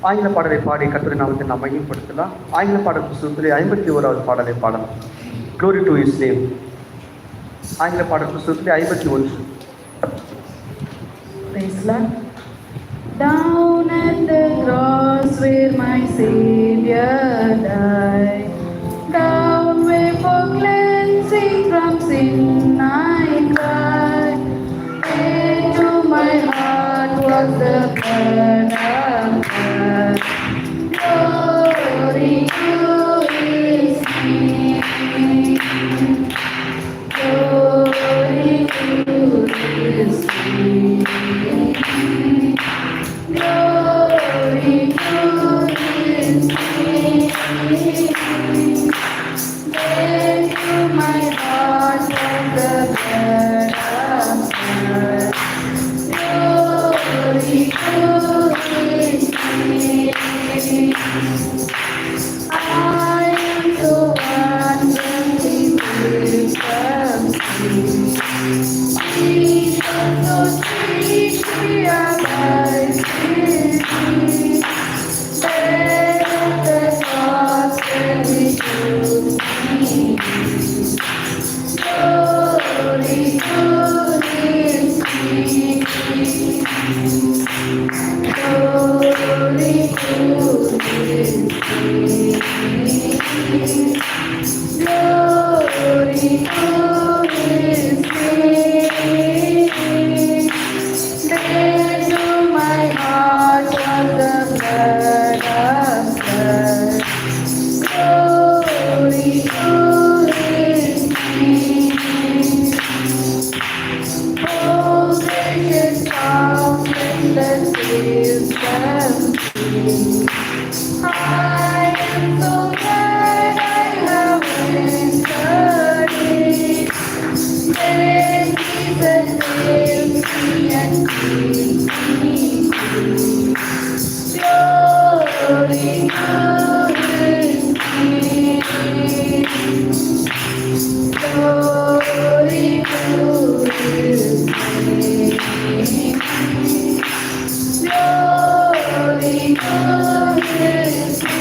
ஆங்கில பாடலை பாடி கர்த்தருடைய நாமத்தை நாம் மையப்படுத்தலாம். ஆங்கில பாடல் புத்தகத்திலே 51வது பாடலை பாடலாம். Glory to His name. ஆங்கில பாடல் புத்தகத்திலே 51. Praise Lord. Down at the cross where my Savior died, down where for cleansing from sin I cried, into my heart was the blood of God. Glory to His name. Glory to His name. Glory to His name. Then to my heart was the blood of God. Glory to His name. I am so wonderfully free from sin. Jesus so sweet to realize me. There at the cross where He took me. Glory to His name. Glory to His name. Glory to His name. There to my heart was the blood of God. Glory to His name. Oh, precious fountain that saves from sin. I am so glad I have entered it. Then Jesus saves me and keeps me free. Glory to His name. Glory to His name. Glory to His name.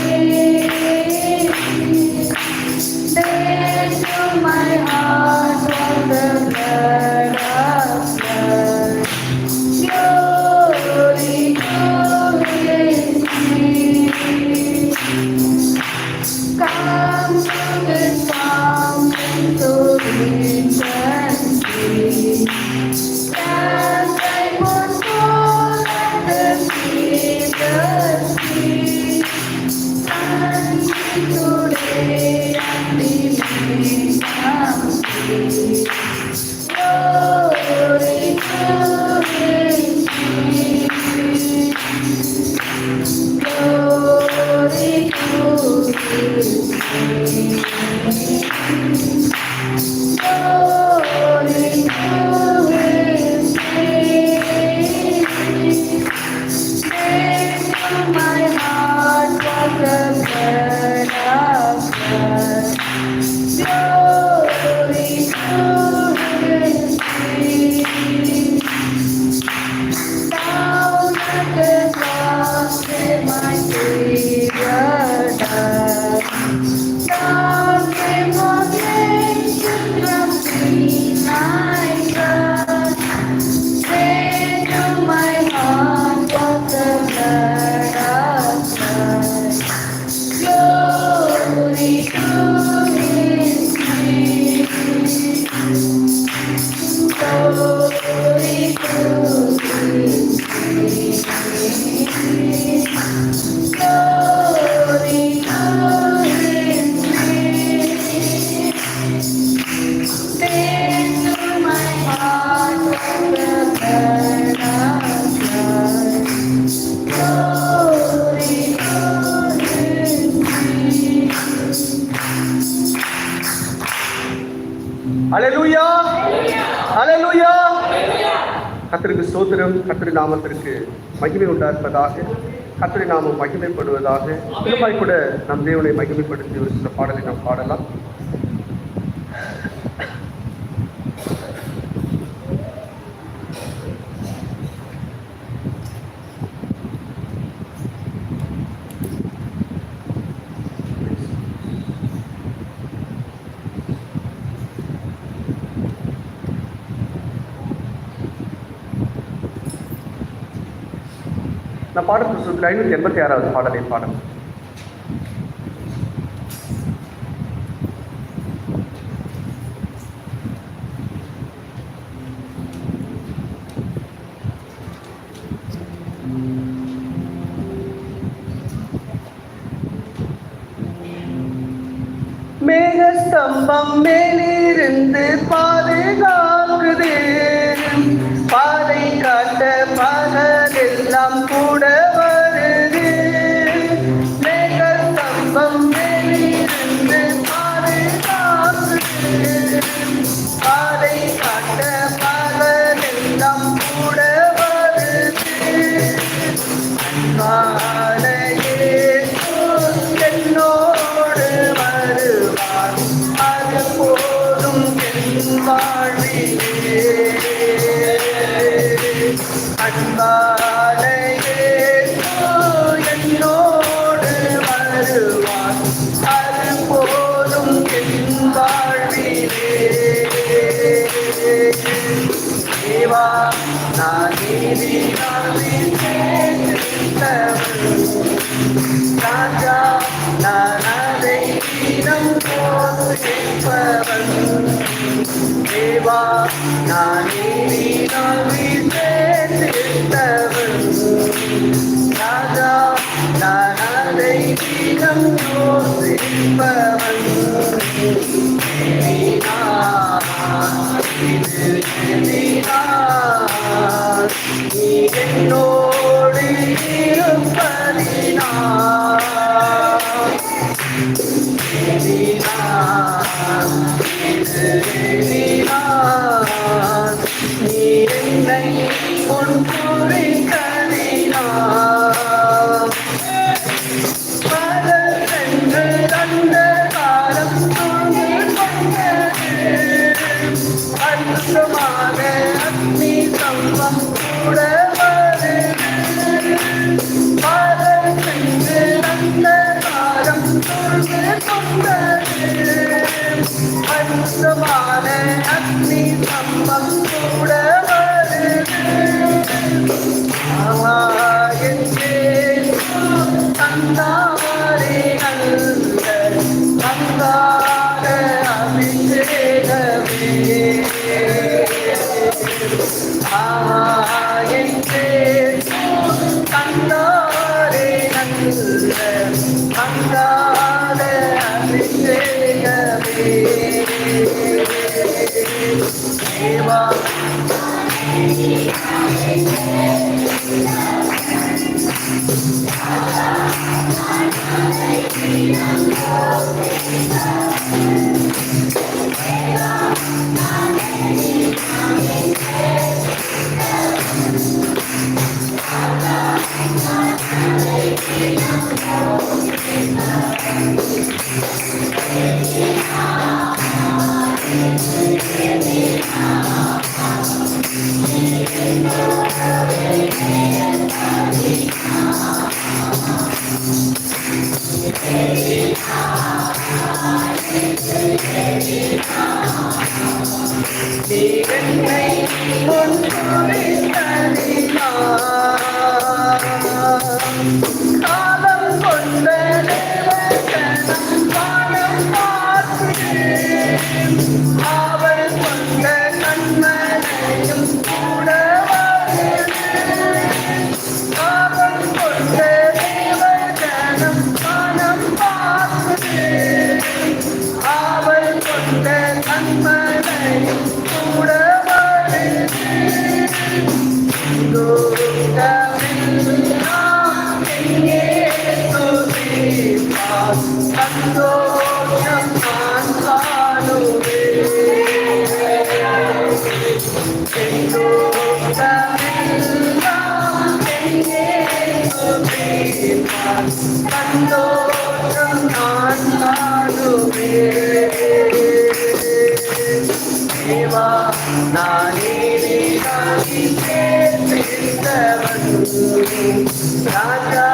சோதரம் கர்த்தருடைய நாமத்திற்கு மகிமை உண்டாயிருப்பதாக. கர்த்தருடைய நாமம் மகிமைப்படுவதாக. திருமாய் கூட நம் தேவனை மகிமைப்படுத்தி ஒரு சில பாடலை நாம் பாடலாம். நான் பாடல் புத்தகத்தில் 586வது பாடலை பாடல். மேகஸ்தம்பம் மேலிருந்து பாதுகாக்குது, பாதை காட்ட பகலெல்லாம் கூட வருது. மேகஸ்தம்பம் மேலிருந்து பாதுகாக்குது, பாதை காட்ட பகலெல்லாம் கூட வருது. என்னோடு வருவார், அது போதும் என் வாழ்விலே. அன்பான என்னோடு வருவார், அது போதும் என் வாழ்விலே. தேவா நான் ராஜா நான் அதை தினம் போதுப்பவன். தேவா நான் சேர்த்தவன். ராஜா நான் அதை தினம் யோசிப்பவன். நீ என்னோடு இருப்பதினார், நீ என்னை முன்குறித்ததினார். பகல் சென்று அந்த காலம் அற்புதமாக அக்னி சம்பம் கூட வருது. பகல் சென்று அந்த காலம் கொண்டது, அற்புதமான அக்னி சம்பம் கூட வருது. தந்தாரே நல்ல தந்தார அபிஷேகமே. தந்தாரே நல்ல தந்தார அபிஷேகமே. தேவா என்னை காலம் கொண்ட வானம் பார்த்து அவள் கொண்ட கண்மனையும் கூட காலம் கொண்ட தேவஜனம் வானம் பார்த்து அவள் கொண்ட கண்மனையும் கூட சந்தோஷம் நான் காணுவேன். ராஜா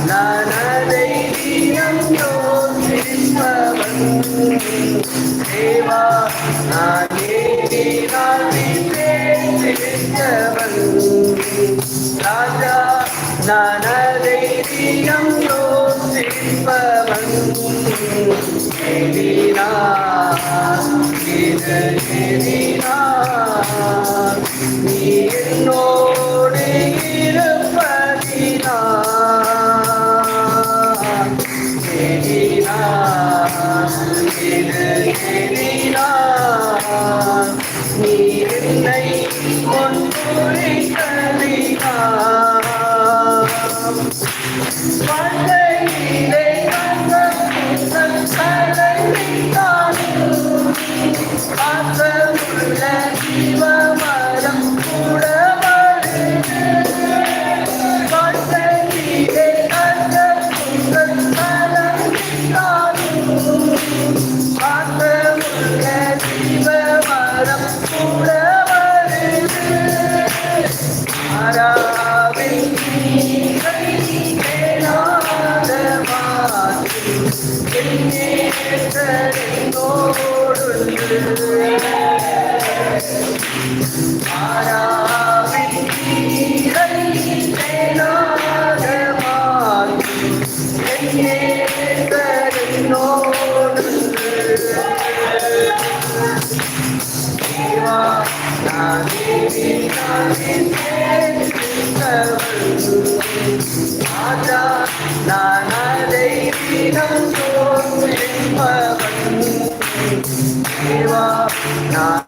நான் அதை தினம் யோசிப்பவன். தேவா நான் ஏகினால் பேசித்தவன். ராஜா நான் அதை தினம் யோசிப்பவன். நீ என்னோடு இருப்பதினால் நீ என்னை கொண்டுரைத்ததினால் வாழ்க்கையிலே பாசமுள்ள ஜீவமரம் கூட வருது. வாழ்க்கையிலே பாசமுள்ள ஜீவமரம் கூட வருது. ஆராவில் மேலாத மாற்றி நான் அதை தினம் தோன்றிப்பவன். தேவா நான்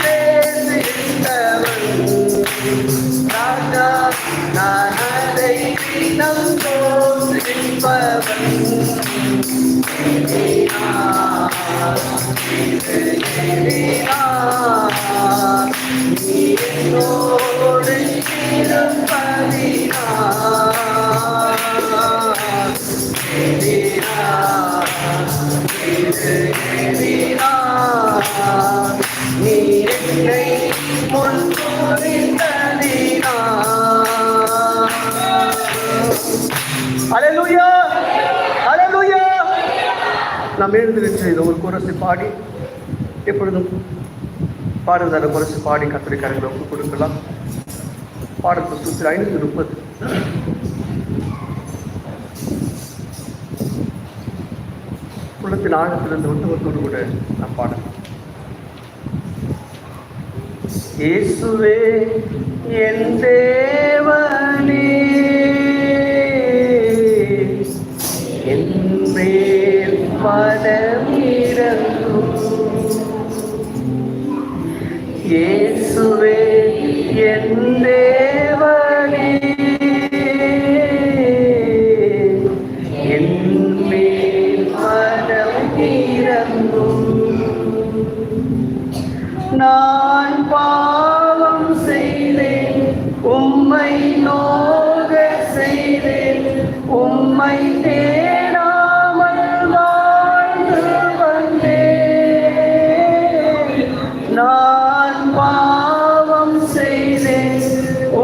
பேசித்தவன். ராஜா நான் அதை தினம் தோன்றிப்பவன். நீ என்னோடு நீ என்னை அல்லேலூயா, அல்லேலூயா. நாம் எழுந்திருச்சு இது ஒரு குரசை பாடி எப்பொழுதும் பாடுவதான குரசை பாடி கர்த்தருக்காரங்களை ஒப்புக் கொடுக்கலாம். பாடல் புத்தகத்தில் 530 உள்ளத்தின் ஆழத்திலிருந்து ஒட்டுமொத்தோடு கூட நான் பாடலாம். இயேசுவே என் தேவனே, என் மேல் மனமிரங்கும். இயேசுவே என் தேவனே, என் மேல் மனமிரங்கும். நான் பாவம் செய்தேன், உம்மை நோக செய்தேன், உம்மை தேடாமல் வாழ்ந்து வந்தேன். நான் பாவம் செய்தேன்,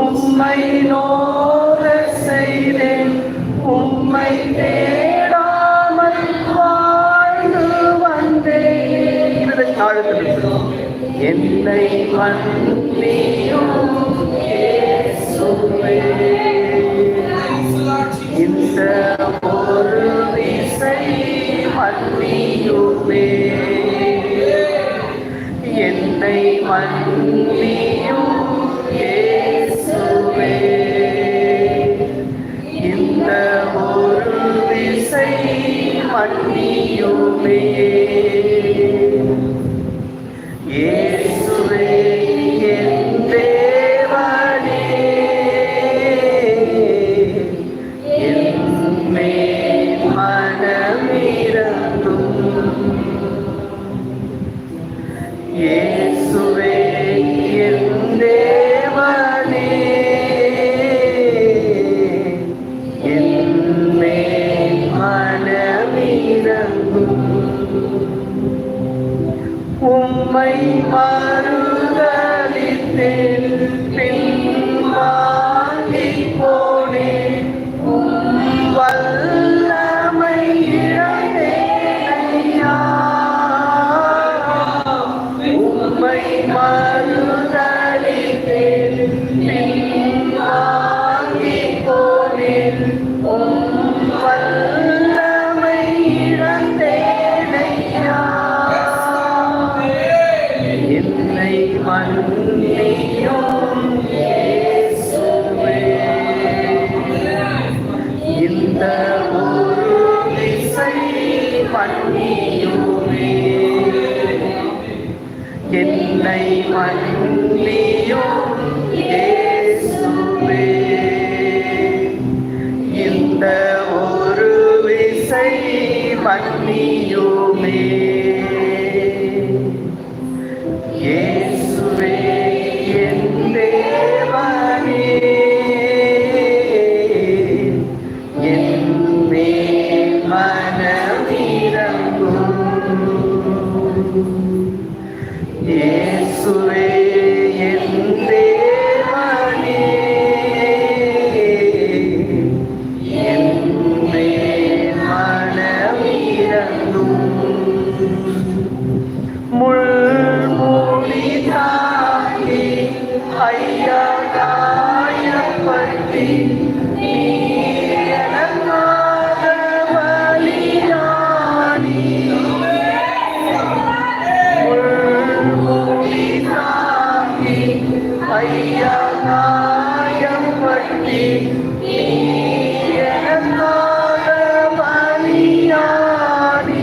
உம்மை நோக செய்தேன், உம்மை தேடாமல் வாழ்ந்து வந்தேன். என்னை மன்னியும் இயேசுவே, இந்த ஒரு விசை மன்னியுமே. என்னை மன்னியும் இயேசுவே, இந்த ஒரு விசை மன்னியுமே. இயேசுவே என் தேவனே, காயப்பட்டி நீ எனக்காக பலியானி. முள்மூடி தாங்கி ஐயா காயப்பட்டி நீ எனக்காக பலியானி.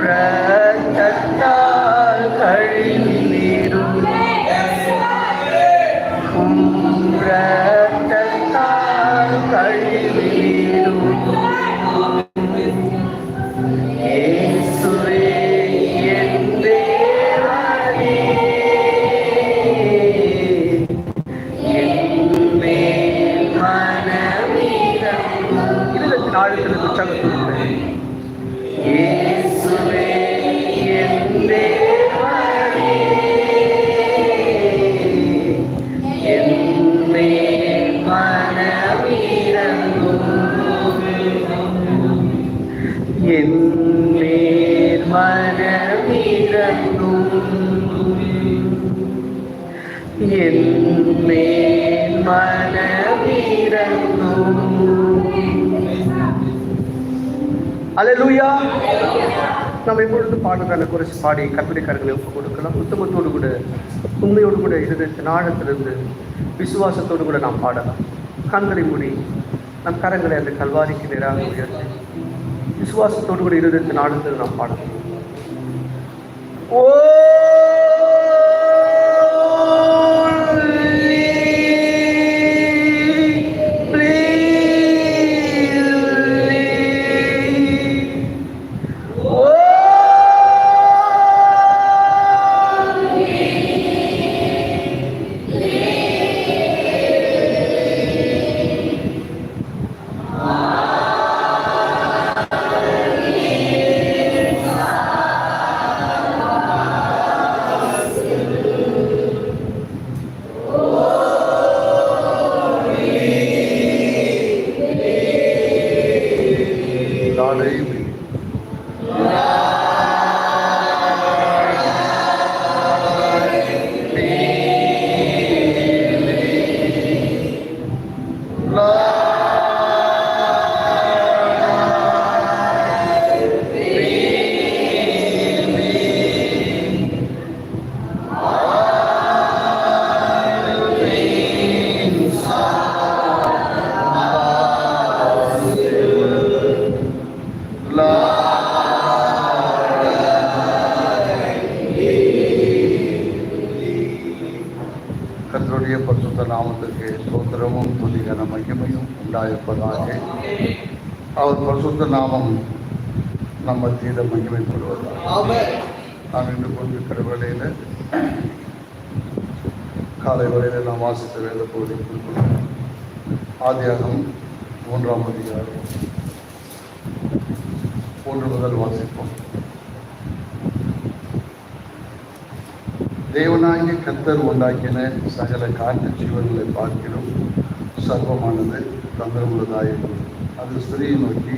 ரத்தத்தால் கழுவிடும் ரத்தத்தால் கழுவிடும் இயேசுவே என் தேவனே, என் மேல் மனமிரங்கும். இருபத்தி நாலுக்கு உற்சாகத்தோடு இயேசுவே என் தேவனே, என் மேல் மனமிரங்கும். என் மேல் மனமிரங்கும். என் மேல் மனமிரங்கும். அல்லேலூயா. நாம் எப்பொழுது பாடுகளை குறித்து பாடி கர்த்தருடைய கரங்களை ஒப்புக் கொடுக்கலாம். உத்தமத்தோடு கூட உண்மையோடு கூட இருதயத்தின் ஆழத்திலிருந்து விசுவாசத்தோடு கூட நாம் பாடலாம். கண்களை மூடி நம் கரங்களை அந்த கல்வாரிக்கு நேராக உயர்த்தி விசுவாசத்தோடு கூட இருதயத்தின் ஆழத்தில் நாம் பாடலாம். ஓ கர்த்தருடைய பரிசுத்த நாமத்திற்கு ஸ்தோத்திரமும் துதிகன மகிமையும் உண்டாயிருப்பதாக. அவர் பரிசுத்த நாமம் நம்ம தீர மகிமைப்படுவதாக. நான் இன்று கொண்டிருக்கிற வேளையில் காலை வேளையில் நாம் வாசித்த வேத பகுதி ஆதியாகமம் 3ஆம் அதிகாரம் 1 முதல் வாசிப்போம். தேவனாகிய கர்த்தர் உண்டாக்கின சகல காட்டு ஜீவன்களை பார்க்கிறோம் சர்வமானது தந்திரமுள்ளதாயிருந்தது. அது ஸ்திரீயை நோக்கி,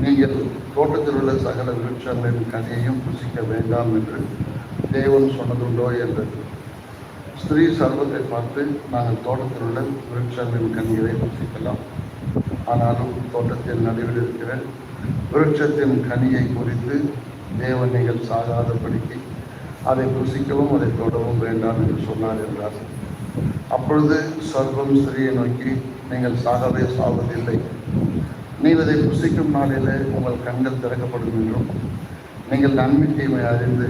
நீங்கள் தோட்டத்தில் உள்ள சகல விருட்சங்களின் கனியையும் புசிக்க வேண்டாம் என்று தேவன் சொன்னதுண்டோ என்றது. ஸ்திரீ சர்வத்தை பார்த்து, நாங்கள் தோட்டத்தில் உள்ள விருட்சங்களின் கனிகளை புசிக்கலாம், ஆனாலும் தோட்டத்தில் நடுவில் இருக்கிற விருட்சத்தின் கனியை குறித்து தேவன் நீங்கள் சாகாதபடிக்கு அதை புசிக்கவும் அதை தொடவும் வேண்டாம் என்று சொன்னார் என்றார். அப்பொழுது சர்வம் ஸ்திரீயை நோக்கி, நீங்கள் சாகவே சாவதில்லை, நீங்கள் அதை புசிக்கும் நாளில் உங்கள் கண்கள் திறக்கப்படும் என்றும் நீங்கள் நன்மை தீமை அறிந்து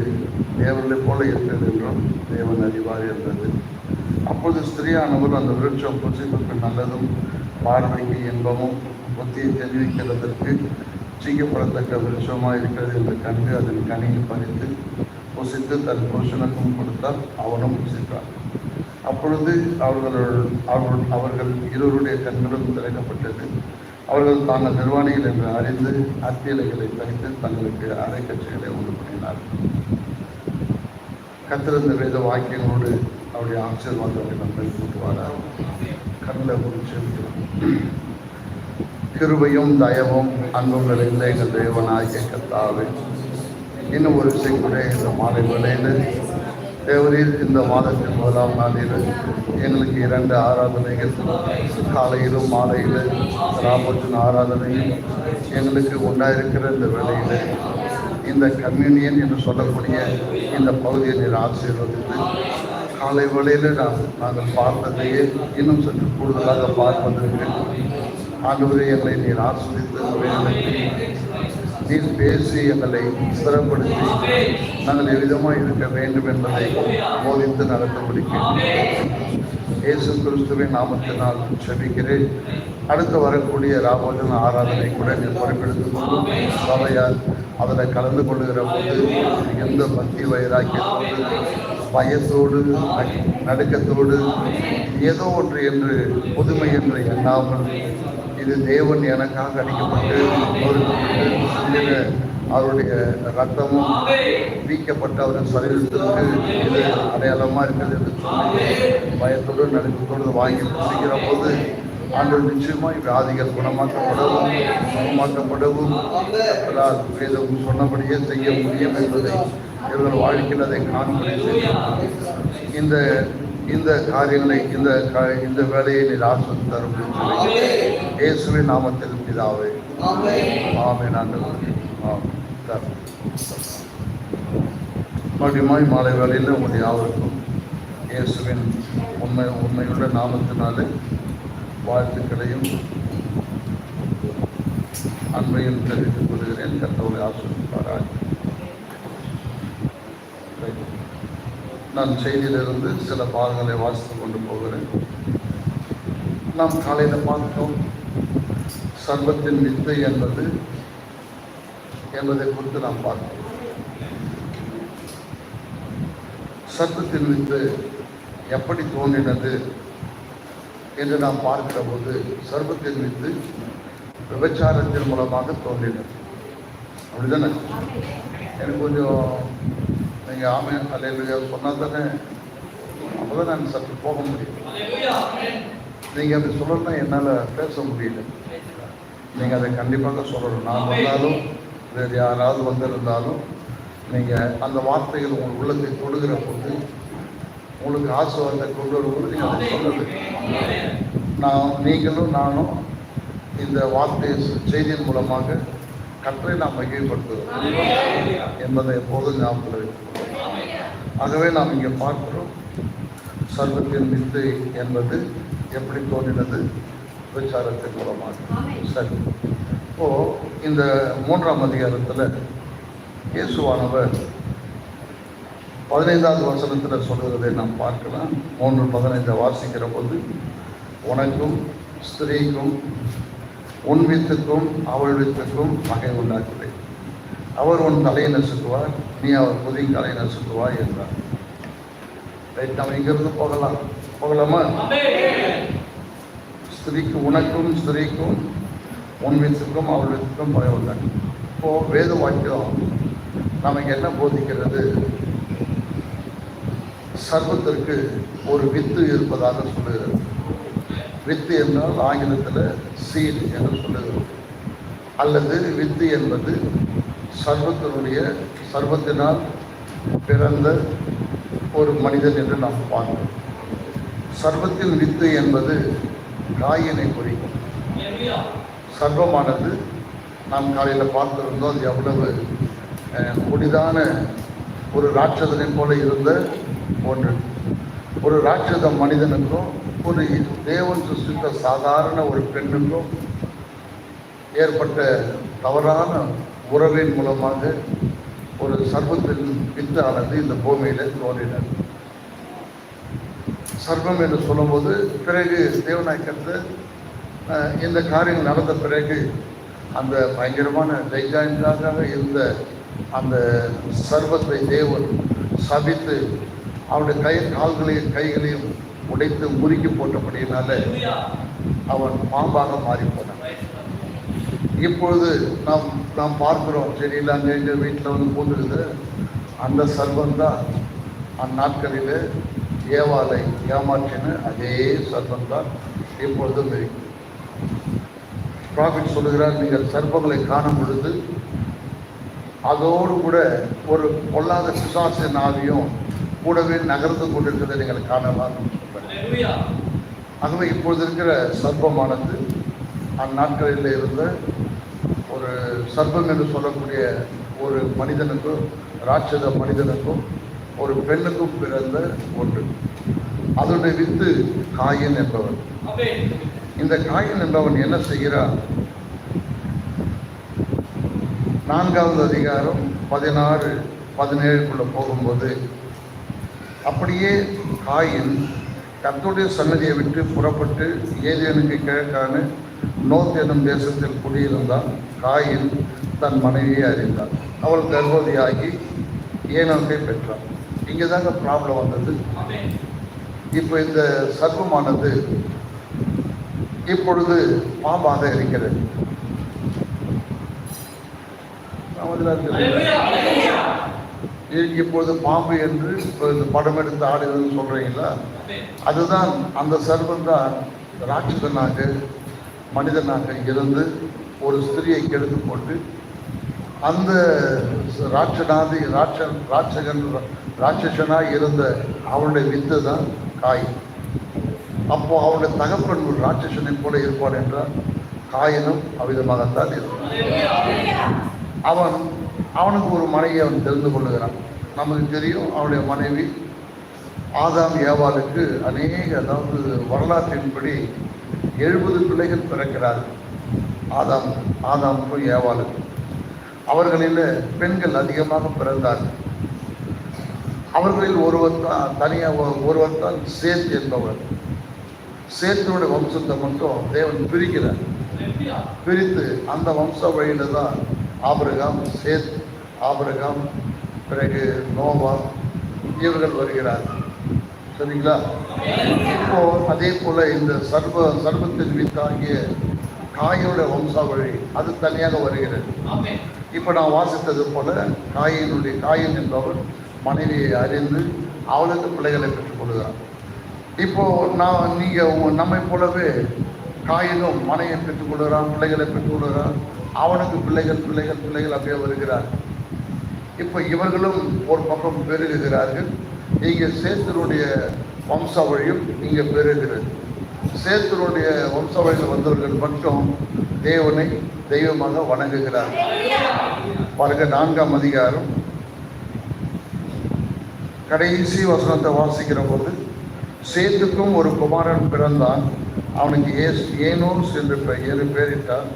தேவர்களைப் போல இருக்கிறது என்றும் தேவன் அறிவார் என்றது. அப்போது ஸ்திரீயானவர் அந்த விருட்சம் புசிப்புக்கு நல்லதும் பார்வைக்கு இன்பமும் புத்தியை தெரிவிக்கிறதற்கு செய்யப்படத்தக்க விருட்சமாக இருக்கிறது என்று கண்டு அதன் கனியை பறித்து புசித்து தன் புருஷனுக்கும் கொடுத்தால் அவனும் புசித்தார். அப்பொழுது அவர்கள் இருவருடைய கண்களும் திறக்கப்பட்டது. அவர்கள் தாங்கள் நிர்வாணிகள் என்று அறிந்து அத்தியலைகளை பறித்து தங்களுக்கு அரைக்கட்சிகளை உண்டு பண்ணினார். கத்திருந்த வேத வாக்கியங்களோடு அவருடைய ஆசீர்வாதத்தை நம்மை கூட்டுவாரார். கண்ணில் குறிச்சிருக்கிறோம். கிருபையும் தயவும் அன்பும் நிறைந்த எங்கள் தேவனாகிய கர்த்தாவே, இன்னும் ஒரு செய்ய இந்த மாலை வேளையில் தேவரீர் இந்த மாதத்தின் முதலாம் நாளில் எங்களுக்கு 2 ஆராதனைகள், காலையிலும் மாலையில் ராமத்தின் ஆராதனையும் எங்களுக்கு உண்டாயிருக்கிற இந்த வேளையில் இந்த கம்யூனியன் என்று சொல்லக்கூடிய இந்த பகுதியை நீர் ஆசீர்வதித்து காலை வேளையில் நாங்கள் பார்த்ததையே இன்னும் சற்று கூடுதலாக பார்ப்பதற்கு ஆண்டவரே எங்களை நீர் ஆஸ்வதித்து நீர் பேசி எங்களை ஸ்திரப்படுத்தி நாங்கள் எவ்விதமாக இருக்க வேண்டும் என்பதை போதித்து நடத்தப்படுகிறேன். இயேசு கிறிஸ்துவின் நாமத்தினால் செபிக்கிறேன். அடுத்து வரக்கூடிய ராமோஜன ஆராதனை கூட நீர் பொறுப்பெடுத்துக் கொள்ளும். சபையார் அதில் கலந்து கொள்ளுகிற போது எந்த பக்தி வைராக்கியத்தோடு, பயத்தோடு, நடுக்கத்தோடு, ஏதோ ஒன்று என்று புதுமை என்று எண்ணாமல், இது தேவன் எனக்காக அடிக்கப்பட்டு நொறுக்கப்பட்டு அவருடைய ரத்தமும் வீக்கப்பட்ட அவரின் சரீரத்திற்கு இது அடையாளமாக இருக்கிறது என்று சொல்லி பயத்தோடு நடுக்கத்தோடு வாங்கி செய்கிற போது ஆண்டவர் நிச்சயமாக வியாதிகள் குணமாக்கப்படவும் வேதம் சொன்னபடியே செய்ய முடியும் என்பதை இவர்கள் வாழ்க்கையில் அதை காண்பதை செய்யும். இந்த காரியங்களை இந்த வேலையை நீர் ஆசிர்வதித்து தரும் இயேசுவின் நாமத்தில் பிதாவே, ஆமென். ஆண்டவரே, மறுபடியும் மாலை வேளையில் உங்களுடைய யாவருக்கும் இயேசுவின் உண்மையுள்ள நாமத்தினாலே வாழ்த்துக்களையும் அன்பையும் தெரிவித்துக் கொள்கிறேன். கர்த்தரை ஆசீர்வதிப்பாராக. நான் செய்தியிலிருந்து சில பாகங்களை வாசித்து கொண்டு போகிறேன். நாம் காலையில் பார்த்தோம், சர்வத்தின் வித்தை என்பதை குறித்து நாம் பார்த்தோம். சர்வத்தின் வித்து எப்படி தோன்றினது என்று நாம் பார்க்கிற போது, சர்வத்தின் வித்து விபச்சாரத்தின் மூலமாக தோன்றினது. அப்படிதானே? எனக்கு கொஞ்சம் நீங்கள் ஆமை அல்லையா சொன்னால் தானே, அப்போதான் நான் சற்று போக முடியும். நீங்கள் அப்படி சொல்லணும்னா என்னால் பேச முடியல. நீங்கள் அதை கண்டிப்பாக சொல்லணும். நான் வந்தாலும் வேறு யாராவது வந்திருந்தாலும் நீங்கள் அந்த வார்த்தைகள் உங்கள் உள்ளத்தை தொடுகிற போது, உங்களுக்கு ஆசீர்வாதத்தை கொண்டு வரும்போது நீங்கள் அதை சொல்லுது. நீங்களும் நானும் இந்த வார்த்தை செய்தியின் மூலமாக கற்றை நாம் மகிழ்ப்படுத்துகிறோம் என்பதை எப்போதும் ஞாபகத்தில் வைத்துக்கொள்வோம். ஆகவே நாம் இங்கே பார்க்கிறோம், சர்வத்தின் வித்தை என்பது எப்படி தோன்றினது? விபச்சாரத்தின் மூலமாக. சரி, இப்போது இந்த 3ஆம் அதிகாரத்தில் இயேசுவானவர் 15வது வசனத்தில் சொல்லுவதை நாம் பார்க்கலாம். 3:15 வாசிக்கிற போது, உனக்கும் ஸ்திரீக்கும் உன் வித்துக்கும் அவள் வித்துக்கும் பகை உண்டாக்குவேன். அவர் உன் தலையை நசுக்குவார், நீ அவர் புதிய தலையை நசுக்குவாய் என்றார். ரைட், நம்ம இங்கிருந்து போகலாமா? ஸ்திரீக்கு உனக்கும் ஸ்திரீக்கும் உன் வித்துக்கும் அவள் வித்துக்கும் பகை உண்டாக்கு. இப்போது வேத வாக்கியம் நமக்கு என்ன போதிக்கிறது? சர்வத்திற்கு ஒரு வித்து இருப்பதாக சொல்லுகிறது. வித்து என்றால் ஆங்கிலத்தில் சீட் என்று சொல்லுகிறது. அல்லது வித்து என்பது சர்வத்தினால் பிறந்த ஒரு மனிதன் என்று நாம் பார்க்கிறோம். சர்வத்தின் வித்து என்பது காயினை குறிக்கும். சர்வமானது நாம் காலையில் பார்த்திருந்தோம், அது எவ்வளவு புனிதான ஒரு ராட்சதனை போல இருந்த ஒன்று. ஒரு ராட்சத மனிதனுக்கும் ஒரு தேவன் சிருஷ்டித்த சாதாரண ஒரு பெண்ணுக்கும் ஏற்பட்ட தவறான உறவின் மூலமாக ஒரு சர்வத்தின் வித்தானது இந்த பூமியில் தோன்றினது. சர்வம் என்று சொல்லும்போது, பிறகு தேவனாய்க்கத்த இந்த காரியங்கள் நடந்த பிறகு அந்த பயங்கரமான தைஜாயின்றாக இருந்த அந்த சர்வத்தை தேவன் சபித்து அவருடைய கைகளையும் உடைத்து முறுக்கி போட்டபடியினால அவன் பாம்பாக மாறி போனான். இப்பொழுது நாம் பார்க்கிறோம், செடியில் அங்கே எங்கள் வீட்டில் வந்து போட்டுருது. அந்த சர்வம் தான் அந்நாட்களில் ஏவாளை ஏமாற்றின அதே சர்வம் தான் இப்பொழுதும் இருக்கு. ப்ராஃபிட் சொல்லுகிறார், நீங்கள் சர்ப்பங்களை காணும் பொழுது அதோடு கூட ஒரு பொல்லாத பிசாசின் ஆவியும் கூடவே நகர்ந்து கொண்டிருக்கிறதை நீங்கள் காணலாம். ஆகவே இப்பொழுது இருக்கிற சர்ப்பமானது அந்நாட்களில் இருந்த ஒரு சர்ப்பம் என்று சொல்லக்கூடிய ஒரு மனிதனுக்கும் ராட்சத மனிதனுக்கும் ஒரு பெண்ணுக்கும் பிறந்த ஒன்று. அதனுடைய வித்து காயின் என்பவன். இந்த காயின் என்பவன் என்ன செய்கிறான்? 4வது அதிகாரம் 16-17 போகும்போது, அப்படியே காயின் கர்த்தருடைய சன்னதியை விட்டு புறப்பட்டு ஏதேனுக்கு கிழக்கான நோத் எனும் தேசத்தில் குடியிருந்தான். காயின் தன் மனைவியை அறிந்தார். அவள் கர்ப்பவதியாகி ஏனோக்கை பெற்றான். இங்கே தாங்க ப்ராப்ளம் வந்தது. இப்போ இந்த சர்ப்பமானது இப்பொழுது பாம்பாக இருக்கிறது. இப்பொழுது பாம்பு என்று இந்த படம் எடுத்து ஆடுகிறது சொல்றீங்களா? அதுதான் அந்த சர்ப்பம் தான் ராட்சசனாக மனிதனாக இருந்து ஒரு ஸ்திரியை கெடுத்து போட்டு அந்த ராட்சசனாக இருந்த அவனுடைய வித்து தான் காய். அப்போ அவனுடைய தகப்பன் ஒரு ராட்சசனை போல இருப்பான் என்றால் காயினும் அவ்விதமாகத்தான் இருப்பான். அவனுக்கு ஒரு மனைவியை அவன் தெரிந்து கொள்ளுகிறான். நமக்கு தெரியும், அவனுடைய மனைவி ஆதாம் ஏவாளுக்கு அதாவது வரலாற்றின்படி 70 பிள்ளைகள் பிறக்கிறார்கள். ஆதாமுக்கும் ஏவாளுக்கு அவர்களில் பெண்கள் அதிகமாக பிறந்தார்கள். அவர்களில் ஒருவர் தான் சேத் என்பவர். சேத்தோட வம்சத்தை மட்டும் தேவன் பிரிக்கிறார். பிரித்து அந்த வம்ச வழியில தான் ஆபிரகாம், பிறகு நோவா இவர்கள் வருகிறார்கள். சரிங்களா? இப்போ அதே போல இந்த சர்வத்தின் வித்தாகிய காயோட வம்சாவழி அது தனியாக வருகிறது. இப்போ நான் வாசித்தது போல காயின் என்பவர் மனைவியை அறிந்து அவளுக்கு பிள்ளைகளை பெற்றுக் கொள்கிறார். இப்போ நம்மை போலவே காயினும் மனையை பெற்றுக் கொள்கிறான், பிள்ளைகளை பெற்றுக் கொள்கிறான். அவனுக்கு பிள்ளைகள் அப்படியே வருகிறார். இப்போ இவர்களும் ஒரு பக்கம் பெருகுகிறார்கள். இங்கே சேத்தருடைய வம்சாவழியும் இங்கே பெருகிறது. சேத்தருடைய வம்சாவழியில் வந்தவர்கள் மட்டும் தேவனை தெய்வமாக வணங்குகிறார்கள். பாருங்க, 4ஆம் அதிகாரம் கடைசி வசனத்தை வாசிக்கிற போது, சேத்துக்கும் ஒரு குமாரன் பிறந்தான், அவனுக்கு ஏனோஸ் என்று பெயரிட்டார்.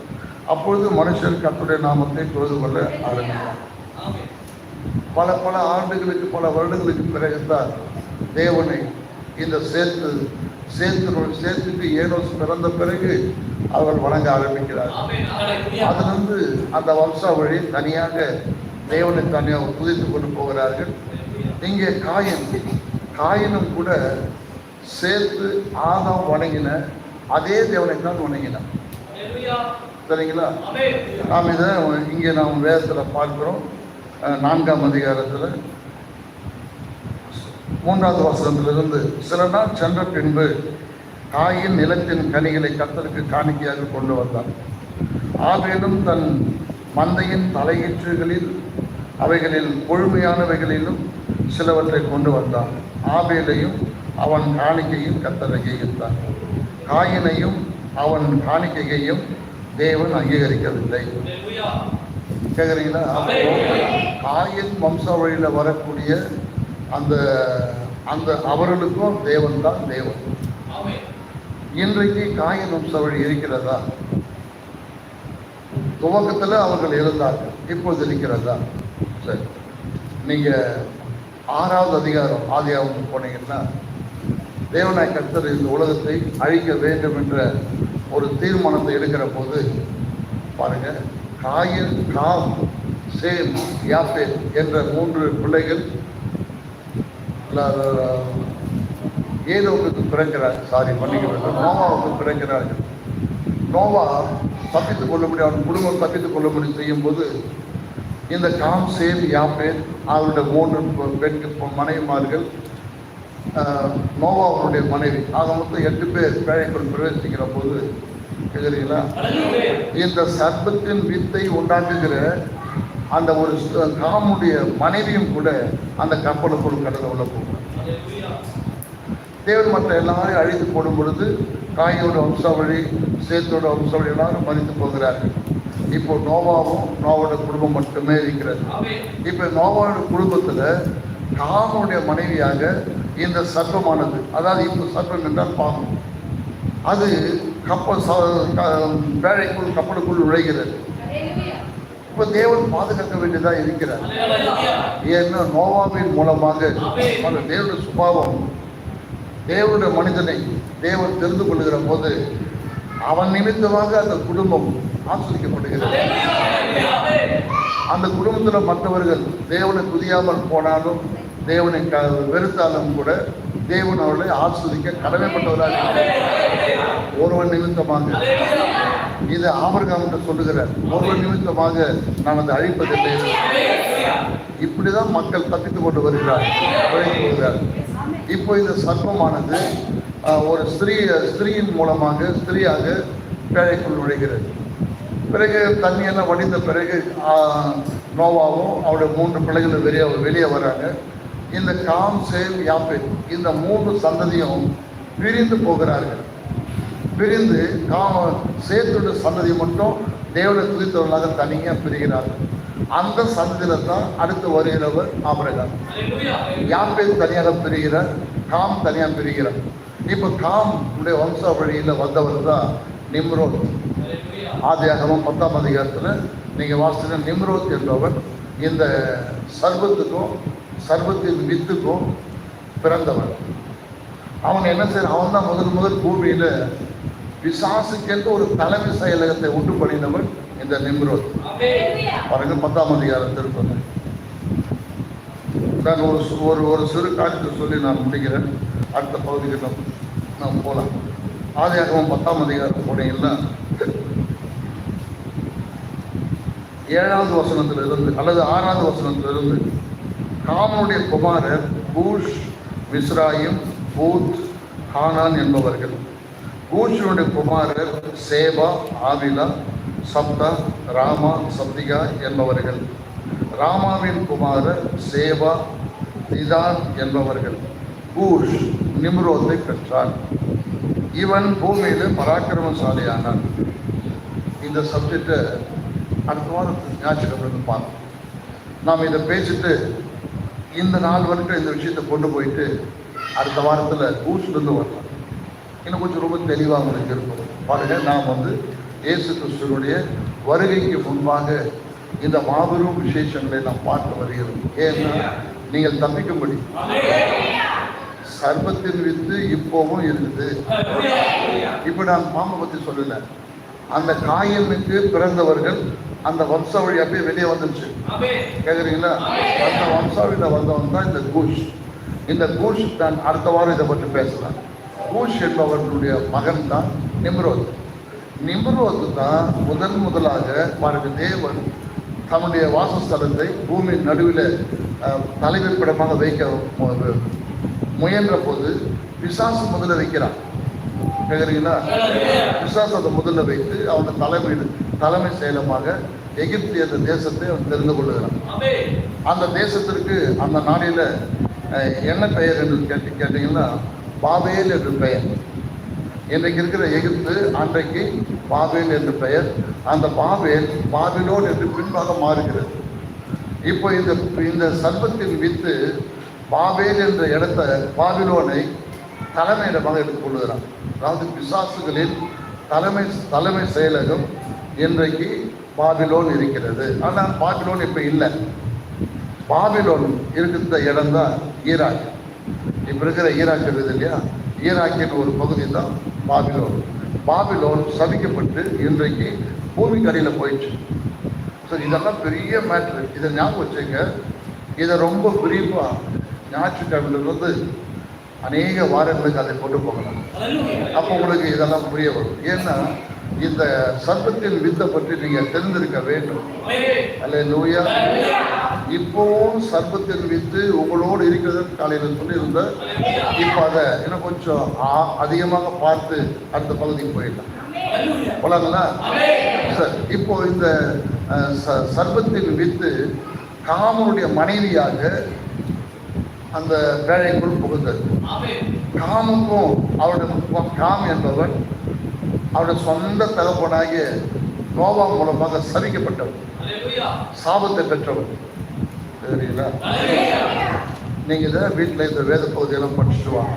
அப்பொழுது மனுஷர் கர்த்தருடைய நாமத்தை தொழுது கொள்ள ஆரம்பித்தார். பல ஆண்டுகளுக்கு பல வருடங்களுக்கு பிறகுதான் தேவனை இந்த சேத்துக்கு ஏனோஸ் பிறந்த பிறகு அவர்கள் வணங்க ஆரம்பிக்கிறார். அதிலிருந்து அந்த வம்சாவழி தனியாக தேவனை தனியாக துதித்துக் கொண்டு போகிறார்கள். இங்கே காயினும் கூட சேர்த்து ஆதாம் வணங்கின அதே தேவனை தான் வணங்கினான். சரிங்களா? நாம் இதை இங்கே நாம் வேதத்தில் பார்க்கிறோம். 4ஆம் அதிகாரத்தில் 3வது வசனத்திலிருந்து, சில நாள் சென்ற பின்பு காயின் நிலத்தின் கனிகளை கர்த்தருக்கு காணிக்கையாக கொண்டு வந்தான். ஆபேலும் தன் மந்தையின் தலையீற்றுகளில் அவைகளில் கொழுமையானவைகளிலும் சிலவற்றை கொண்டு வந்தான். ஆபேலையும் அவன் காணிக்கையும் கர்த்தர் அங்கீகரித்தான். காயினையும் அவன் காணிக்கையையும் தேவன் அங்கீகரிக்கவில்லை. கேட்குறீங்களா? காயின் வம்சாவழியில் வரக்கூடிய அந்த அவர்களுக்கும் தேவன் தான் தேவன். இன்றைக்கு காயின் வம்சாவழி இருக்கிறதா? துவக்கத்தில் அவர்கள் இருந்தார்கள், இப்பொழுது இருக்கிறதா? சரி, நீங்கள் 6வது அதிகாரம் ஆதியாகமம் போனீங்கன்னா, தேவனாய் கர்த்தர் இந்த உலகத்தை அழிக்க வேண்டும் என்ற ஒரு தீர்மானத்தை எடுக்கிற போது பாருங்க, காயின், காம், சேம், யாப்பேத் என்ற 3 பிள்ளைகள் ஏனோவுக்கு பிறக்கிறார்கள். நோவாவுக்கு பிறக்கிறார்கள். நோவா தப்பித்துக் கொள்ளும்படி, அவன் குடும்பம் தப்பித்துக் கொள்ளும்படி செய்யும் போது இந்த காம், சேம், யாப்பேத் அவருடைய 3 பெண் மனைவிமார்கள், நோவாவுடைய மனைவி, ஆக மொத்தம் 8 பேர் பேழைக்குள் பிரவேசிக்கிற போது, கேட்குறீங்களா, இந்த சர்ப்பத்தின் வித்தை உண்டாக்குகிற அந்த ஒரு காமுடைய மனைவியும் கூட அந்த கப்பலுக்குள் கடந்து உள்ள போகிறார். தேவன் மற்ற எல்லாரையும் அழித்து போடும் பொழுது காயோட வம்சாவளி, சேத்தோட வம்சாவளி எல்லாரும் மறித்து போகிறார்கள். இப்போ நோவாவும் நோவோட குடும்பம் மட்டுமே இருக்கிறது. இப்போ நோவாவோட குடும்பத்துல காமுடைய மனைவியாக இந்த சர்ப்பமானது, அதாவது இப்போ சர்ப்பம் என்றால் பாம்பு, அது வேலைக்குள் கப்பலுக்குள் நுழைகிறது. இப்ப தேவன் பாதுகாக்க வேண்டியதாக இருக்கிறார். ஏன்னா நோவாவின் மூலமாக தேவனுடைய சுபாவம், தேவனுடைய மனிதனை தேவன் தெரிந்து கொள்ளுகிற போது அவன் நிமித்தமாக அந்த குடும்பம் ஆஸ்வதிக்கப்படுகிறது. அந்த குடும்பத்தில் மற்றவர்கள் தேவனை துதியாமல் போனாலும், தேவனை வெறுத்தாலும் கூட தேவன் அவர்களை ஆஸ்வதிக்க கடமைப்பட்டவராக ஒருவன் நிமித்தமாக. இது ஆபிரகாம் என்று சொல்லுகிறார், ஒருவன் நிமித்தமாக நான் அதை அழிப்பதில்லை. இப்படிதான் மக்கள் தப்பித்துக் கொண்டு வருகிறார். இப்போ இந்த சர்ப்பமானது ஒரு ஸ்திரீயின் மூலமாக ஸ்திரீயாக பேழைக்குள் நுழைகிறது. பிறகு தண்ணியெல்லாம் வடிந்த பிறகு நோவாவும் அவருடைய 3 பிள்ளைகளும் வெளியே வராங்க. இந்த காம், சேம், யாப்பேத் இந்த 3 சந்ததியும் பிரிந்து போகிறார்கள். பிரிந்து சேத்துடைய சந்ததி மட்டும் தேவனை துதித்தவர்களாக தனியாக பிரிகிறார்கள். அந்த சந்ததியில தான் அடுத்து வருகிறவர் ஆபிரகாம். யாப்பேத் தனியாக பிரிகிறார், காம் தனியாக பிரிகிறார். இப்போ காம் உடைய வம்சாவழியில் வந்தவர் தான் நிம்ரோத். ஆதியாகமம் 10ஆம் அதிகாரத்தில் நீங்கள் வாசித்த நிம்ரோத் என்பவர் இந்த சர்பத்துக்கும் சர்பத்தின் வித்துக்கும் பிறந்தவன். அவன் என்ன செய்ய, அவன் தான் முதல் பூமியில பிசாசுக்கென்று ஒரு தலைமை செயலகத்தை உண்டு பண்ணினவன் இந்த நிம்ரோத். பாருங்க 10ஆம் அதிகாரம் திருப்பதி. நான் ஒரு சிறு காரியத்தை சொல்லி நான் முடிக்கிறேன். அடுத்த பகுதிக்கு நாம் போகலாம். ஆதியாகமம் 10ஆம் அதிகாரம் போனீங்கன்னா 7வது வசனத்திலிருந்து அல்லது 6வது வசனத்திலிருந்து காமுடைய குமாரர் கூஷ், மிஸ்ராயிம், பூத், கானான் என்பவர்கள். கூஷனுடைய குமாரர் சேபா, ஆவிலா, சப்தா, ராமா, சப்திகா என்பவர்கள். ராமாவின் குமாரர் சேபா, திதான் என்பவர்கள். கூஷ் நிம்ரோத்தை பெற்றான். இவன் பூமியில் பராக்கிரமசாலியானான். இந்த சப்ஜெக்டை அடுத்த வாரம் ஞாயிற்றுக்கிழமை பார்ப்போம். நாம் இதை பேசிட்டு இந்த நாள் வரைக்கும் இந்த விஷயத்தை கொண்டு போயிட்டு அடுத்த வாரத்தில் கூஷ்லேருந்து வரலாம். இன்னும் கொஞ்சம் ரொம்ப தெளிவாக உங்களுக்கு இருக்கும். பாருங்க, நாம் இயேசு கிறிஸ்துவனுடைய வருகைக்கு முன்பாக இந்த மாபெரும் விசேஷங்களை நாம் பார்த்து வருகிறோம். ஏன்னா நீங்கள் தப்பிக்கும்படி சர்பத்தின் வித்து இப்போவும் இருக்குது. இப்போ நான் பாம்பை பற்றி சொல்லலை. அந்த காயனுக்கு பிறந்தவர்கள் அந்த வம்சாவளி அப்படியே வெளியே வந்துருச்சு. கேட்குறீங்களா? அந்த வம்சாவளியில் வந்தவன் தான் இந்த கூஷ். இந்த கூஷ் தான் அடுத்த வாரம் இதை பற்றி பேசலாம். கூஷ் என்பவர்களுடைய மகன் தான் நிம்ரோத். நிம்ரோத் தான் முதலாக பாருங்க, தேவன் தன்னுடைய வாசஸ்தலத்தை பூமியின் நடுவில் தலைமைப்பிடமாக வைக்க முயன்ற போது பிசாசு முதல்ல வைக்கிறான். கேட்குறீங்களா? பிசாசு அதை முதல்ல வைத்து அவனை தலைமை செயலமாக எகிப்து என்ற தேசத்தை அவன் தெரிந்து கொள்ளுகிறான். அந்த தேசத்திற்கு அந்த நாளில் என்ன பெயர் என்று கேட்டீங்கன்னா பாபேல் என்று பெயர். இன்றைக்கு இருக்கிற எகிப்து அன்றைக்கு பாபேல் என்று பெயர். அந்த பாபேல் பாபிலோன் என்று பின்பாக மாறுகிறது. இப்போ இந்த சர்பத்தின் வித்து பாபேல் என்ற இடத்த பாபிலோனை தலைமையிடமாக எடுத்துக்கொள்கிறான். அதாவது பிசாசுகளின் தலைமை செயலகம் இன்றைக்கு பாபிலோன் இருக்கிறது. ஆனால் பாபிலோன் இப்போ இல்லை. பாபிலோன் இருக்கிற இடம் தான் ஈராக். இப்போ இருக்கிற ஈராக் இருக்குது இல்லையா? ஈராக்கின் ஒரு பகுதி தான் பாபிலோன். பாபிலோன் சபிக்கப்பட்டு இன்றைக்கு பூமிக்கடியில் போயிடுச்சு. ஸோ இதெல்லாம் பெரிய மேட்ரு. இதை ஞாபகம் வச்சுங்க. இதை ரொம்ப பிரீஃபாக ஞாயிற்றுக்கிழமையிலிருந்து அநேக வாரங்களுக்கு அதை கொண்டு போகலாம். அப்போ உங்களுக்கு இதெல்லாம் புரிய வரும். ஏன்னா இந்த சர்ப்பத்தின் வித்தை பற்றி நீங்கள் தெரிந்திருக்க வேண்டும். அல்லேலூயா. இப்போவும் சர்ப்பத்தின் வித்து உங்களோடு இருக்கிறது காலையில் சொல்லியிருந்த. இப்போ அதை இன்னும் கொஞ்சம் அதிகமாக பார்த்து அடுத்த பகுதிக்கு போயிடலாம். போலாங்களா? சரி, இப்போ இந்த சர்ப்பத்தின் வித்து காமனுடைய மனைவியாக அந்த வேலைக்குள் புகுந்தது. காமுக்கும் அவருடைய காம் என்பவன் அவருடைய சொந்த தகப்பனாகிய நோவா மூலமாக சபிக்கப்பட்டவர், சாபத்தை பெற்றவர். சரிங்களா? நீங்க இதை வீட்டில் இந்த வேத பகுதியெல்லாம் படிச்சுட்டு வாங்க.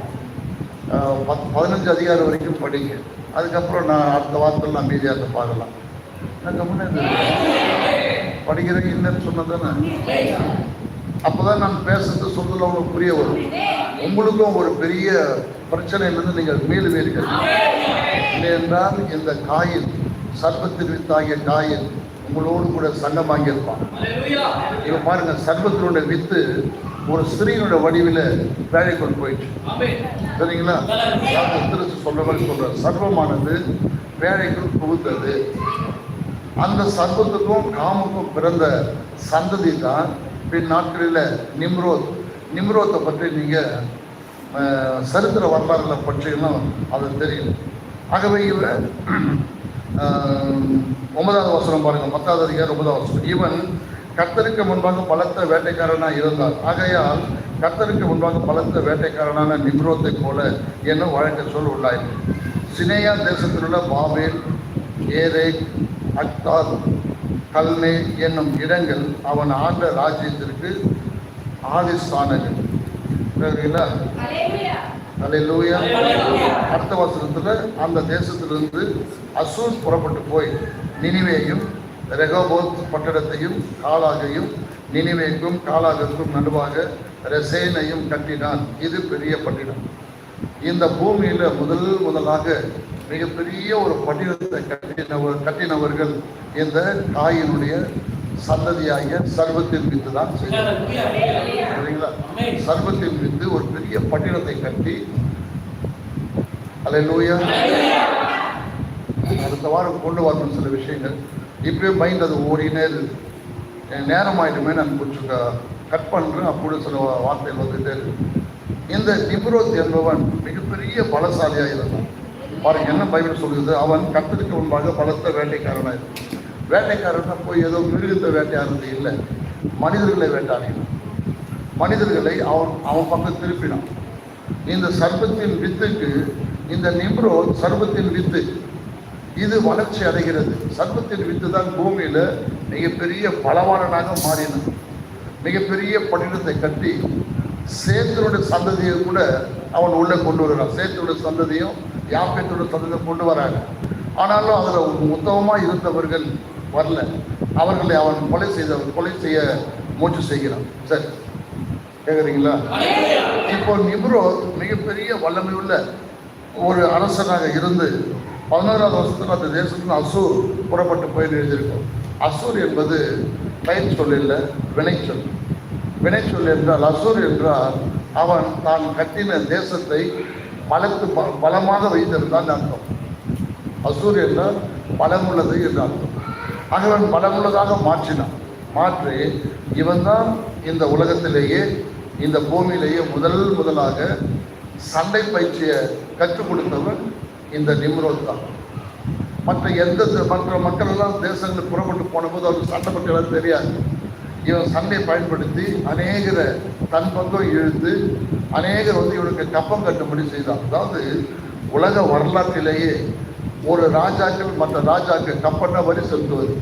15 அதிகாரம் வரைக்கும் படிங்க. அதுக்கப்புறம் நான் அடுத்த வாரத்தில் நான் மீதியாக பார்க்கலாம். படிக்கிறேன் இல்லைன்னு சொன்னதானே, அப்போதான் நான் பேசுறது சொல்றதுல உங்களுக்கு புரிய வரும். உங்களுக்கும் ஒரு பெரிய பிரச்சனையிலிருந்து நீங்கள் மீளுவீர்கள். இல்லை என்றால் இந்த காயில் சர்ப்பத்தின் வித்தாகிய காயில் உங்களோடு கூட சங்கமாகி இருப்பான். இப்ப பாருங்க, சர்ப்பத்தினுடைய வித்து ஒரு ஸ்திரீனுடைய வடிவில் வேலைக்குள் போயிடுச்சு. சரிங்களா? சொல்ற மாதிரி சொல்ற சர்வமானது வேலைக்குள் புகுந்தது. அந்த சர்வத்துக்கும் காமுக்கும் பிறந்த சந்ததி தான் பின் நாட்களில் நிம்ரோத்தை பற்றி நீங்க சரித்திர வரலாறுகளை பற்றினா அது தெரியும். ஆகவே இவர் 9வது வசனம் பாருங்க, 10வது அதிகாரம் 9வது வசனம். இவன் கர்த்தருக்கு முன்பாக பலத்த வேட்டைக்காரனாக இருந்தார். ஆகையால் கர்த்தருக்கு முன்பாக பலத்த வேட்டைக்காரனான நிம்ரோத்தை போல என்னும் வழக்க சொல் உள்ளாயிற்று. சினேயா தேசத்தில் உள்ள பாபேல், ஏரேக், அக்தார், கல்னே என்னும் இடங்கள் அவன் ஆண்ட ராஜ்யத்திற்கு ஆதிஸ்தானங்கள். அல்லேலூயா. அடுத்த வசனத்துல அந்த தேசத்திலிருந்து அசூர் புறப்பட்டு போய் நினிவேயும் ரெகோபோத் பட்டணத்தையும் காலாகையும் நினிவேக்கும் காலாகத்துக்கும் நடுவாக ரெசேனையும் கட்டினான். இது பெரிய பட்டினம். இந்த பூமியில முதலாக மிகப்பெரிய ஒரு பட்டினத்தை கட்டினவர்கள் இந்த காயினுடைய சந்ததியாகிய சர்வத்தின் வித்து தான் செய்தார். சரிங்களா? சர்வத்தின் வித்து ஒரு பெரிய பட்டினத்தை கட்டி, அல்லேலூயா, அடுத்த வாரம் கொண்டு வரணும் சில விஷயங்கள். இப்பவே மைண்ட் அது ஓடினே இருக்கு. நேரம் ஆயிடுமே, நான் கொஞ்சம் கட் பண்றேன். அப்படி சில வார்த்தைகள் வந்துட்டே இருக்கு. இந்த நிம்ரோத் என்பவன் மிகப்பெரிய பலசாலியாக இருந்தான். பாருங்க என்ன பைபிள் சொல்லுது. அவன் கர்த்தருக்கு முன்பாக பலத்த வேட்டைக்காரனாக இருந்தான். வேட்டைக்காரன் போய் ஏதோ மிருகத்தை வேட்டையாடுறது இல்லை, மனிதர்களை வேட்டையாடினான். மனிதர்களை அவன் பக்கம் திருப்பினான். இந்த சர்ப்பத்தின் வித்துக்கு, இந்த நிம்ரோத் சர்ப்பத்தின் வித்து, இது வளர்ச்சி அடைகிறது. சர்ப்பத்தின் வித்து தான் பூமியில மிகப்பெரிய பலவானனாக மாறினான். மிகப்பெரிய பட்டினத்தை கட்டி சேத்தனுடைய சந்ததியை கூட அவன் உள்ளே கொண்டு வருகிறான். சேத்தனுடைய சந்ததியும் யாப்பேத்துடைய சந்ததியும் கொண்டு வராங்க. ஆனாலும் அதில் உத்தமமாக இருந்தவர்கள் வரல. அவர்களை அவன் கொலை செய்ய முயற்சி செய்கிறான். சரி, கேட்குறீங்களா? இப்போ நிம்ரோத் மிகப்பெரிய வல்லமை உள்ள ஒரு அரசனாக இருந்து 11வது வருஷத்துல அந்த தேசத்துல அசூர் புறப்பட்டு போய் எழுதியிருக்கோம். அசூர் என்பது பெயர் சொல் இல்லை, வினைச்சொல். வினைச்சொல் என்றால் அசூர் என்றால் அவன் தான் கட்டின தேசத்தை பலமாக வைத்திருந்தான் அர்த்தம். அசூர் என்றால் பலமுள்ளது என்று அர்த்தம். அவன் பலமுள்ளதாக மாற்றினான். மாற்றி இவன் தான் இந்த உலகத்திலேயே, இந்த பூமியிலேயே முதலாக சண்டை பயிற்சியை கற்றுக் கொடுத்தவன் இந்த நிம்ரோத் தான். மற்ற மக்கள் எல்லாம் தேசங்களுக்கு புறப்பட்டு போன போது அவருக்கு சண்டை பற்றி தெரியாது. இவன் சண்டையை பயன்படுத்தி அநேகரை தன் பக்கம் இழுத்து அநேகர் இவனுக்கு கப்பம் கட்டும்படி செய்தான். அதாவது உலக வரலாற்றிலேயே ஒரு ராஜாக்கள் மற்ற ராஜாக்கள் கப்பன்னா வரி செலுத்துவது,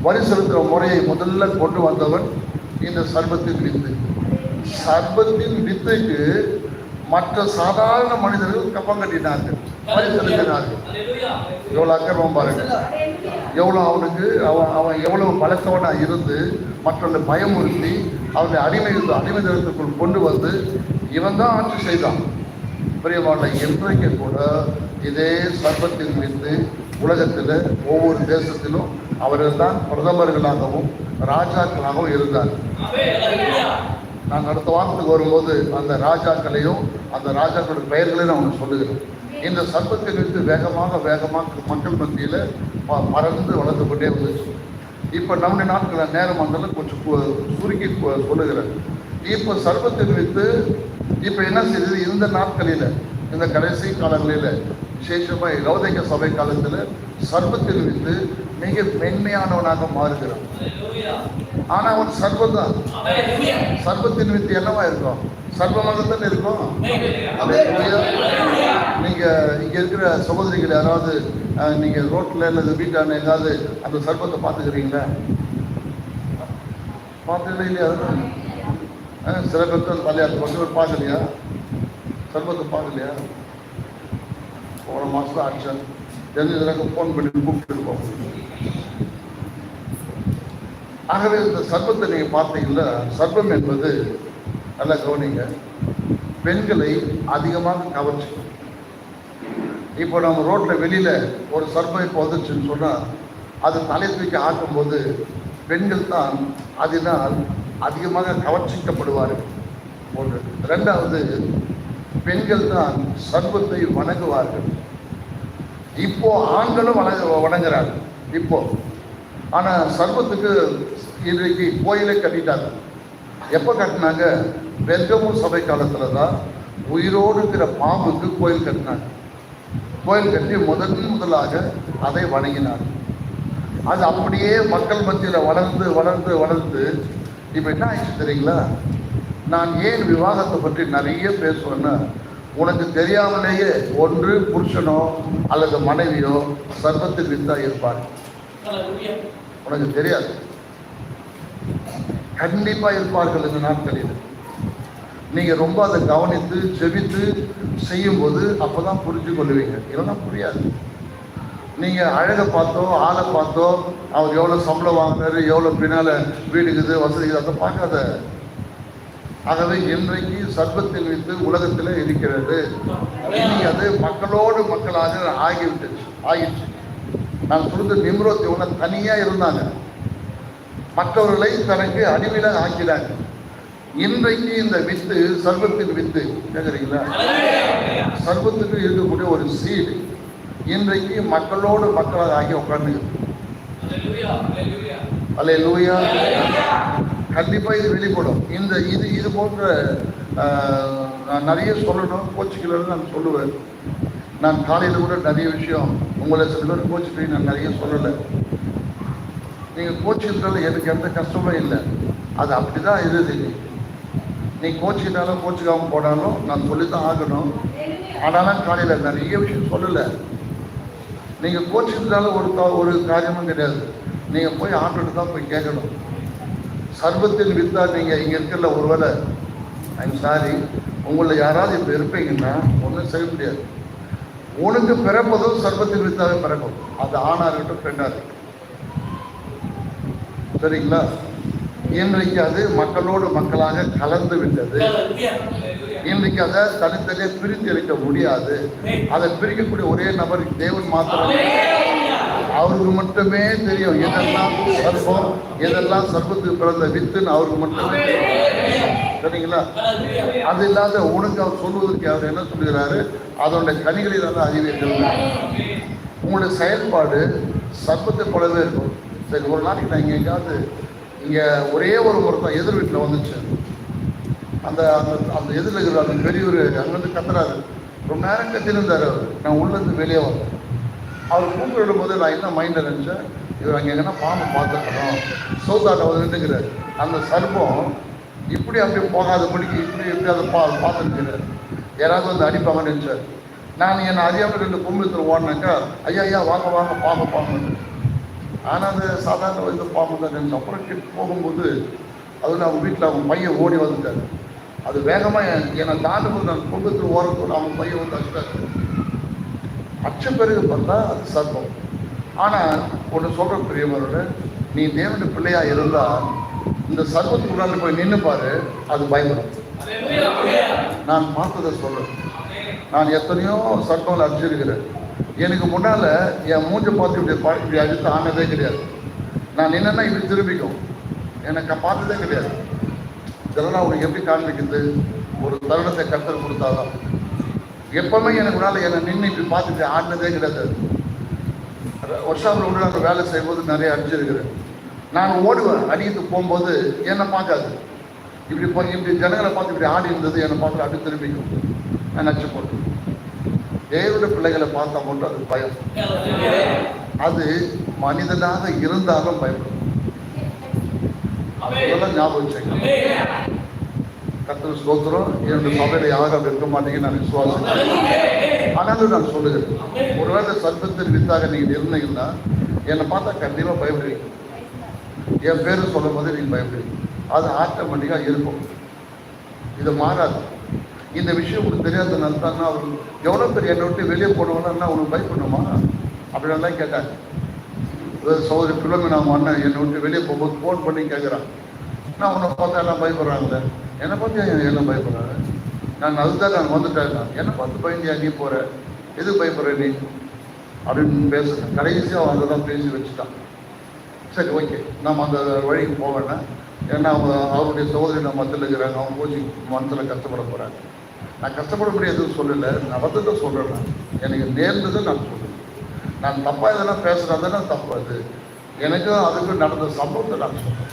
வரி செலுத்துகிற முறையை முதல்ல கொண்டு வந்தவன் இந்த சர்ப்பத்தின் வித்து. சர்ப்பத்தின் வித்துக்கு மற்ற சாதாரண மனிதர்கள் கப்பம் கட்டினார்கள், வரி செலுத்தினார்கள். எவ்வளவு அக்கிரமம் பாருங்க. எவ்வளவு அவன் எவ்வளவு பலத்தவனா இருந்து மற்றவர்களை பயமுறுத்தி அவனை அடிமைதனத்துக்குள் கொண்டு வந்து இவன் தான் ஆட்சி செய்தான். பிரியமான இன்றைக்கு கூட இதே சர்ப்பத்தின் வித்து உலகத்தில் ஒவ்வொரு தேசத்திலும் அவர்கள் தான் பிரதமர்களாகவும் ராஜாக்களாகவும் இருந்தார். நான் அடுத்த வாரத்துக்கு வரும்போது அந்த ராஜாக்களையும் அந்த ராஜாக்களுடைய பெயர்களையும் நான் உங்களுக்கு சொல்லுகிறேன். இந்த சர்ப்பத்தை விட்டு வேகமாக மக்கள் மத்தியில் பறந்து வளர்ந்து கொண்டே வந்துச்சு. இப்போ நம்முடைய நாட்களில் நேரம் வந்தாலும் கொஞ்சம் சுருக்கி சொல்லுகிறேன். இப்போ சர்ப்பத்தை விட்டு இப்போ என்ன செய்யுது, இந்த நாட்களில், இந்த கடைசி காலங்களில் விசேஷமாக லௌகிக சபை காலத்தில் சர்வத்தின் வித்து மிக மென்மையானவனாக மாறுகிறான். ஆனா அவன் சர்வம் தான். சர்வத்தின் வித்து என்னவா இருக்கும்? சர்வமாக தானே இருக்கும். நீங்க இங்க இருக்கிற சகோதரிகள் யாராவது நீங்க ரோட்ல அல்லது வீட்டான எங்காவது அந்த சர்வத்தை பார்த்துக்கிறீங்களா? பார்த்ததே இல்லையா? சில பேருக்கு தலையாட்டு பக்கம் பார்க்கலையா? சர்வத்தை பார்க்கலையா? போன மாசம் ஆச்சு தெரிஞ்சதுக்கு போன் பண்ணி கூப்பிட்டு இருக்கோம். ஆகவே இந்த சர்வத்தை நீங்க பார்த்தீங்கன்னா, சர்வம் என்பது நல்லா கவனிங்க, பெண்களை அதிகமாக கவர்ச்சி. இப்போ நம்ம ரோட்ல வெளியில ஒரு சர்வம் இப்போ வந்துச்சுன்னு சொன்னா அது தலை தூக்கி ஆக்கும்போது பெண்கள் தான் அதனால் அதிகமாக கவர்ச்சிக்கப்படுவார்கள். ஒன்று. ரெண்டாவது, பெண்கள் தான் சர்வத்தை வணங்குவார்கள். இப்போ ஆண்களும் வணங்குறாங்க இப்போ. ஆனா சர்வத்துக்கு இன்றைக்கு கோயிலை கட்டிட்டாங்க. எப்போ கட்டினாங்க? பெர்கமு சபை காலத்துல தான் உயிரோடு இருக்கிற பாம்புக்கு கோயில் கட்டினாங்க. கோயில் கட்டி முதலாக அதை வணங்கினார். அது அப்படியே மக்கள் மத்தியில் வளர்ந்து வளர்ந்து வளர்ந்து இப்போ என்ன ஆயிடுச்சு தெரியுங்களா? நான் ஏன் விவாகத்தை பற்றி நிறைய பேசுவேன்னா, உனக்கு தெரியாமலேயே ஒன்று புருஷனோ அல்லது மனைவியோ சர்வத்தில் வித்தா இருப்பார். உனக்கு தெரியாது, கண்டிப்பா இருப்பார்கள் இந்த நாட்களில். நீங்க ரொம்ப அதை கவனித்து செவித்து செய்யும் போது அப்பதான் புரிஞ்சு கொள்ளுவீங்க. இல்லைன்னா புரியாது. நீங்க அழகை பார்த்தோ ஆளை பார்த்தோ அவர் எவ்வளவு சம்பளம் வாங்குறாரு, எவ்வளவு பின்னால வீடுக்குது வசதி அதை பார்க்காத. ஆகவே இன்றைக்கு சர்வத்தில் வைத்து உலகத்தில் இருக்கிறது. இன்னைக்கு அது மக்களோடு மக்களாக ஆகிடுச்சு. நான் சொல்றது நிம்ரோத் இவங்க தனியா இருந்தாங்க, மற்றவர்களை தனக்கு அடிமையில ஆக்கினாங்க. இன்றைக்கு இந்த வித்து சர்வத்தின் வித்து கேட்குறீங்களா? சர்வத்துக்கு இருக்கக்கூடிய ஒரு சீடு இன்றைக்கு மக்களோடு மக்களாக ஆகி உட்கார்ந்து. அல்லேலூயா. கண்டிப்பா இது வெளிப்படும். இது போன்ற நான் நிறைய சொல்லணும், கோச்சிக்கலன்னு நான் சொல்லுவேன். நான் காலையில் கூட நிறைய விஷயம் உங்களை சில பேர் கோச்சிட்டு நான் நிறைய சொல்லலை. நீங்கள் கோச்சிக்கிறதால எனக்கு எந்த கஷ்டமும் இல்லை, அது அப்படிதான் இருக்குது. நீ கோச்சிக்கிட்டாலும் கோச்சிக்காமல் போனாலும் நான் சொல்லித்தான் ஆகணும். ஆனாலும் காலையில் நிறைய விஷயம் சொல்லலை. நீங்கள் கோச்சிக்கிறதால ஒரு காரியமும் கிடையாது. நீங்கள் போய் ஆண்டுட்டு தான் போய் கேட்கணும். சர்வத்தில் வித்தா நீங்கள் இங்கே இருக்கிற ஒருவேளை ஐம் சாரி உங்களை யாராவது இப்போ இருப்பீங்கன்னா ஒன்றும் செய்ய முடியாது. உனக்கு பிறப்பதும் சர்வத்தில் வித்தாவே பிறக்கும். அது ஆணா இருக்கட்டும் பெண்ணா இருக்கட்டும். சரிங்களா? இன்றைக்கு அது மக்களோடு மக்களாக கலந்து விட்டது. இன்றைக்கு அதை தனித்தனியே பிரித்து எடுக்க முடியாது. அதை பிரிக்கக்கூடிய ஒரே நபர் தேவன் மாத்திரம். அவருக்கு மட்டுமே தெரியும் எதெல்லாம் சர்வம், எதெல்லாம் சர்வத்துக்கு பிறந்த வித்துன்னு அவருக்கு மட்டுமே தெரியும். சரிங்களா? அது இல்லாத உனக்கு அவர் சொல்வதற்கு அவர் என்ன சொல்லுகிறாரு? அதனுடைய கனிகளில் தான் அறிவீர்கள். உங்களுடைய செயல்பாடு சர்வத்தை போலவே இருக்கும். சரி, ஒரு நாளைக்கு நான் எங்கேயாவது இங்கே ஒரே ஒரு முறை தான் எதிர் வீட்டில் வந்துச்சு. அந்த அந்த எதிரில் இருக்கிற அந்த பெரியவர் அங்கேருந்து கத்துறாரு. ரொம்ப நேரம் கத்திருந்தார் அவர். நான் உள்ளேருந்து வெளியே வந்தேன். அவர் கூப்பிடும் போது நான் என்ன மைண்டில் நினச்சேன், இவர் அங்கே எங்கன்னா பாம்பு பார்த்துக்கணும், சௌதாட்டை வந்து நின்றுக்கிறார். அந்த சர்ப்பம் இப்படி அப்படி போகாதபடிக்கு இப்படி அதை பார்த்துருக்கிறார். யாராவது வந்து அடிப்பாங்கன்னு நினச்சார். நான் என்னை அறியாமல் 2 கும்பத்தில் ஓடினாக்கா ஐயா வாங்க வாங்க பாம்பு. ஆனால் அது சாதாரண இந்த பாம்பு தான் நினச்சேன். அப்புறம் கிட்ட போகும்போது அதில் அவங்க வீட்டில் அவங்க பையன் ஓடி வந்துட்டார். அது வேகமாக என்னை தாண்டும்போது நான் கும்பத்தில் ஓரத்தோடு அவங்க பையன் வந்து அச்ச பிறகு பார்த்தா அது சர்ப்பம். ஆனால் ஒன்று சொல்கிற பெரியவரோட, நீ தேவனுடைய பிள்ளையாக இருந்தால் இந்த சர்ப்பத்துக்கு முன்னாடி போய் நின்று பாரு, அது பயப்படும். நான் பார்த்ததை சொல்றேன். நான் எத்தனையோ சர்ப்பங்களை அடிச்சிருக்கிறேன். எனக்கு முன்னால் என் மூஞ்சை பார்த்து இப்படி அடித்து ஆனதே கிடையாது. நான் என்னென்னா இப்படி திரும்பிக்கும், எனக்கு பார்த்ததே கிடையாது. இதெல்லாம் அவனுக்கு எப்படி காண்பிக்குது? ஒரு தருணத்தை கர்த்தர் கொடுத்தாதான். எப்பவுமே எனக்கு முன்னால் என்னை நின்று இப்படி பார்த்துட்டு ஆடினதே கிடையாது. வருஷாவில் உள்ள நான் வேலை செய்யும்போது நிறைய அடிச்சிருக்கிறேன். நான் ஓடுவேன், அடிக்கிட்டு போகும்போது என்னை பார்க்காது. இப்படி ஜனங்களை பார்த்து இப்படி ஆடி இருந்தது என்னை பார்த்து அப்படி திரும்பிக்கும். நான் நச்சு போட்டேன். தேவனுடைய பிள்ளைகளை பார்த்தா மட்டும் அது பயம். அது மனிதனாக இருந்தாலும் பயப்படும். அதெல்லாம் ஞாபகம் வச்சுக்கணும். கர்த்தர் ஸ்தோத்திரம். என்னுடைய சபையில யாரும் இருக்க மாட்டீங்கன்னு நான் விசுவாசம். ஆனாலும் நான் சொல்லுகிறேன், ஒருவேளை சர்ப்பத்தின் வித்தாக நீங்க இருந்தீங்கன்னா என்னை பார்த்தா கண்டிப்பா பயப்படுவீங்க. என் பேரு சொல்லும் போது நீங்க பயப்படுவீங்க. அது ஆட்டோமேட்டிக்கா இருக்கும். இது மாறாது. இந்த விஷயம் உங்களுக்கு தெரியாத நடத்தாங்கன்னா அவர் எவ்வளவு பேர் என்னை விட்டு வெளியே போடுவாங்கன்னா உனக்கு பயப்படணுமா அப்படின்லாம் கேட்டாங்க. சகோதரி பிள்ளைங்க நான் அண்ணன் என்னை விட்டு வெளியே போகும்போது ஃபோன் பண்ணி கேட்குறான், நான் உன்னை பார்த்தா எல்லாம் பயப்படுறாங்களே, என்னை பார்த்து எல்லாம் பயப்படுறாங்க. நான் அதுதான் நான் வந்துட்டேன். என்னை பார்த்து பயந்தியா நீ போற, எது பயப்படுற நீ அப்படின்னு பேசுகிறேன். கடைசியாக அவங்க தான் பேசி வச்சுட்டான். சரி ஓகே, நம்ம அந்த வழிக்கு போவேன்னா, ஏன்னா அவங்க அவருடைய சகோதரி நம்ம மத்தியில் இருக்கிறாங்க, அவங்க போச்சு மனசில் கஷ்டப்பட போகிறாங்க. நான் கஷ்டப்பட எதுவும் சொல்லலை, நடந்ததை சொல்கிறேன். எனக்கு நேர்ந்ததை நான் சொல்லுவேன். நான் தப்பாக இதெல்லாம் பேசுகிறதுனா தப்பு. அது எனக்கும் அதுக்கும் நடந்த சம்பவத்தை நான் சொல்கிறேன்.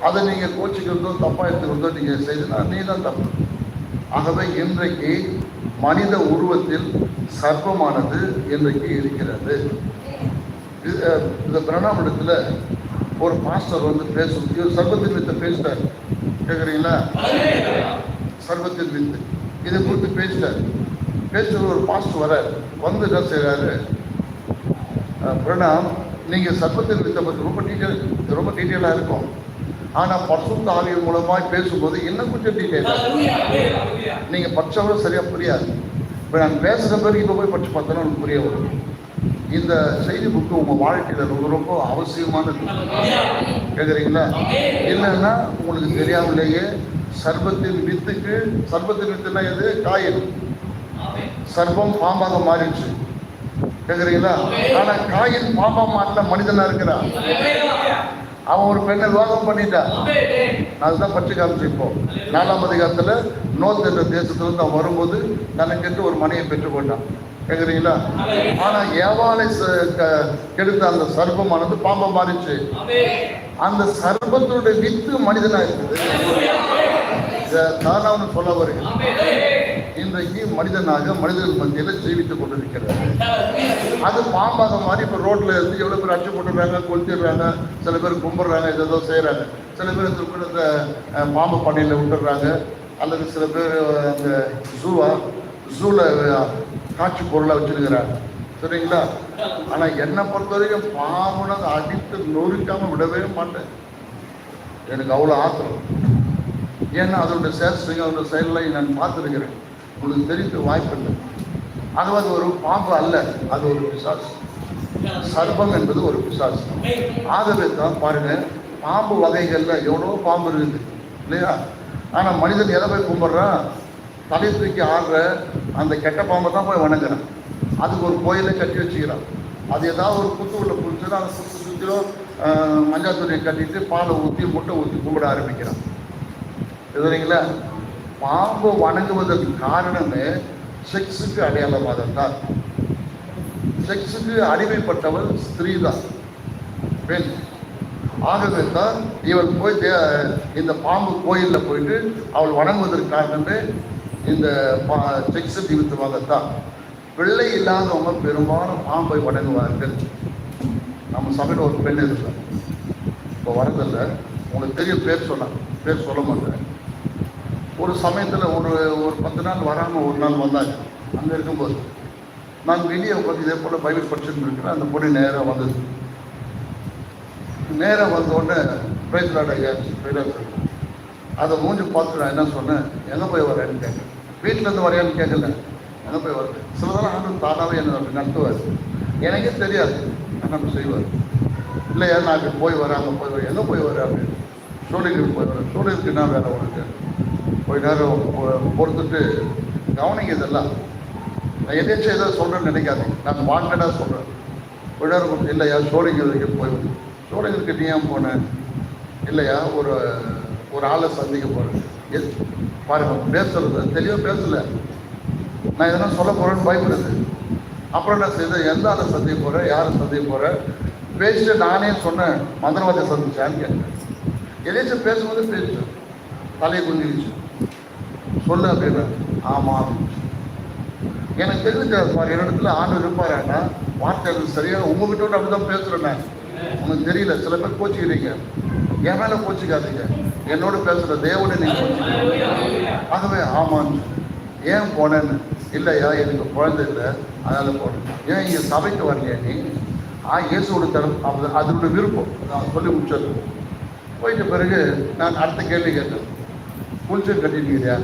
அதை நீங்கள் கோச்சிக்கிறதோ தப்பாக எடுத்துக்கிறதோ நீங்கள் செய்துனா நீ தான் தப்பு. ஆகவே இன்றைக்கு மனித உருவத்தில் சர்ப்பமானது இன்றைக்கு இருக்கிறது. இந்த பிரணாமணத்தில் ஒரு பாஸ்டர் வந்து பேசும், இவர் சர்வத்தின் வித்தை பேசிட்டார். கேட்குறீங்களா? சர்வத்தின் வித்து இதை குறித்து பேசிட்டார். பேசுகிற ஒரு பாஸ்டர் வர வந்து என்ன செய்கிறாரு, பிரணாம் நீங்கள் சர்வத்தின் வித்தை பற்றி ரொம்ப டீட்டெயிலாக இருக்கும். ஆனால் பரிசுத்த ஆவியின் மூலமாக பேசும்போது இன்னும் கொஞ்சம் டீட்டெயிலாக நீங்கள் படித்தவரை சரியாக புரியாது. இப்போ நான் பேசுகிற பிறகு இப்போ போய் படித்து பார்த்தோன்னா உங்களுக்கு புரிய வரும். இந்த செய்தி புக்கு உங்கள் வாழ்க்கையில் ரொம்ப ரொம்ப அவசியமானது. கேட்குறீங்களா? இல்லைன்னா உங்களுக்கு தெரியாமலேயே சர்ப்பத்தின் வித்துனா எது? காயின். சர்ப்பம் பாம்பாக மாறிடுச்சு. கேட்குறீங்களா? ஆனால் காயின் பாம்பா மாறின மனிதனா இருக்கிறான். அவன் ஒரு பெண்ணை விவாகம் பண்ணிட்டான். அதுதான் பற்றி காமிச்சிருப்போம். 4ஆம் அதிகாரத்தில் நோத் என்ற தேசத்திலிருந்து அவன் வரும்போது தனக்கென்று ஒரு மனையை பெற்றுக்கொண்டான். கேட்குறீங்களா? ஆனா ஏவாளை கெடுத்த அந்த சர்ப்பமானது பாம்பா மாறிச்சு. அந்த சர்ப்பத்தினுடைய வித்து மனிதனா இருக்குது. நான் அவனு சொல்ல வருகிறேன். இன்றைக்கு மனிதனாக மனிதர்கள் மத்தியில் ஜீவித்துக் கொண்டிருக்கிறது. அது பாம்பாக மாறி இப்போ ரோட்ல இருந்து எவ்வளவு பேர் அச்சு போட்டுடுறாங்க, கொளுத்திடுறாங்க, சில பேர் கும்பிடுறாங்க, ஏதோ செய்யறாங்க. சில பேர் திருப்பி இந்த பாம்பு பண்ணையில் விட்டுடுறாங்க, அல்லது சில பேர் அந்த ஜூல காட்சி பொருளை வச்சிருக்கிறாங்க. சரிங்களா? ஆனா என்னை பொறுத்த வரைக்கும் பாம்புனா அடித்து நொறுக்காம விடவே மாட்டேன். எனக்கு அவ்வளோ ஆத்திரம். ஏன்னா அதோட சேஷ்டிங்க அதோட செயலை நான் பார்த்துருக்கிறேன். உங்களுக்கு தெரிவிக்க வாய்ப்பு இல்லை. ஆகவே அது ஒரு பாம்பு அல்ல, அது ஒரு பிசாசு. சர்ப்பம் என்பது ஒரு பிசாசு. ஆகவே தான் பாருங்க, பாம்பு வகைகள்ல எவ்வளோ பாம்பு இருக்குது இல்லையா? ஆனா மனிதன் எதை போய் கும்பிட்றான்? தலை தூக்கி ஆடுற அந்த கெட்ட பாம்பை தான் போய் வணங்குறான். அதுக்கு ஒரு கோயிலை கட்டி வச்சுக்கிறான். அது ஏதாவது ஒரு குத்து உள்ள பிடிச்சது அந்த குத்து சுற்றிலும் மஞ்சள் துணியை கட்டிட்டு பாலை ஊற்றி முட்டை ஊற்றி கும்பிட ஆரம்பிக்கிறான். சரிங்களா? பாம்பு வணங்குவதற்கு காரணமே செக்ஸுக்கு அடையாளமாக தான். செக்ஸுக்கு அடிமைப்பட்டவள் ஸ்திரீ தான், பெண். ஆகவே தான் இவள் போய் இந்த பாம்பு கோயிலில் போயிட்டு அவள் வணங்குவதற்கு காரணமே இந்த செக்ஸ் நிமித்தமாகத்தான். பிள்ளை இல்லாதவங்க பெரும்பாலும் பாம்பை வணங்குவார்கள். நம்ம சபையில் ஒரு பெண் இருக்கார், இப்போ வரதில்லை, உங்களுக்கு தெரிய பேர் சொல்ல மாட்டேன். ஒரு சமயத்தில் ஒரு 10 நாள் வராமல் ஒரு நாள் வந்தாங்க. அங்கே இருக்கும்போது நான் வெளியே உட்காந்து இதே போல் பைபிள் படிச்சுட்டு இருக்கிறேன். அந்த பொண்ணு நேராக வந்தது. நேராக வந்தோடனே பிரைஸ்லாட் ஐயா அதை மூஞ்சி பார்த்துட்டு நான் என்ன சொன்னேன், எங்கே போய் வரேன்னு கேட்குறேன். வீட்டிலேருந்து வரையான்னு கேட்கல, எங்கே போய் வருது. சிலதெல்லாம் ஆண்டு தானாகவே என்ன அப்படி நடத்துவார். எனக்கே தெரியாது, நம்ம செய்வார். இல்லையா நான் அங்கே போய் வரேன், அங்கே போய் வரேன், எங்கே போய் வரேன் அப்படின்னு. ஷூட்டிங்கு போய் வரேன். ஷூட்டிங்க்கு என்ன வேலை உனக்கு? போய் நேரம் பொறுத்துட்டு கவனிங்க. இதெல்லாம் நான் எதாச்சும் ஏதோ சொல்கிறேன்னு நினைக்காதீங்க, நான் வாண்டடாக சொல்கிறேன். போய் நேரம் இல்லையா ஷூட்டிங்கு போய் ஷூட்டிங்கு நீ ஏன் போனேன்? இல்லையா ஒரு ஆளை சந்திக்க போகிறேன். பாருங்க, பேசுறது தெளிவாக பேசலை. நான் எதனா சொல்ல போகிறேன்னு பயப்படுது. அப்புறம் என்ன செய்த, எந்த ஆளை சந்திக்க போகிறேன், யாரை சந்திக்க போகிறேன் பேசிட்டு நானே சொன்னேன், மந்திரவாதியை சந்திச்சான்னு கேட்டேன். எதாச்சும் பேசும்போது பேசு, தலையை குஞ்சிச்சு சொல்லு அப்படின்னா ஆமாம். எனக்கு தெரிஞ்ச இடத்துல ஆண்டு இருப்பாருன்னா வார்த்தை சரியாக உங்ககிட்ட விட்டு அப்படிதான் பேசுறேன் நான். உங்களுக்கு தெரியல, சில பேர் கோச்சிக்கிறீங்க. என் மேல கோச்சிக்காதீங்க, என்னோட பேசுற தேவனை நீங்க கோச்சிக்கிறீங்க. ஆகவே ஆமான்னு ஏன் போனேன்னு, இல்லையா எனக்கு குழந்தை இல்லை அதனால போனேன். ஏன் இங்கே சபைக்கு வரலையா நீ? இயேசுவோட தரம் அதனோட விருப்பம் நான் சொல்லி முடிச்சது. போயிட்ட பிறகு நான் அடுத்த கேள்வி கேட்டேன், குளிச்சல் கட்டிட்டீங்க,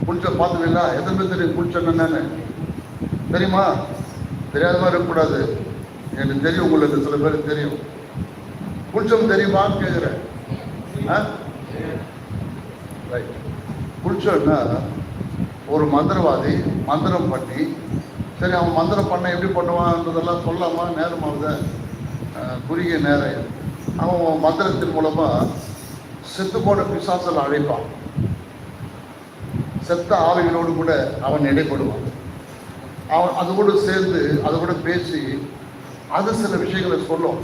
குளிச்சல் பார்த்துங்களா? எத்தனை பேர் தெரியும் குளிச்சல் என்னன்னு தெரியுமா? தெரியாத மாதிரி இருக்கக்கூடாது. எனக்கு தெரியும், உங்களுக்கு சில பேருக்கு தெரியும். குளிச்சம் தெரியுமான்னு கேட்குறேன். குளிச்சல்னா ஒரு மந்திரவாதி மந்திரம் பண்ணி, சரி அவன் மந்திரம் பண்ண எப்படி பண்ணுவான்றதெல்லாம் சொல்லாமா? நேரமாகுத குறுகிய நேரம். அவன் மந்திரத்தின் மூலமா செத்து போன பிசாசல் அழைப்பான். செத்த ஆவிகளோடு கூட அவன் இடைப்படுவான். அவன் அது கூட சேர்ந்து அது கூட பேசி அது சில விஷயங்களை சொல்லும்.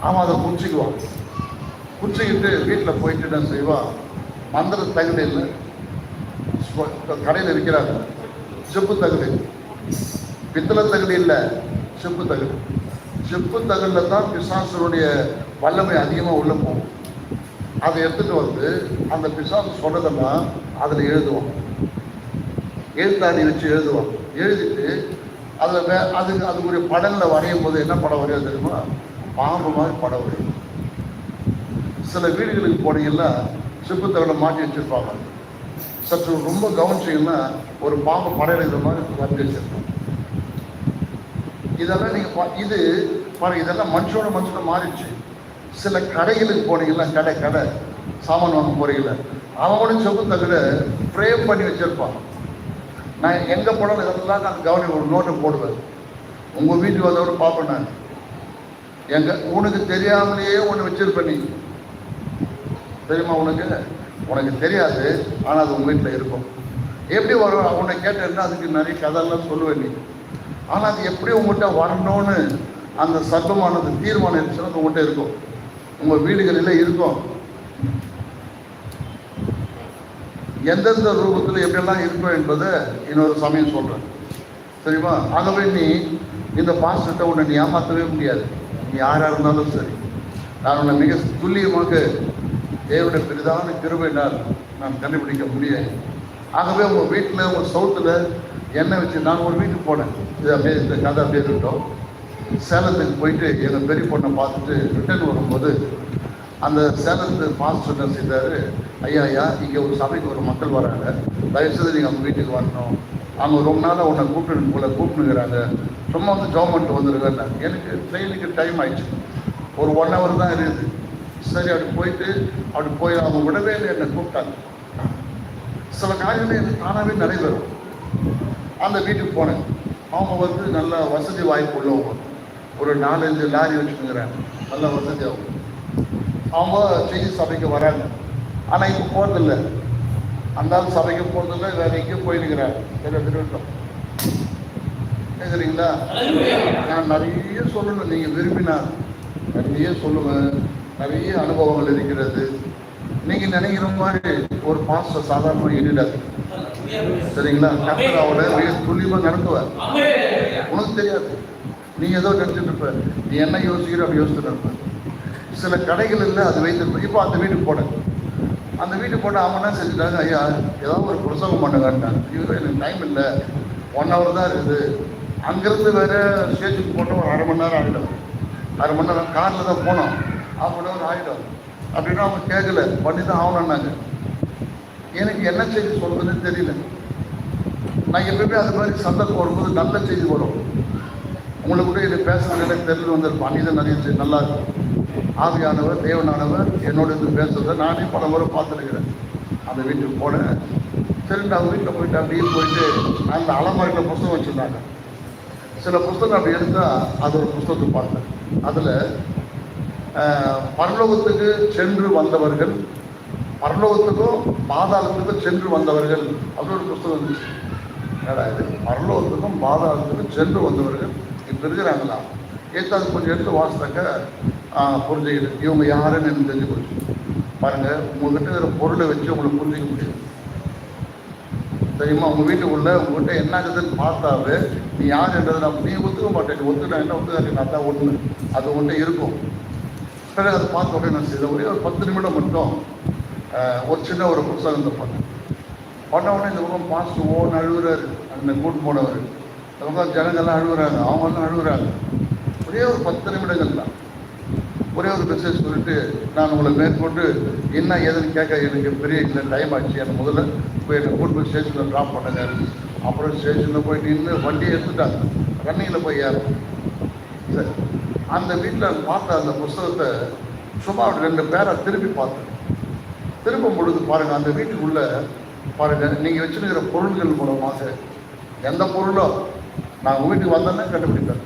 அவன் அதை குடிச்சிக்குவான். குடிச்சிக்கிட்டு வீட்டில் போயிட்டு என்ன செய்வான், மந்திர தகுதி இல்லை, கடையில் விற்கிறாங்க செப்பு தகுதி, பித்தளை தகுதி இல்லை, செப்பு தகுதி. செப்பு தகுதியில் தான் பிசாசனுடைய வல்லமை அதிகமாக உள்ள போகும். அதை எடுத்துகிட்டு வந்து அந்த பிசாசு சொன்னதெல்லாம் அதில் எழுதுவான். எழுத்தாடி வச்சு எழுதுவான். எழுதிட்டு அதில் அதுக்குரிய படங்களில் வரையும் போது என்ன படம் வரையாது தெரியுமா? பாம்பு மாதிரி படம் வரையும். சில வீடுகளுக்கு போனீங்கன்னா செப்பு தகவலை மாட்டி வச்சுருப்பாங்க. சற்று ரொம்ப கவனிச்சிங்கன்னா ஒரு பாம்பு படம் எழுதுற மாதிரி வரைஞ்சி வச்சிருப்பாங்க. இதெல்லாம் நீங்கள் இது பாருங்க, இதெல்லாம் மனுஷனோட மாறிடுச்சு. சில கடைகளுக்கு போனீங்கன்னா கடை சாமான் வாங்க போறீங்கள, அவங்களோட செப்பு தகவலை ஃப்ரேம் பண்ணி வச்சிருப்பாங்க. நான் எங்கே போனாலும் இதெல்லாம் நான் கவனி ஒரு நோட்டை போடுவேன். உங்கள் வீட்டுக்கு வந்தோட பார்ப்பேன் நான். உனக்கு தெரியாமலேயே ஒன்று வச்சிருப்பேன். நீ தெரியுமா? உனக்கு தெரியாது, ஆனால் அது உங்கள் வீட்டில் இருக்கும். எப்படி வரும்? உன்னை கேட்டேன்னா அதுக்கு நிறைய கதையெல்லாம் சொல்லுவேன் நீ. ஆனால் அது எப்படி உங்கள்கிட்ட வரணும்னு அந்த சட்டமானது தீர்மானம் இருந்துச்சுன்னா அது உங்கள்கிட்ட இருக்கும், உங்கள் வீடுகளில் இருக்கும். எந்தெந்த ரூபத்தில் எப்படியெல்லாம் இருக்கும் என்பதை இன்னொரு சமயம் சொல்கிறேன், சரிம்மா? ஆகவே நீ இந்த பாஸ்டர்கிட்ட உன்னை நீ ஏமாற்றவே முடியாது. நீ யாராக இருந்தாலும் சரி, நான் உன்னை மிக துல்லியமாக தேவனுடைய பெரிதான கிருபையினால் நான் கண்டுபிடிக்க முடியாது. ஆகவே உங்கள் வீட்டில் உங்கள் சவுத்தில் எண்ணெய் வச்சு நான் ஒரு வீட்டுக்கு போனேன். இது அப்படியே இந்த கதை அப்படியே இருக்கட்டும். சேலத்துக்கு போயிட்டு எங்கள் பெரிய பொண்ணை பார்த்துட்டு ரிட்டர்ன் வரும்போது அந்த சேலத்து பாஸ்டர் என்ன செய்தார், ஐயா இங்கே ஒரு சபைக்கு ஒரு மக்கள் வராங்க, தயவுசெய்து நீங்கள் அவங்க வீட்டுக்கு வரணும், அவங்க ரொம்ப நாளாக உன்னை கூப்பிட்டுங்கிறாங்க, சும்மா வந்து கவர்மெண்ட் வந்துருக்கேன். எனக்கு ட்ரெயினுக்கு டைம் ஆயிடுச்சு, ஒரு 1 hour தான் இருக்குது. சரி அப்படி போய் அவங்க விடவே இல்லை, என்னை கூப்பிட்டாங்க. சில காரியங்கள் எனக்கு தானாகவே நடைபெறும். அந்த வீட்டுக்கு போனேன். அவங்க வந்து நல்ல வசதி வாய்ப்பு உள்ளவங்க, ஒரு 4-5 லாரி வச்சுருங்கிறாங்க, நல்ல வசதியாகும். அவங்க செய்தி சபைக்கு வராங்க, ஆனால் இப்போ போகிறதில்லை. அந்த சபைக்கு போகிறதில்லை, வேற எங்கேயும் போயிருக்கிறாங்க. திருவிட்டம் கேட்குறீங்களா? நான் நிறைய சொல்லணும், நீங்கள் விரும்பினா நிறைய சொல்லுவேன். நிறைய அனுபவங்கள் இருக்கிறது. நீங்கள் நினைக்கிற மாதிரி ஒரு பாஸ்டர் சாதாரணமாக எண்ணிடாது, சரிங்களா? கர்த்தர் அவரை மிக துல்லியமாக நடத்துவார். உனக்கு தெரியாது, நீ ஏதோ நினச்சிட்டு இருப்ப, நீ என்ன யோசிக்கிற அப்படி யோசிச்சுட்டு இருப்ப. சில கடைகள் இல்லை, அது வைத்திருப்பேன். இப்போ அந்த வீட்டுக்கு போனேன். அந்த வீட்டுக்கு போனால் அவங்க என்ன செஞ்சுட்டாங்க, ஐயா ஏதாவது ஒரு பிரசவம் பண்ணுங்கன்ட்டாங்க. இது எனக்கு டைம் இல்லை, 1 hour தான் இருக்குது. அங்கேருந்து வேறு ஸ்டேஜுக்கு போட்டோம், ஒரு 1/2 மணி நேரம் ஆகிடும். 1/2 மணி நேரம் காரில் தான் போனோம், 1/2 மணி நேரம் ஆகிடும். அப்படின்னா அவங்க கேட்கல, பண்ணி தான் ஆகணும்னாங்க. எனக்கு என்ன செய்தி சொல்கிறதுன்னு தெரியல. நான் எப்பவுமே அது மாதிரி சந்தர்ப்பம் வரும்போது நல்ல செய்தி வரும். உங்களுக்கு கூட இது பேசுறது எனக்கு தெரிஞ்சு வந்திருப்போம். அன்னிதான் நிறைய செய்தி நல்லா இருக்கும். ஆவியானவர் தேவனானவர் என்னோட இது பேசுறதை நானே பல முறை பார்த்துருக்கிறேன். அந்த வீட்டுக்கு போனேன். சரி நான் வீட்டில் போயிட்டு அப்படியே போயிட்டு அந்த அலமாரியில் புஸ்தகம் வச்சுருந்தாங்க. சில புஸ்தகம் அப்படி எடுத்தால் அது ஒரு புஸ்தகத்தை பார்த்தேன். அதில் பரலோகத்துக்கு சென்று வந்தவர்கள், பரலோகத்துக்கும் பாதாளத்துக்கும் சென்று வந்தவர்கள் அப்படி ஒரு புஸ்தகம் இருந்துச்சு. என்னடா இது, பரலோகத்துக்கும் பாதாளத்துக்கும் சென்று வந்தவர்கள் இப்போ இருக்கிறாங்களா? அது கொஞ்சம் எடுத்து வாசித்தாக்க புரிஞ்சுக்கிது இவங்க யாருன்னு எனக்கு தெரிஞ்சு போச்சு. பாருங்கள், உங்கள்கிட்ட இருக்கிற பொருளை வச்சு உங்களுக்கு புரிஞ்சிக்க முடியும். தெரியுமா? உங்கள் வீட்டுக்குள்ளே உங்கள்கிட்ட என்ன ஆகுதுன்னு பார்த்தாவே நீ யார் என்றதை நீ ஒத்துக்க மாட்டேன். நீ ஒத்துக்கிட்டா என்ன ஒத்துக்காட்டி நான் தான் ஒன்று அது ஒன்று இருக்கும். பிறகு அதை பார்த்த உடனே நான் செய்த ஒரே ஒரு 10 நிமிடம் மட்டும் ஒரு சின்ன ஒரு புத்தகத்தை பண்ண உடனே இந்த பக்கம் பாஸ்டர் ஓன்னு அழுகுறாரு. அந்த கூட்டு போனவர் இந்த பக்கம் ஜனங்கள்லாம் அழுகுறாங்க, அவங்கெல்லாம் அழுகுறாங்க. ஒரே ஒரு 10 நிமிடங்கள் தான். ஒரே ஒரு மெசேஜ் சொல்லிட்டு நான் உங்களை மேற்கொண்டு என்ன ஏதுன்னு கேட்க எனக்கு பெரிய இல்லை, டைம் ஆச்சு. எனக்கு முதல்ல போய் என்னை கூட்டு போய் ஸ்டேஷனில் ட்ராப் பண்ணுங்க. அப்புறம் ஸ்டேஷனில் போய் நின்று வண்டியை எடுத்துட்டாங்க, ரன்னிங்கில் போய் ஏறும். சரி, அந்த வீட்டில் பார்த்த அந்த புஸ்தகத்தை சும்மா 2 பேரை திருப்பி பார்த்தேன். திரும்பும் பொழுது பாருங்கள், அந்த வீட்டுக்குள்ள பாருங்கள், நீங்கள் வச்சுருக்கிற பொருள்கள் மூலமாக எந்த பொருளோ நான் உங்கள் வீட்டுக்கு வந்தேன்னா கண்டுபிடிப்பேன்.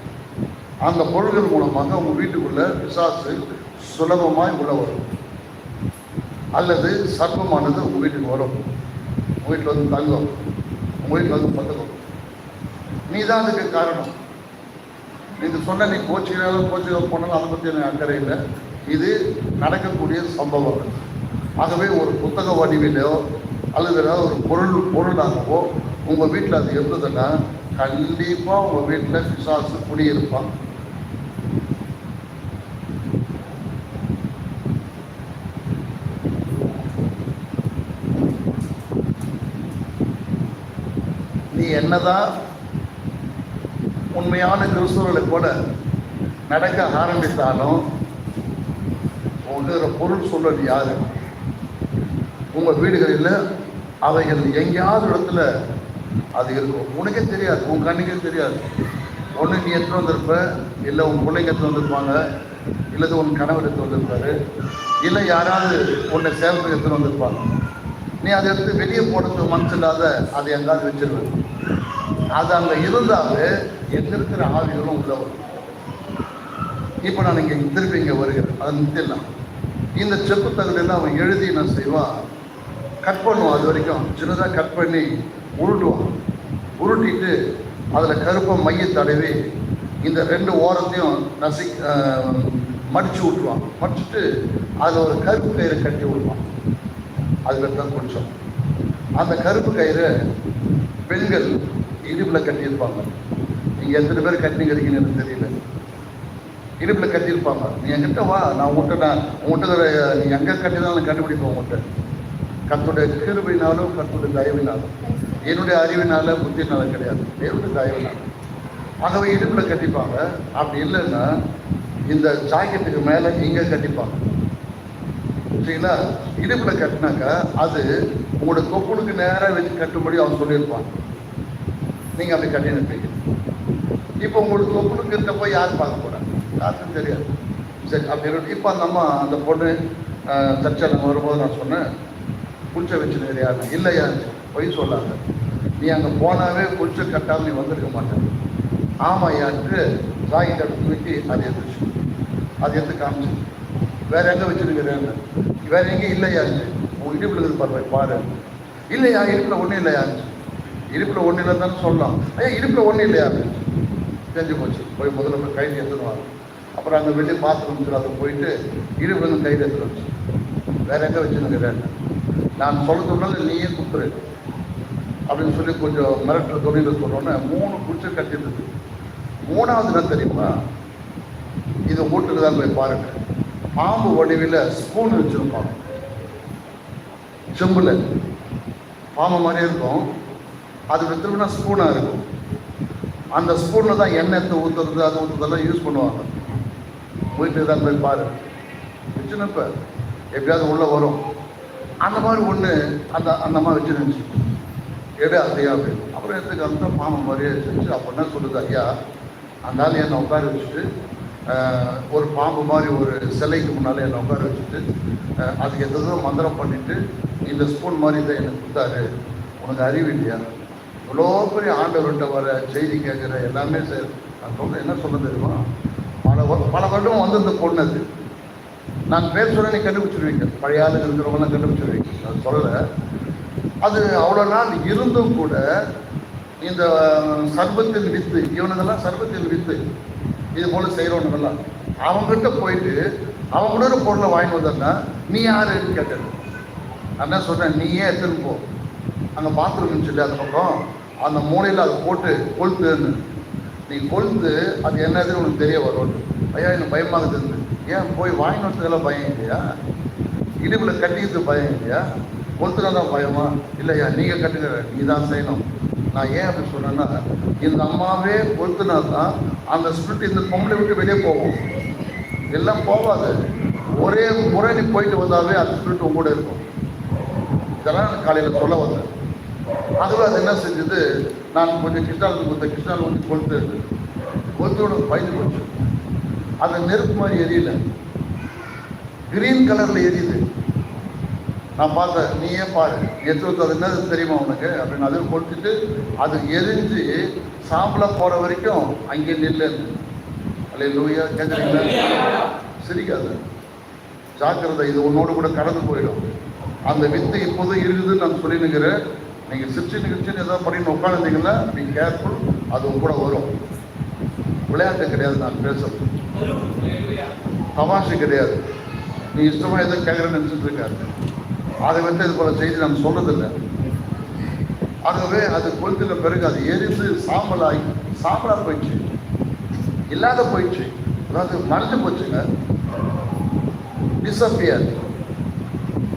அந்த பொருள்கள் மூலமாக உங்கள் வீட்டுக்குள்ள பிசாசு சுலபமாய் உள்ள வரும், அல்லது சர்ப்பமானது உங்கள் வீட்டுக்கு வரும். உங்கள் வீட்டில் வந்து தங்கம், உங்கள் வீட்டில் வந்து பத்துக்கும். நீ தான் அதுக்கு காரணம். நீங்கள் சொன்ன நீ கோச்சிக்காலும் போனாலும் அதை பற்றி எனக்கு அக்கறை இல்லை. இது நடக்கக்கூடிய சம்பவம். ஆகவே ஒரு புத்தக வடிவிலோ அல்லது ஏதாவது ஒரு பொருளாகவோ உங்கள் வீட்டில் அது இருந்ததுன்னா கண்டிப்பாக உங்கள் வீட்டில் பிசாசு குடியிருப்பான். நீ என்னதான் உண்மையான கிறிஸ்தவர்களை கூட நடக்க ஆரம்பித்தாலும் உங்களுக்கு பொருள் சொல்றது யாரு? உங்கள் வீடுகளில் அவைகள் எங்கேயாவது இடத்துல அது இருக்கும். உனக்கே தெரியாது, உன் கண்ணுக்கே தெரியாது. ஒன்று நீ எடுத்துகிட்டு வந்திருப்ப, இல்லை உன் பிள்ளைங்க எடுத்து வந்திருப்பாங்க, இல்லது உன் கணவர் எடுத்து வந்திருப்பாரு, இல்லை யாராவது உன்னை சேலத்துக்கு எடுத்துகிட்டு வந்திருப்பாங்க. நீ அதை எடுத்து வெளியே போடுறது மனசில்லாத அதை எங்காவது வச்சிருவேன். அது அங்கே இருந்தாலே எங்க இருக்கிற ஆவிகளும் உள்ள வரும். இப்போ நான் இங்கே திருப்பி இங்கே வருகிறேன். அது நித்தியலாம் இந்த செப்பு தகவலாம் அவன் எழுதி நான் செய்வான், கட் பண்ணுவான். அது வரைக்கும் சின்னதாக கட் பண்ணி உருட்டுவான். உருட்டிட்டு அதில் கருப்பை மைய தடவி இந்த 2 ஓரத்தையும் மடித்து விட்டுருவான். மடிச்சுட்டு அதில் ஒரு கருப்பு கயிறு கட்டி விடுவான். அதில் தான் கொஞ்சம் அந்த கருப்பு கயிறு பெண்கள் இடுப்பில் கட்டியிருப்பாங்க. நீங்கள் எத்தனை பேர் கட்டிங்கிறீங்கன்னு எனக்கு தெரியல. இடுப்பில் கட்டியிருப்பாங்க. நீ என்கிட்ட வா, நான் உங்கள்கிட்ட நீ எங்கே கட்டினாலும் கண்டுபிடிப்போம். உங்கள்கிட்ட கர்த்தருடைய கிருபையினாலும் கர்த்தருடைய தயவினாலும், என்னுடைய அறிவினால புத்தினால கிடையாது, என்னுடைய தயவினால. ஆகவே இடுப்பில் கட்டிப்பாங்க. அப்படி இல்லைன்னா இந்த ஜாக்கெட்டுக்கு மேலே இங்கே கட்டிப்பாங்க. சரிங்களா? இடுப்பில் கட்டினாக்கா அது உங்களோட தொப்புளுக்கு நேராக வச்சு கட்டும்படி அவன் சொல்லியிருப்பான். நீங்கள் அப்படி கட்டினீங்க. இப்போ உங்களுக்கு தொப்புளுக்கு இருக்கப்போ யாரும் பார்க்க போகிறாங்க, யாருக்கும் தெரியாது. சரி, அப்படி இப்போ அந்த அம்மா அந்த பொண்ணு சர்ச்சை நம்ம வரும்போது நான் சொன்னேன், குளிச்ச வச்சு யாரு இல்லையா பொய் சொல்லாங்க. நீ அங்கே போனாவே குளிச்ச கட்டாமல் நீ வந்திருக்க மாட்டேன். ஆமாயான்ட்டு ஜாக்கெட் எடுத்து தூக்கி அது எடுத்துச்சு. அது எடுத்து காமிச்சு வேற எங்கே வச்சுருக்கிறேன்னு, வேற எங்கேயும் இல்லையாச்சு. உன் இடுப்பில் இருப்பாரு பாரு. இல்லையா, இடுப்பில் ஒன்றும் இல்லையாச்சு. இடுப்பில் ஒன்றும் இல்லைன்னு சொல்லலாம். ஐயா இடுப்பில் ஒன்றும் இல்லையா தெரிஞ்சு போச்சு. போய் முதல்ல போய் கைது எடுத்துடுவாங்க. அப்புறம் அங்கே வெளியே பாத்ரூம் அதை போயிட்டு இடுப்பில் கைது எடுத்துட்டு வச்சு வேற எங்கே வச்சுருக்கிறேன். நான் சொல்கிறதுனால நீயே கொடுத்துரு அப்படின்னு சொல்லி கொஞ்சம் மிரட்டுற தொழில் சொன்னோன்னே 3 குடிச்சு கட்டிடுது. 3வது என்ன தெரியுமா? இது வீட்டுக்கு தான் போய் பாருங்க. பாம்பு வடிவில் ஸ்பூன் வச்சுருப்பாங்க. செம்பில் பாம்பு மாதிரி இருக்கும். அது வித்துனா ஸ்பூனாக இருக்கும். அந்த ஸ்பூனில் தான் எண்ணெய் எடுத்து ஊற்றுறது அது ஊற்றுறதெல்லாம் யூஸ் பண்ணுவாங்க. வீட்டுக்கு தான் போய் பாரு. வச்சுனப்ப எப்படியாவது உள்ளே வரும். அந்த மாதிரி ஒன்று அந்த மாதிரி வச்சுருந்துச்சு. எடு அதையா அப்படின்னு. அப்புறம் எடுத்துக்கு அந்த பாம்பு மாதிரியே வச்சுருந்துச்சு. அப்போ என்ன சொல்லுது, ஐயா அந்த ஆள் என்னை உட்கார வச்சுட்டு ஒரு பாம்பு மாதிரி ஒரு சிலைக்கு முன்னாலே என்னை உட்கார வச்சுட்டு அதுக்கு எதுவும் மந்திரம் பண்ணிவிட்டு இந்த ஸ்பூன் மாதிரி தான் எனக்கு கொடுத்தாரு. உனக்கு அறிவு இல்லையா? இவ்வளோ பெரிய ஆண்டவர்கிட்ட வர செய்தி கேட்குற எல்லாமே சரி. நான் சொல்கிறேன், என்ன சொல்ல தெரியுமா? பல வருடம் வந்து இந்த பொண்ணு அது நான் பேர் சொல்ல நீ கண்டுபிடிச்சிருவீங்க. பழைய ஆளுங்க இருக்கிறவங்களாம் கண்டுபிடிச்சிருவீங்க. நான் சொல்லலை. அது அவ்வளோ நாள் இருந்தும் கூட இந்த சர்பத்தின் வித்து, இவனுங்கெல்லாம் சர்பத்தின் வித்து இது போல் செய்கிறவனுங்கெல்லாம் அவங்ககிட்ட போயிட்டு அவங்க கூட ஒரு பொருளை வாங்கிட்டு வந்தா நீ யாருன்னு கேட்டது. அதான் சொன்னேன், நீயே எடுத்துன்னு போ. அங்கே பாத்ரூம் இருந்துச்சு அந்த பக்கம், அந்த மூலையில் அதை போட்டு கொளுத்துன்னு. நீ கொளுத்து அது என்னதுன்னு உனக்கு தெரிய வரும். ஐயா எனக்கு பயமாகுது இருந்து. ஏன் போய் வாங்கினதுக்கெல்லாம் பயம் இல்லையா? இடுப்பில் கட்டிக்கிறது பயம் இல்லையா? கொளுத்துனா தான் பயமா? இல்லையா நீங்கள் கட்டுக்கிற, நீ தான் செய்யணும். நான் ஏன் அப்படி சொன்னேன்னா, இந்த அம்மாவே கொளுத்துனா தான் அந்த ஸ்பிரிட் இந்த பொம்பளை விட்டு வெளியே போகும். எல்லாம் போகாது. ஒரே முறை நீ போயிட்டு வந்தாவே அந்த ஸ்பிரிட் உங்க கூட இருக்கும். இதெல்லாம் நான் காலையில் சொல்ல வந்தேன். அதுவே அது என்ன செஞ்சது, நான் கொஞ்சம் கிருஷ்ணாவில் வந்து கொளுத்தோட பயந்து போச்சு. அந்த நெருப்பு மாதிரி எரியல, கிரீன் கலரில் எரியுது. நான் பார்த்தேன், நீ ஏன் பாரு எத்தனை அது என்னது தெரியுமா உனக்கு அப்படின்னு. அதை கொளுத்துட்டு அது எரிஞ்சு சாம்பலாக போகிற வரைக்கும் அங்கே நில்லு. அல்ல லூயா, கேட்குறீங்களா? சிரிக்காது, ஜாக்கிரதை, இது உன்னோடு கூட கடந்து போயிடும். அந்த வித்து இப்போதும் இருக்குதுன்னு நான் சொல்லினுக்கிறேன். நீங்கள் சிரிச்சுன்னு ஏதாவது பண்ணின்னு உட்காந்துருந்தீங்கன்னா நீ கேர்ஃபுல், அது உங்க கூட வரும். விளையாட்டு கிடையாது நான் பேசுறது, தமாஷு கிடையாது. நீ இஷ்டமாக எதோ கேட்குறேன்னு நினச்சிட்டு இருக்காரு. அதை வந்து இது போல செய்தி நான் சொல்றதில்லை. ஆகவே அது கொளுத்தின பிறகு அது எரிந்து சாம்பலாக போயிடுச்சு, இல்லாத போயிடுச்சு. அதாவது மறைஞ்சு போச்சுங்க, டிஸ்அப்பியர்.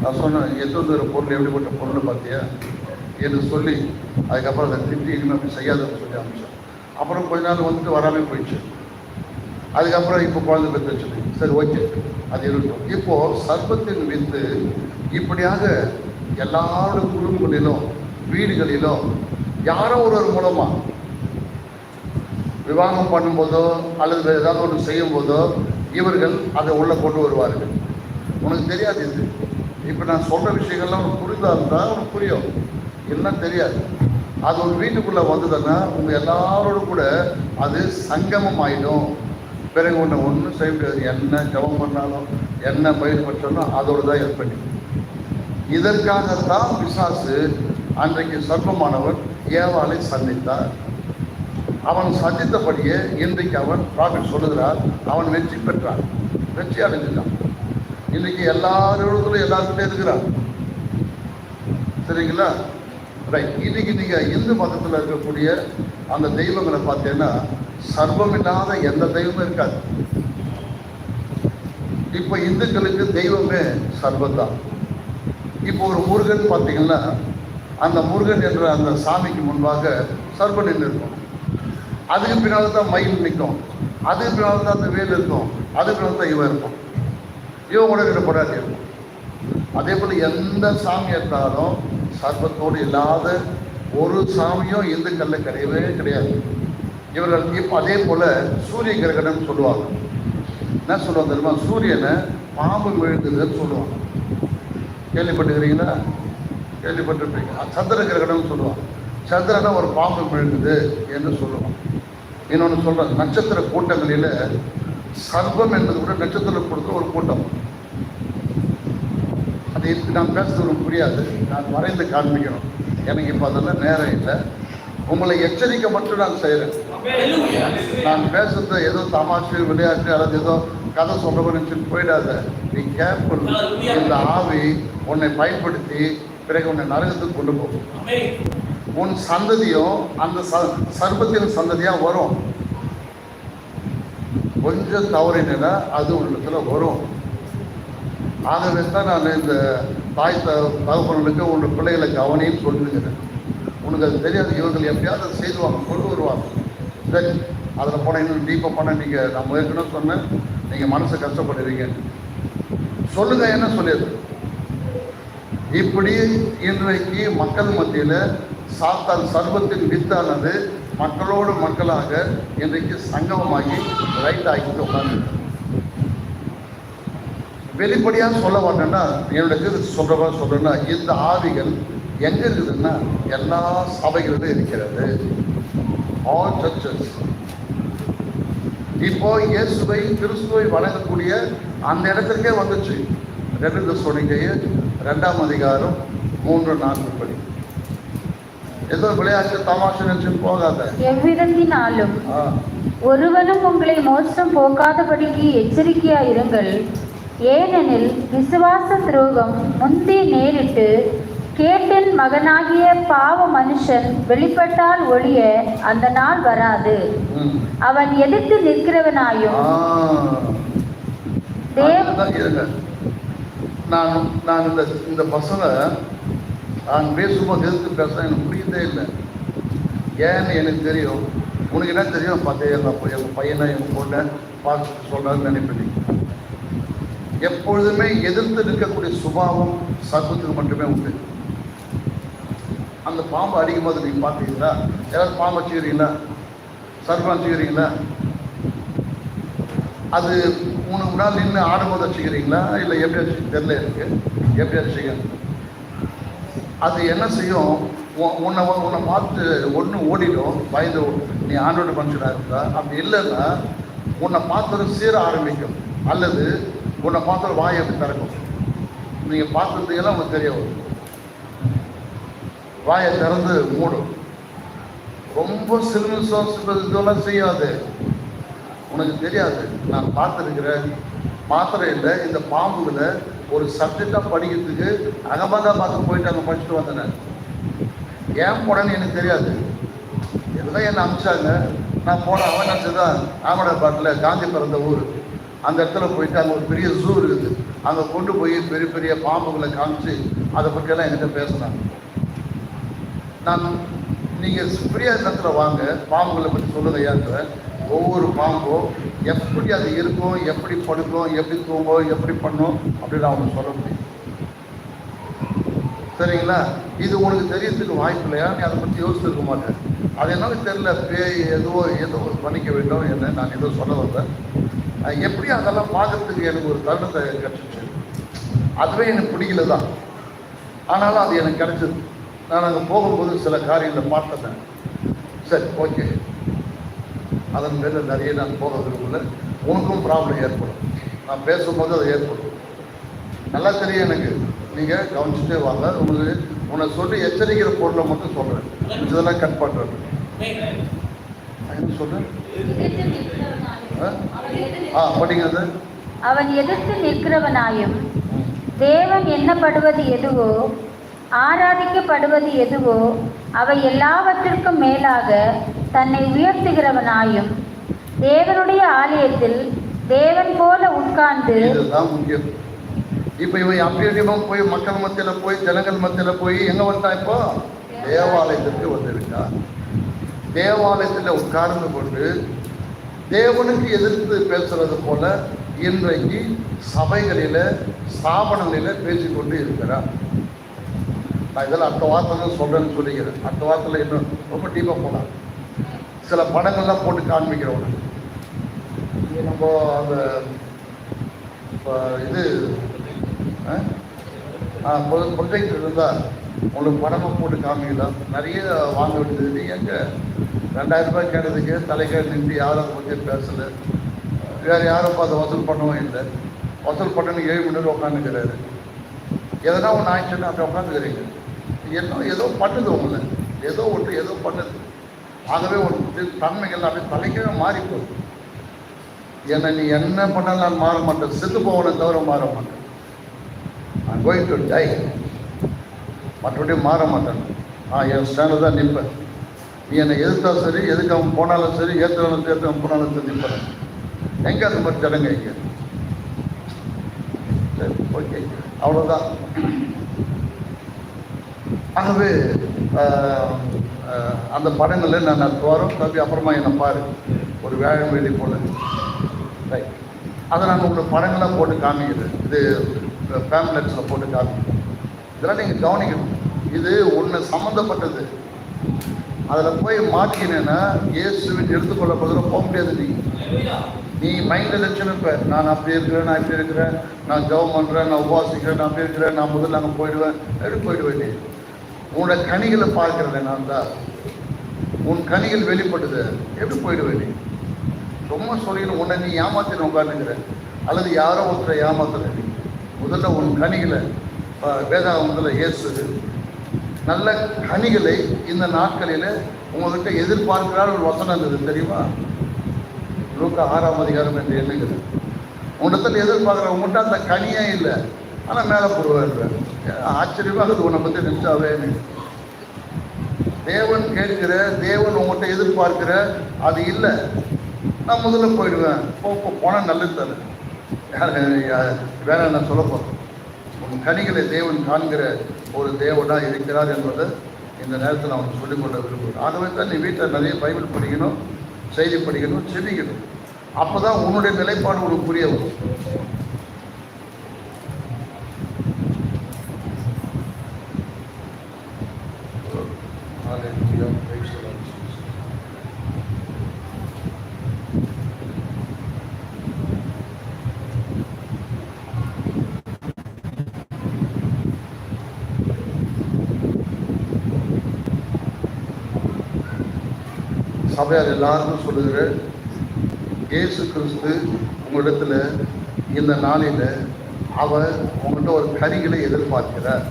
நான் சொன்னேன், எத்தனை ஒரு பொருள் எப்படிப்பட்ட பொருள் பார்த்தியா என்று சொல்லி, அதுக்கப்புறம் அதை திட்டி இனிமேல் அப்படி செய்யாதுன்னு சொல்லி அனுப்பிச்சேன். அப்புறம் கொஞ்ச நாள் வந்துட்டு வராமல் போயிடுச்சு. அதுக்கப்புறம் இப்போ குழந்தை பெற்று வச்சுது. சரி, ஓகே, அது இருக்கட்டும். இப்போது சர்ப்பத்தின் வித்து இப்படியாக எல்லாரோட குடும்பங்களிலும் வீடுகளிலும் யாரோ ஒருவர் மூலமாக விவாகம் பண்ணும்போதோ அல்லது ஏதாவது ஒன்று செய்யும் போதோ இவர்கள் அதை உள்ளே கொண்டு வருவார்கள். உனக்கு தெரியாது இது. இப்போ நான் சொல்கிற விஷயங்கள்லாம் உனக்கு புரிந்தா இருந்தால் உனக்கு புரியும், இல்லைன்னா தெரியாது. அது ஒரு வீட்டுக்குள்ளே வந்ததுன்னா உங்கள் எல்லாரோட கூட அது சங்கமம் ஆகிடும். பிறகு ஒன்றும் செய்ய முடியாது. என்ன ஜபம் பண்ணாலும் என்ன பயிர் பற்றாலும் அதோடு தான் ஏற்பட்டு. இதற்காகத்தான் பிசாசு அன்றைக்கு சர்ப்பமானவர் ஏவாளை சந்தித்தார். அவன் சந்தித்தபடியே இன்றைக்கு அவன் ப்ராஃபிட் சொல்லுகிறார், அவன் வெற்றி பெற்றான், வெற்றி அடைஞ்சிட்டான். இன்னைக்கு எல்லாரோடத்துல எல்லாருக்கிட்டே இருக்கிறான். சரிங்களா? ரைட். இன்னைக்கு நீங்கள் இந்து மதத்தில் இருக்கக்கூடிய அந்த தெய்வங்களை பார்த்தீங்கன்னா சர்வம் இல்லாத எந்த தெய்வமும் இருக்காது. இப்போ இந்துக்களுக்கு தெய்வமே சர்வம். இப்போ ஒரு முருகன் பார்த்தீங்கன்னா அந்த முருகன் என்ற அந்த சாமிக்கு முன்பாக சர்வம் நின்று இருக்கும். அதுக்கு பின்னால் தான் மயில் நிற்கும், அதுக்கு பின்னால் தான் அந்த வேல் இருக்கும், அதுக்கு பின்னால் தான் இவன் இருக்கும், இவன் கூட ரெண்டு பொடாட்டி இருக்கும். அதே போல் எந்த சாமி எடுத்தாலும் சர்வத்தோடு இல்லாத ஒரு சாமியும் இந்துக்களில் கிடையவே கிடையாது. இவர்கள் இப்போ அதே போல் சூரிய கிரகணம்னு சொல்லுவாங்க. என்ன சொல்லுவாங்க தெரியுமா? சூரியனை பாம்பு விழுந்ததுன்னு சொல்லுவாங்க. கேள்விப்பட்டுக்கிறீங்களா? கேள்விப்பட்டிருப்பீங்க. சந்திர கிரகணம்னு சொல்லுவாங்க. சந்திரனை ஒரு பாம்பு விழுந்தது என்று சொல்லுவாங்க. இன்னொன்று சொல்கிறாங்க, நட்சத்திர கூட்டங்களில் சர்வம் என்பது கூட நட்சத்திரம் கொடுத்த ஒரு கூட்டம். அது நான் பேசுறது உங்களுக்கு புரியாது, நான் வரைந்து காண்பிக்கணும். எனக்கு இப்போ அதெல்லாம் நேரம் இல்லை. உங்களை எச்சரிக்கை மட்டும் நான் செய்கிறேன். நான் பேசுறது ஏதோ தமாஷு விளையாட்டு அல்லது ஏதோ கதை சொல்றவன்னு போயிடாத. நீ கேர்ஃபுல். இந்த ஆவி உன்னை பயன்படுத்தி பிறகு உன்னை நரகத்துக்கு கொண்டு போகும். உன் சந்ததியும் அந்த சர்ப்பத்தின் சந்ததியாக வரும். கொஞ்சம் தவறினா அது உள்ளத்துல வரும். ஆகவே தான் நான் இந்த தாய் தகப்பனுக்கு உன்னோட பிள்ளைகளை கவனின்னு சொல்லிருக்கிறேன். உனக்கு அது தெரியாது, இவர்கள் எப்படியாவது அதை செய்துவாங்க, கொண்டு வருவாங்க. சரி, அதில் போனால் இன்னும் டீப்பாக போனால் நீங்கள் நான் ஏற்கனவே சொன்னேன், நீங்கள் மனசை கஷ்டப்படுறீங்க. சொல்லுங்கள், என்ன சொல்லியது? இப்படி இன்றைக்கு மக்கள் மத்தியில் சாத்தான் சர்வத்தின் வித்தானது மக்களோடு மக்களாக இன்றைக்கு சங்கமமாகி ரைட் ஆகிட்டு உட்காந்து வெளிப்படையாக சொல்ல மாட்டேன்னா என்னோட சொல்கிறேன்னா இந்த ஆவிகள் எங்கே இருக்குதுன்னா எல்லா சபைகளிலும் இருக்கிறது. All churches. இப்போ இயேசுவை கிறிஸ்துவை வணங்கக்கூடிய அந்த இடத்திற்கே வந்துச்சு. 2 தெசலோனிக்கேயர் 2ஆம் அதிகாரம் 3-4 படி. ஏதோ விளையாட்டு தமாஷை நினைச்சு போகாத. எவ்விதத்தினாலும் ஒருவனும் உங்களை மோசம் போக்காதபடிக்கு எச்சரிக்கையாயிருங்கள். ஏனெனில் விசுவாச துரோகம் முந்தி நேரிட்டு கேட்டின் மகனாகிய பாவ மனுஷன் வெளிப்பட்டால் ஒழிய அந்த நாள் வராது. அவன் எதிர்த்து நிற்கிறவனாயும் நான் இந்த பசங்க நான் பேசும்போது எதிர்த்து பேசுறேன், எனக்கு புரியதே இல்லை. ஏன்னு எனக்கு தெரியும். உனக்கு என்ன தெரியும்? பார்த்தேன் எங்கள் பையனை எங்கள் பொண்ணை பார்த்து சொல்கிறான்னு நினைப்பேன். எப்பொழுதுமே எதிர்த்து நிற்கக்கூடிய சுபாவம் சர்வத்துக்கு மட்டுமே உண்டு. அந்த பாம்பு அடிக்கும் போது நீங்கள் பார்த்தீங்களா? யாராவது பாம்பு வச்சுக்கிறீங்களா? சர்வம் வச்சுக்கிறீங்களா? அது 3 நாள் நின்று ஆடும்போது வச்சுக்கிறீங்களா? இல்லை எப்படி வச்சு தெரியல எனக்கு, எப்படி வச்சுக்க. அது என்ன செய்யும்? உன்னை பார்த்து ஒன்று ஓடிடும், பயந்து. நீ ஆண்டோட மனுஷனாக இருந்தா. அப்படி இல்லைன்னா உன்னை பார்த்து சீர ஆரம்பிக்கும், அல்லது உன்னை பார்த்து வாயை எப்படி திறக்கும். நீங்கள் பார்த்துருந்தீங்கன்னா உங்களுக்கு தெரிய வரும். வாயை திறந்து மூடும். ரொம்ப இதெல்லாம் செய்யாது, உனக்கு தெரியாது. நான் பார்த்துருக்கிறேன். மாத்திரை இல்லை, இந்த பாம்புகளை ஒரு சப்ஜெக்டாக படிக்கிறதுக்கு அகமதாபாத் போயிட்டு அங்கே படிச்சுட்டு வந்தேன். ஏன் போனேன்னு எனக்கு தெரியாது. எல்லாம் என்னை அனுப்பிச்சாங்க. நான் போனேன். அவன் நினச்சதான் அகமதாபாத்தில் காந்தி பிறந்த ஊர். அந்த இடத்துல போயிட்டு அங்கே ஒரு பெரிய ஜூ இருக்குது. அங்கே கொண்டு போய் பெரிய பெரிய பாம்புகளை காமிச்சு அதை பற்றியெல்லாம் என்கிட்ட பேசினாங்க. நான் நீங்கள் ஃப்ரீயாக இடத்துல வாங்க, பாம்புகளை பற்றி சொல்லுங்க ஏன்ற. ஒவ்வொரு பாம்பும் எப்படி அது இருக்கும், எப்படி படுக்கும், எப்படி தூங்கும், எப்படி பண்ணும் அப்படின்னு அவங்க சொல்ல முடியும். சரிங்களா? இது உனக்கு தெரியறதுக்கு வாய்ப்பு இல்லையா? நீ அதை பற்றி யோசிச்சிருக்க மாட்டேன். அது என்னாலும் தெரியல. பேய் ஏதோ பண்ணிக்க வேண்டும் என்ன நான் ஏதோ சொல்ல வந்தேன். எப்படி அதெல்லாம் பார்க்கறதுக்கு எனக்கு ஒரு தருணத்தை கிடச்சிச்சு. அதுவே எனக்கு பிடிக்கல தான், ஆனாலும் அது எனக்கு கிடைச்சது. நான் அங்கே போகும்போது சில காரியங்களை பார்த்தேன். சரி, ஓகே, அதன் மேலே நிறைய நான் போக விரும்பல. உனக்கும் ப்ராப்ளம் ஏற்படும். நான் பேசும்போது அது ஏற்படும். நல்லா தெரியும் எனக்கு. நீங்கள் கவனிச்சுட்டே வாங்க. உன்னை சொல்லி எச்சரிக்கிற பொருளை மட்டும் சொல்கிறேன். இதெல்லாம் கட் பண்ணுறேன். என்ன சொல்கிறேன்? படிக்கிறது. அவன் எதிர்த்து நிற்கிறவனாயும் தேவன் எண்ணப்படுவது எதுவோ, ஆராதிக்கப்படுவது எதுவோ அவை எல்லாவற்றிற்கும் மேலாக தன்னை உயர்த்துகிறவனாயும் தேவனுடைய ஆலயத்தில் தேவன் போல உட்கார்ந்து. இதுதான் முக்கியம். இப்போ இவன் அப்படியே போய் மக்கள் மத்தியில் போய் ஜனங்கள் மத்தியில் போய் எங்கே வந்தான்? இப்போ தேவாலயத்திற்கு வந்திருக்கா. தேவாலயத்தில் உட்கார்ந்து கொண்டு தேவனுக்கு எதிர்த்து பேசுறது போல இன்றைக்கு சபைகளில் ஸ்தாபனங்களில் பேசிக்கொண்டு இருக்கிறார். நான் இதெல்லாம் அடுத்த வாரத்தில் சொல்கிறேன்னு சொல்லிக்கிறேன். அடுத்த வாரத்தில் இன்னும் ரொம்ப டீப்பாக போகலாம். சில படங்கள்லாம் போட்டு காண்பிக்கிறவங்க. நம்ம அந்த இது ப்ரொஜெக்ட் இருந்தால் உங்களுக்கு படமாக போட்டு காமிக்கலாம். நிறைய வாங்க வேண்டியது. எங்கே 2000 ரூபாய் கேட்டதுக்கு தலைக்காடு நின்று யாரும் அதை பற்றி பேசலை. வேறு யாரும் அதை வசூல் பண்ணவும் இல்லை. வசூல் பண்ணணும் 7 மணி நேரம் உட்காந்துக்கிறாரு. எதனா ஒன்று ஆயிடுச்சுன்னா அப்படி உட்காந்துக்கிறீங்க. ஏதோ பண்ணுது உங்களை, ஏதோ பண்ணுது. ஆகவே ஒரு தன்மைகள் அப்படி தலைக்கவே மாறி போகுது. ஏன்னா நீ என்ன பண்ணாலும் நான் மாற மாட்டேன். செத்து போவனை தவிர மாற மாட்டேன். நான் கோயிங் டு டை. மற்றபடி மாற மாட்டேன். என் ஸ்டாண்டில் தான் நிற்பேன். நீ என்னை எதிர்த்தாலும் சரி, எதுக்கு அவன் போனாலும் சரி, ஏற்றாலும் சேர்த்து அவன் போனாலும் சரி நிற்பேன். எங்கே அந்த மாதிரி ஜனங்க இங்கே? சரி, ஓகே, அவ்வளோதான். ஆகவே அந்த படங்களில் நான் அடுத்த வாரம் தம்பி அப்புறமா என்னை பாரு, ஒரு வேழம் வெளி போல. ரைட், அதை நான் உங்களுக்கு படங்களாக போட்டு காமிக்கிறேன். இது ஃபேம்லெட்ஸில் போட்டு காமிக்கிறேன். இதெல்லாம் நீங்கள் கவனிக்கணும். இது ஒன்று சம்மந்தப்பட்டது. அதில் போய் மாற்றினேன்னா இயேசுவின் எடுத்துக்கொள்ளப்படுகிற போக முடியாது. நீ மைண்டில் வச்சுருப்ப, நான் அப்படி இருக்கிறேன், நான் இப்படி இருக்கிறேன், நான் ஜெபம் பண்ணுறேன், நான் உபவாசிக்கிறேன், நான் அப்படி இருக்கிறேன், நான் முதல்ல அங்கே போயிடுவேன். எப்படி போயிடுவேன்? நீ உன்னோட கனிகளை பார்க்கிறேன். நான் தான் உன் கனிகள் வெளிப்படுது. எப்படி போயிடுவேன்? நீ ரொம்ப சொல்லிக்கணும். உன்னை நீ ஏமாத்தின உட்காந்துக்கிற, அல்லது யாரோ ஒருத்தரை ஏமாத்துற. நீ முதல்ல உன் கனிகளை வேதாகமத்தில் இயேசு நல்ல கனிகளை இந்த நாட்களில் உங்கள்கிட்ட எதிர்பார்க்கிறார். ஒரு வசனம் இருந்தது தெரியுமா? லூக்கா 6ஆம் அதிகாரம் என்று எண்ணுகிறது. உன்னிடத்தில் எதிர்பார்க்குற உங்கள்கிட்ட அந்த கனியே இல்லை, ஆனால் மேலே போடுவார். ஆச்சரியமாக அது உன்னை பற்றி நினைச்சாவே தேவன் கேட்கிற, தேவன் உங்கள்கிட்ட எதிர்பார்க்கிற அது இல்லை. நான் முதல்ல போயிடுவேன், போனால் நல்லது தானே, வேற நான் சொல்ல போகிறேன். உன் கனிகளை தேவன் காண்கிற ஒரு தேவனாக இருக்கிறார் என்பதை இந்த நேரத்தில் அவன் சொல்லிக்கொள்ள விரும்புகிறேன். ஆகவே தான் நீ வீட்டில் நிறைய பைபிள் படிக்கணும், செய்தி படிக்கணும், செபிக்கணும். அப்போ தான் உன்னுடைய நிலைப்பாடு உனக்கு புரிய வரும். சபையார் எல்லாருக்கும் சொல்லுகிற, இயேசு கிறிஸ்து உங்களிடத்துல இந்த நாளில் அவர் உங்கள்கிட்ட ஒரு கனிகளை எதிர்பார்க்கிறார்.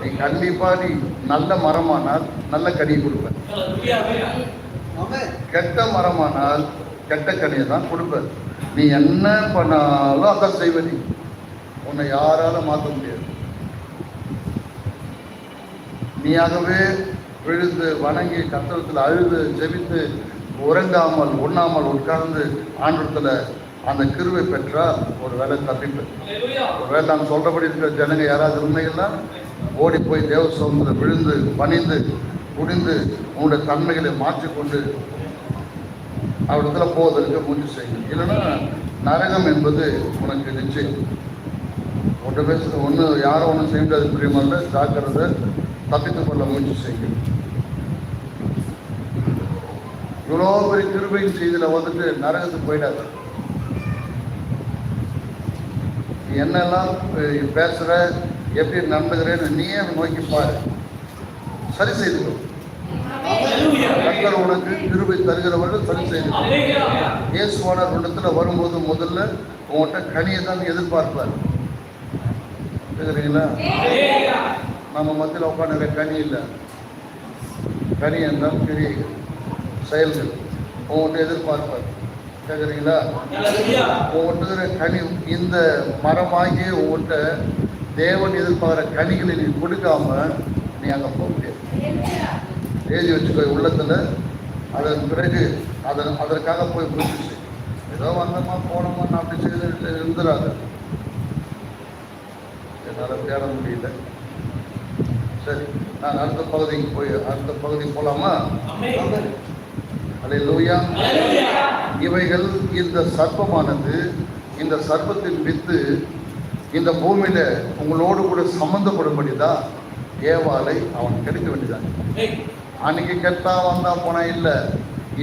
நீ கண்டிப்பாக நீ நல்ல மரமானால் நல்ல கனியை கொடுப்பேன், கெட்ட மரமானால் கெட்ட கனியை தான் கொடுப்பேன். நீ என்ன பண்ணாலும் அதான் செய்வ. நீ உன்னை யாராலும் மாற்ற முடியாது. நீயாகவே விழுந்து வணங்கி கத்தரத்தில் அழுது ஜெபித்து உறங்காமல் உண்ணாமல் உட்கார்ந்து ஆண்டத்தில் அந்த கிருவை பெற்றால் ஒரு வேலை தப்பிப்பேன். ஒரு வேலை நான் சொல்றபடி இருக்கிற ஜனங்க யாராவது உண்மைகள்னா ஓடி போய் தேவ சோதனை விழுந்து பணிந்து குடிந்து உன்னுடைய தன்மைகளை மாற்றிக்கொண்டு அவரிடத்துல போவதற்கு முயற்சி செய்யும். இல்லைன்னா நரகம் என்பது உனக்கு நிச்சயம். ஒன்று யாரும் ஒன்றும் செய்ய முடியாது. பிரியமல்ல, ஜாக்கிரதை, தப்பித்துக் கொள்ள முயற்சி செய்யும். இவ்வளோ பெரிய கிருபையின் செய்தியில் வந்துட்டு நரகத்துக்கு போயிடாது. நீ என்னெல்லாம் பேசுற, எப்படி நடந்துகிறேன்னு நீயே நோக்கி பாரு, சரி செய்துக்கோ. கர்த்தர் உனக்கு கிருபை தருகிறவர்கள் சரி செய்துக்கோ. இயேசுவானவர் இடத்துல வரும்போது முதல்ல உங்கள்கிட்ட கனியை தான் எதிர்பார்ப்பார். கேட்குறீங்களா? நம்ம மத்தியில் உட்காந்துற கனி இல்லை. கனி என்றால் கிரியைகள், செயல்கள். உங்கள்கிட்ட எதிர்பார்ப்பார். கேட்குறீங்களா? உங்கள்கிட்ட கனி, இந்த மரமாகிய உங்கள்கிட்ட தேவன் எதிர்பார்க்குற கனிகளை நீ கொடுக்காம நீ அங்கே போக முடியாது. எழுதி வச்சுக்கோ உள்ளத்தில். அதன் பிறகு அதற்காக போய் முயற்சி செய். ஏதோ வந்தோமா போனோமா நான் அப்படி செய்து இருந்துடாது. என்னால் தேட முடியல. சரி, நான் அடுத்த பகுதிக்கு போகலாமா? அல்லேலூயா. இவைகள், இந்த சர்ப்பமானது, இந்த சர்ப்பத்தின் வித்து இந்த பூமியில உங்களோடு கூட சம்பந்தப்படும்படிதான் ஏவாளை அவன் கெடுக்க வேண்டியதான். அன்னைக்கு கெட்டா வந்தா போனா இல்லை,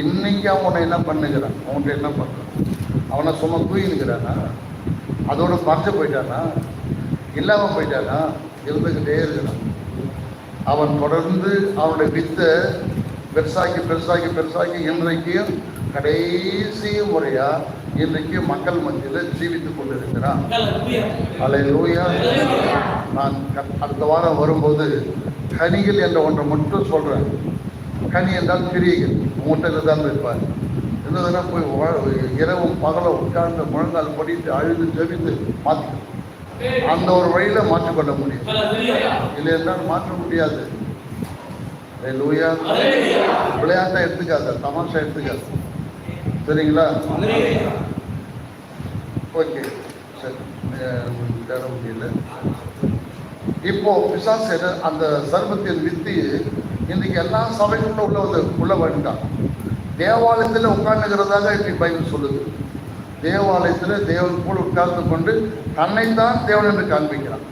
இன்னைக்கு அவனை என்ன பண்ணுகிறான்? அவன்கிட்ட என்ன பண்றான்? அவனை சும்மா தூங்கிக்கிறானா? அதோட மறைச்சு போயிட்டானா? இல்லாம போயிட்டானா? இருந்துகிட்டே இருக்கிறான். அவன் தொடர்ந்து அவனுடைய வித்தை பெருசாக்கி இன்றைக்கும் கடைசி முறையா இன்றைக்கு மக்கள் மத்தியில் ஜீவித்துக் கொண்டிருக்கிறான். அல்லேலூயா. நான் அடுத்த வாரம் வரும்போது கனிகள் என்ற ஒன்றை மட்டும் சொல்றேன். கனி என்றால் கிரியைகள். உங்கள்கிட்ட தான் இருப்பார். என்னதுன்னா போய் இரவும் பகலும் உட்கார்ந்து முழங்கால் படித்து அழுது ஜெபித்து மாற்றிக்கணும். அந்த ஒரு வழியில மாற்றிக்கொள்ள முடியும். இல்லை என்றால் மாற்ற முடியாது. லூயா. விளையாட்டை எடுத்துக்காத, தமாஷா எடுத்துக்காது. சரிங்களா? ஓகே, சரி, தேட முடியல. இப்போ பிசாசு அந்த சர்வத்தின் வித்து இன்னைக்கு எல்லா சபைகளும் உள்ள வந்துட்டான். தேவாலயத்தில் உட்கார்ந்துக்கிறதாக இப்படி பைபிள் சொல்லுது. தேவாலயத்தில் தேவன் போல் உட்கார்ந்து கொண்டு தன்னைத்தான் தேவன் என்று காண்பிக்கிறான்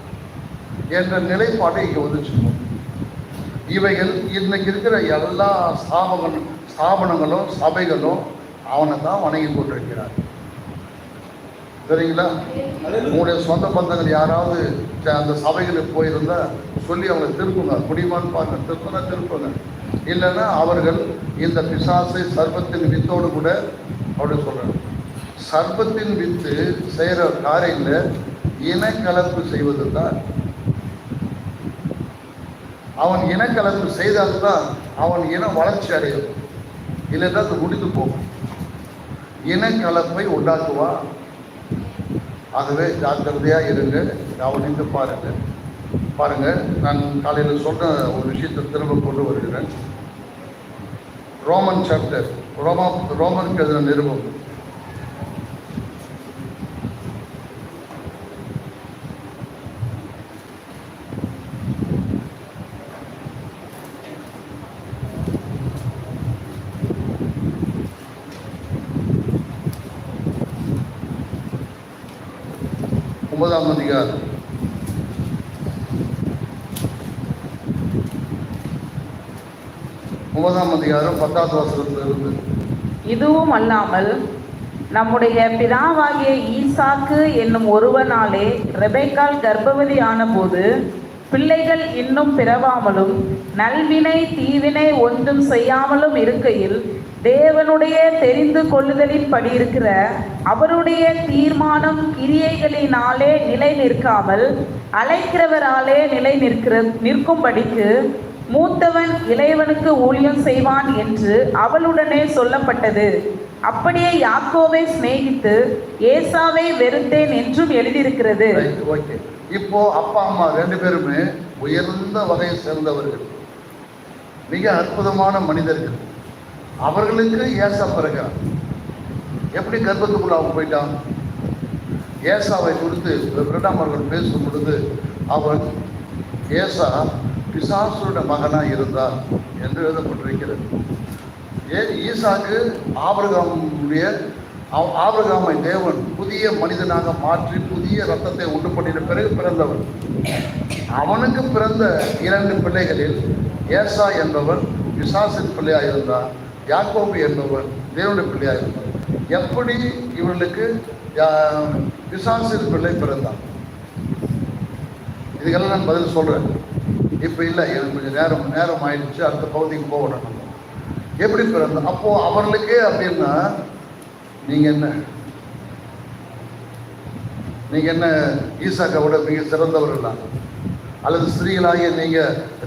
என்ற நிலைப்பாடு இங்கே வந்துச்சு. இவைகள் இன்னைக்கு இருக்கிற எல்லா ஸ்தாபனங்களும் சபைகளும் அவனை தான் வணங்கி கொண்டிருக்கிறார். சரிங்களா? உங்களுடைய சொந்த பந்தங்கள் யாராவது அந்த சபைகளுக்கு போயிருந்தா சொல்லி அவங்களை திருப்புங்க. முடியுமான்னு பாருங்க. திருப்புங்க. இல்லைன்னா அவர்கள் இந்த பிசாசை சர்ப்பத்தின் வித்தோடு கூட அப்படி சொல்றாங்க. சர்ப்பத்தின் வித்து செய்கிற காரியத்தில் இனக்கலப்பு செய்வது தான். அவன் இனக்கலப்பு செய்தால்தான் அவன் இனம் வளர்ச்சி அடையும். இல்லைன்னா அது முடிந்து போகும். இனக்கலப்பை உண்டாக்குவான். ஆகவே ஜாக்கிரதையா இருங்க, கவனித்து பாருங்க. பாருங்க, நான் காலையில் சொன்ன ஒரு விஷயத்தை திரும்ப கொண்டு வருகிறேன். ரோமன் சாப்டர், ரோமனுக்கு எழுதின நிருபம், ஒன்பதாம் அதிகாரம் 10வது வசனத்திலிருந்து. இதுவும் அல்லாமல் நம்முடைய பிதாவாகிய ஈசாக்கு என்னும் ஒருவனாலே ரெபெக்காள் கர்ப்பவதி ஆனபோது பிள்ளைகள் இன்னும் பிறவாமலும் நல்வினை தீவினை ஒன்றும் செய்யாமலும் இருக்கையில் தேவனுடைய தெரிந்து கொள்ளுதலின் படி இருக்கிற அவருடைய தீர்மானம் கிரியைகளினாலே நிலை நிற்காமல் அழைக்கிறவராலே நிலை நிற்கும்படிக்கு மூத்தவன் இளையவனுக்கு ஊழியம் செய்வான் என்று அவளுடனே சொல்லப்பட்டது. அப்படியே யாக்கோவை சிநேகித்து ஏசாவை வெறுத்தேன் என்றும் எழுதியிருக்கிறது. இப்போ அப்பா அம்மா 2 பேருமே உயர்ந்த வகையை சேர்ந்தவர்கள், மிக அற்புதமான மனிதர்கள். அவர்களுக்கு ஏசா பிறகுறான். எப்படி கர்ப்பத்துக்குள்ள அவன் போயிட்டான்? ஏசாவை குறித்து இரண்டாம் அவர்கள் பேசும் பொழுது அவன் ஏசா பிசாசுடைய மகனாக இருந்தார் என்று எழுதப்பட்டிருக்கிறது. ஈசாக்கு ஆபிரகாமை தேவன் புதிய மனிதனாக மாற்றி புதிய ரத்தத்தை உண்டு பண்ணின பிறகு பிறந்தவன். அவனுக்கு பிறந்த 2 பிள்ளைகளில் ஏசா என்பவன் பிசாசின் பிள்ளையாக இருந்தான், யாக்கோபு என்பவன் தேவனுடைய பிள்ளையாக இருந்தான். எப்படி இவர்களுக்கு பிசாசின் பிள்ளை பிறந்தான்? இதுக்கெல்லாம் நான் பதில் சொல்றேன். இப்போ இல்லை, எனக்கு கொஞ்சம் நேரம் ஆயிடுச்சு, அடுத்த பகுதிக்கு போகணும். எப்படி பிறந்த அப்போ அவர்களுக்கே அப்படின்னா நீங்க என்ன ஈசாக்காவோட மிக சிறந்தவர்களா? அல்லது ஸ்திரீகளாகிய நீங்க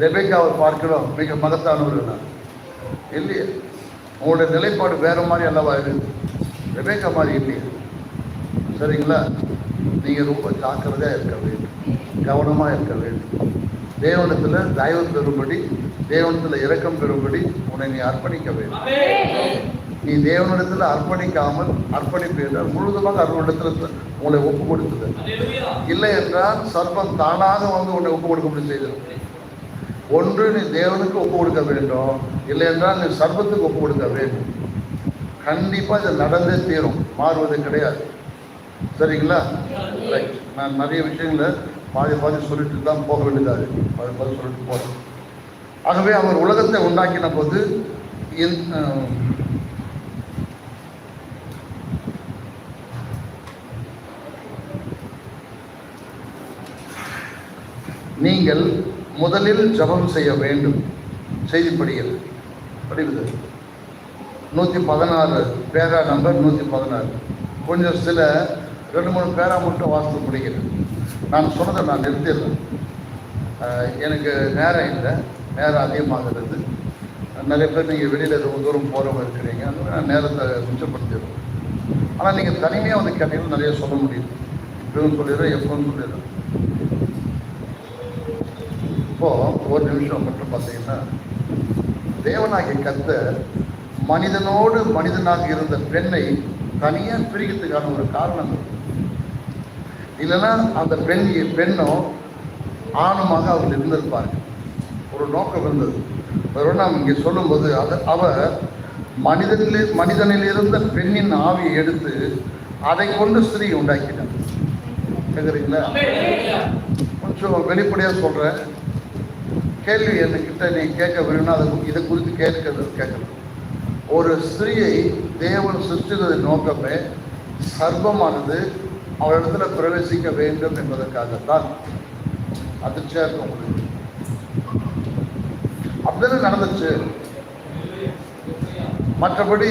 ரெபெக்காவை பார்க்கிறோம் மிக மகத்தானவர்களா? இல்லையே. உங்களுடைய நிலைப்பாடு வேற மாதிரி அல்லவா இருக்கு, ரெபெக்கா மாதிரி இல்லையே. சரிங்களா? நீங்க ரொம்ப ஜாக்கிரதையா இருக்க வேண்டும், கவனமா இருக்க வேண்டும். தேவனத்தில் தயவு பெறும்படி, தேவனத்தில் இரக்கம் பெறும்படி உன்னை நீ அர்ப்பணிக்க வேண்டும். நீ தேவனிடத்தில் அர்ப்பணிக்காமல் அர்ப்பணிப்பு என்றால் முழுதுமாக அவர்களிடத்தில் உங்களை ஒப்பு கொடுத்தது. இல்லை என்றால் சர்ப்பம் தானாக வந்து உன்னை ஒப்பு கொடுக்க செய்தது. ஒன்று நீ தேவனுக்கு ஒப்பு கொடுக்க வேண்டும், இல்லை என்றால் நீ சர்ப்பத்துக்கு ஒப்பு கொடுக்க வேண்டும். கண்டிப்பாக இது நடந்தே தீரும், மாறுவது கிடையாது. சரிங்களா? ரைட். நான் நிறைய விஷயங்களை பாதி சொல்லிட்டு தான் போக வேண்டியதாக பாதி சொல்லிட்டு போகிறேன். ஆகவே அவர் உலகத்தை உண்டாக்கின போது நீங்கள் முதலில் ஜபம் செய்ய வேண்டும். செய்திப்படிகள் படிவுது 116 பேரா நம்பர் 116. கொஞ்சம் சில 2-3 பேரா மட்டும் வாசித்து முடிகிறது. நான் சொன்னதை நான் நிறுத்திடுறேன். எனக்கு நேரம் இல்லை, நேரம் அதிகமாகிறது. நிறைய பேர் நீங்கள் வெளியில் ரொம்ப தூரம் போகிறவங்க இருக்கிறீங்க, அந்த மாதிரி நான் நேரத்தை மிச்சப்படுத்திடுறேன். ஆனால் நீங்கள் தனிமையாக வந்து கேட்டீங்கன்னா நிறைய சொல்ல முடியும். இப்பவும் சொல்லிடுறேன், எப்பவும் சொல்லிடுறேன். இப்போது ஒரு நிமிஷம் மட்டும் பார்த்தீங்கன்னா, தேவனாகிய கர்த்தர் மனிதனோடு மனிதனாக இருந்த பெண்ணை தனியாக பிரிக்கிறதுக்கான ஒரு காரணம். இல்லைன்னா அந்த பெண்ணும் ஆணுமாக அவர்கள் இருந்திருப்பாங்க. ஒரு நோக்கம் இருந்தது. நாம் இங்கே சொல்லும்போது அவர் மனிதனில் இருந்த பெண்ணின் ஆவியை எடுத்து அதை கொண்டு ஸ்திரீ உண்டாக்கினார். கேட்குறீங்களா? கொஞ்சம் வெளிப்படையாக சொல்கிறேன். கேள்வி என்கிட்ட நீ கேட்க விரும்பினா இதை குறித்து கேட்கணும். ஒரு ஸ்திரீயை தேவன் சிருஷ்டித்ததின் நோக்கமே சர்வமானது அவரிடத்துல பிரவேசிக்க வேண்டும் என்பதற்காகத்தான். அதிர்ச்சியா இருக்கும் உங்களுக்கு. அப்படிதான் நடந்துச்சு. மற்றபடி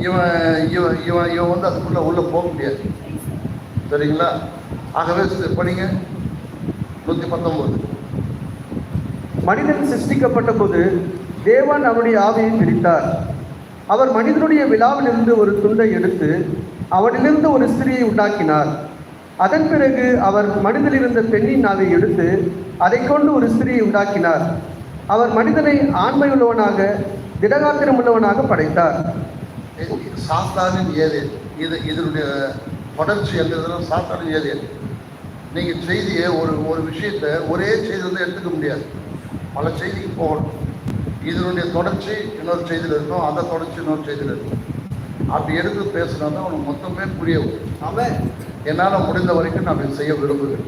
இவன் வந்து அதுக்குள்ள உள்ள போக முடியாது. சரிங்களா? ஆகவே படிங்க 119. மனிதன் சிருஷ்டிக்கப்பட்ட போது தேவன் அவருடைய ஆவியை பிரித்தார். அவர் மனிதனுடைய விழாவிலிருந்து ஒரு துண்டை எடுத்து அவனிலிருந்து ஒரு ஸ்திரியை உண்டாக்கினார். அதன் பிறகு அவர் மனிதனில் இருந்த பெண்ணின் நாவை எடுத்து அதை கொண்டு ஒரு ஸ்திரியை உண்டாக்கினார். அவர் மனிதனை ஆண்மை உள்ளவனாக திடகாத்திரம் உள்ளவனாக படைத்தார். சாத்தானின் ஏதேன் இதனுடைய தொடர்ச்சி என்றதுலாம் சாத்தானின் ஏதேன். நீங்கள் செய்தியை ஒரு விஷயத்தை ஒரே செய்தி வந்து எடுத்துக்க முடியாது, பல செய்திக்கு போகணும். இதனுடைய தொடர்ச்சி இன்னொரு செய்தியில் இருக்கும், அந்த தொடர்ச்சி இன்னொரு செய்தியில் இருக்கும். அப்படி எடுத்து பேசுனா தான் அவனுக்கு மொத்தமே புரிய வரும். அவன் என்னால் முடிந்த வரைக்கும் நான் இதை செய்ய விரும்புகிறேன்.